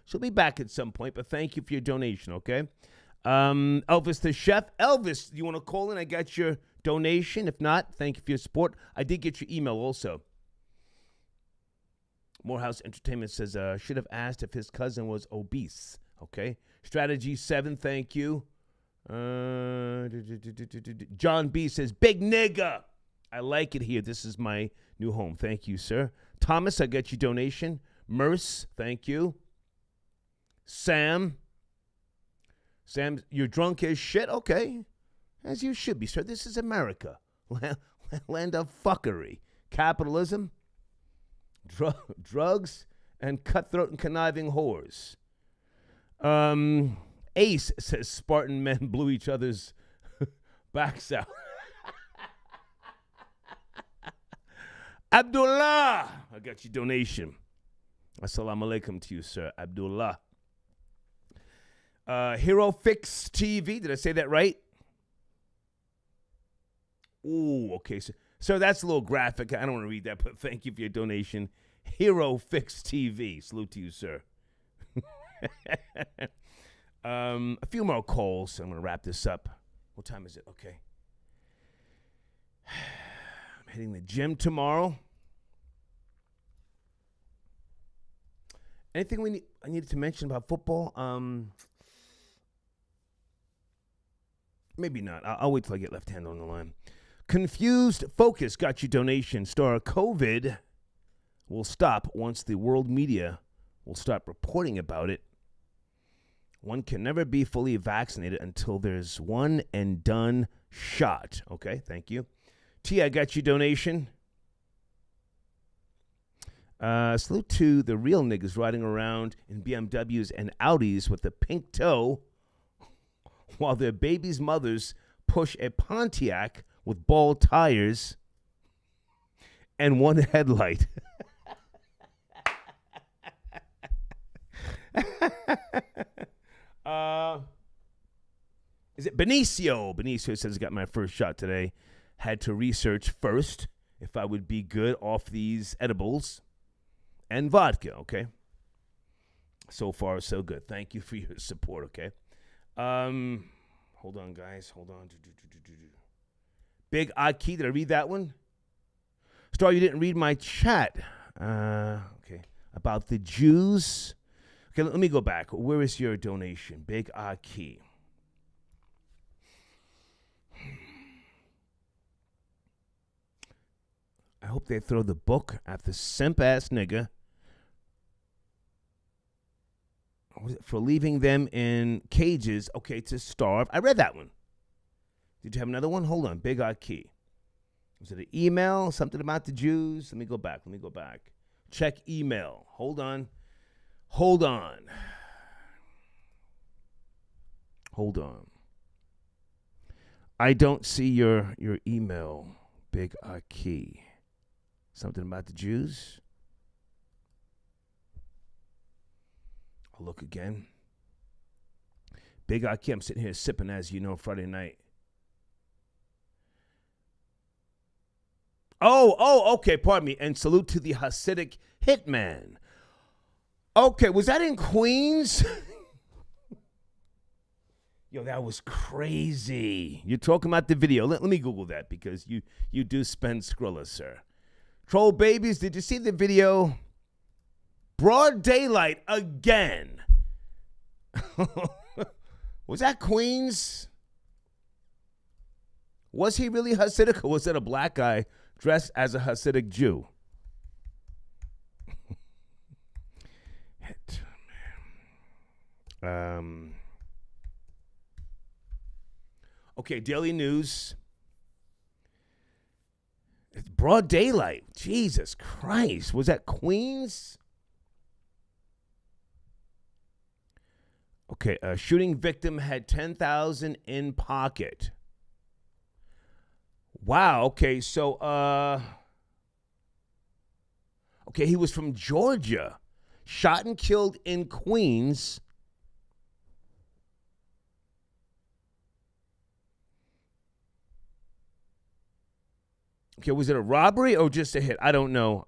she'll be back at some point. But thank you for your donation, okay? Elvis the chef. Elvis, you want to call in? I got your donation. If not, thank you for your support. I did get your email also. Morehouse Entertainment says, should have asked if his cousin was obese. Okay. Strategy 7, thank you. John B says, big nigga. I like it here. This is my new home. Thank you, sir. Thomas, I got your donation. Merce, thank you. Sam, you're drunk as shit? Okay. As you should be, sir. This is America. Land of fuckery. Capitalism, drugs, and cutthroat and conniving whores. Ace says Spartan men blew each other's backs out. Abdullah, I got your donation. Assalamu alaikum to you, sir. Abdullah. Hero Fix TV. Did I say that right? Ooh, okay. So that's a little graphic. I don't want to read that, but thank you for your donation. Hero Fix TV. Salute to you, sir. A few more calls. I'm going to wrap this up. What time is it? Okay. I'm hitting the gym tomorrow. Anything I needed to mention about football? Maybe not. I'll wait till I get left hand on the line. Confused Focus got your donation. Star COVID will stop once the world media will stop reporting about it. One can never be fully vaccinated until there's one and done shot. Okay, thank you. T, I got your donation. Salute to the real niggas riding around in BMWs and Audis with a pink toe while their babies' mothers push a Pontiac with bald tires and one headlight. Is it Benicio? Benicio says, I got my first shot today. Had to research first if I would be good off these edibles and vodka, okay? So far, so good. Thank you for your support, okay? Hold on, guys. Hold on. Big Aki, did I read that one? Star, you didn't read my chat. Okay. About the Jews. Okay, let me go back. Where is your donation? Big Aki. I hope they throw the book at the simp-ass nigga for leaving them in cages, okay, to starve. I read that one. Did you have another one? Hold on. Big Aki. Was it an email? Something about the Jews? Let me go back. Check email. Hold on. I don't see your email, Big Aki. Something about the Jews? I'll look again. Big Aki, I'm sitting here sipping, as you know, Friday night. Oh, okay, pardon me. And salute to the Hasidic hitman. Okay, was that in Queens? Yo, that was crazy. You're talking about the video. Let me Google that because you do spend Skrilla, sir. Troll babies, did you see the video? Broad daylight again. Was that Queens? Was he really Hasidic, or was that a black guy dressed as a Hasidic Jew? Okay, Daily News. It's broad daylight. Jesus Christ. Was that Queens? Okay, a shooting victim had $10,000 in pocket. Wow, okay, so, okay, he was from Georgia. Shot and killed in Queens. Okay, was it a robbery or just a hit? I don't know.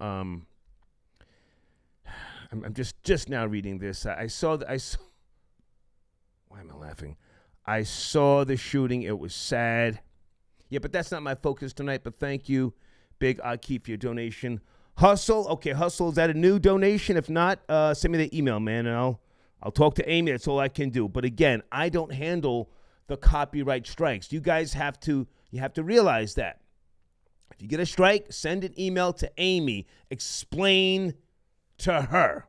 I'm just now reading this. I saw. Why am I laughing? I saw the shooting. It was sad. Yeah, but that's not my focus tonight. But thank you, Big Aki, for your donation. Hustle. Okay, Hustle. Is that a new donation? If not, send me the email, man, and I'll talk to Amy. That's all I can do. But again, I don't handle the copyright strikes. You guys have to realize that. If you get a strike, send an email to Amy. Explain to her.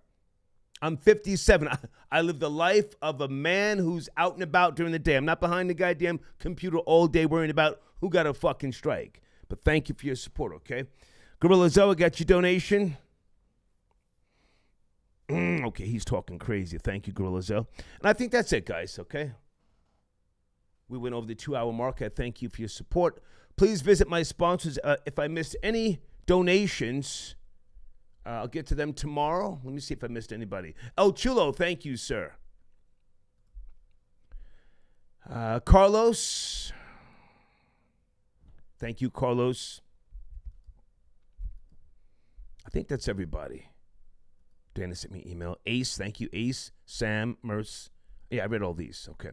I'm 57. I live the life of a man who's out and about during the day. I'm not behind the goddamn computer all day worrying about who got a fucking strike. But thank you for your support, okay? Gorilla Zoa got your donation. Okay, he's talking crazy. Thank you, Gorilla Zoa. And I think that's it, guys, okay? We went over the 2-hour mark. I thank you for your support. Please visit my sponsors. If I missed any donations, I'll get to them tomorrow. Let me see if I missed anybody. El Chulo, thank you, sir. Carlos. Thank you, Carlos. I think that's everybody. Dana sent me an email. Ace, thank you, Ace. Sam, Merce. Yeah, I read all these. Okay.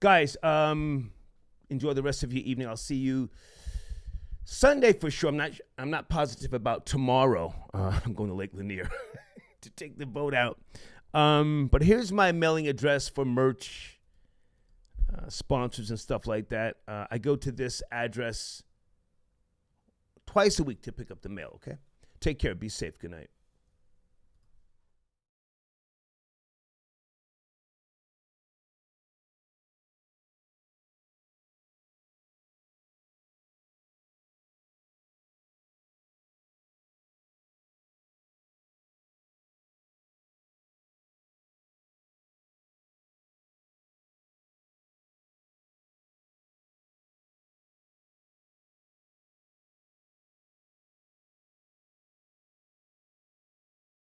Guys, enjoy the rest of your evening. I'll see you Sunday for sure. I'm not positive about tomorrow. I'm going to Lake Lanier to take the boat out. But here's my mailing address for merch, sponsors and stuff like that. I go to this address twice a week to pick up the mail, okay? Take care. Be safe. Good night.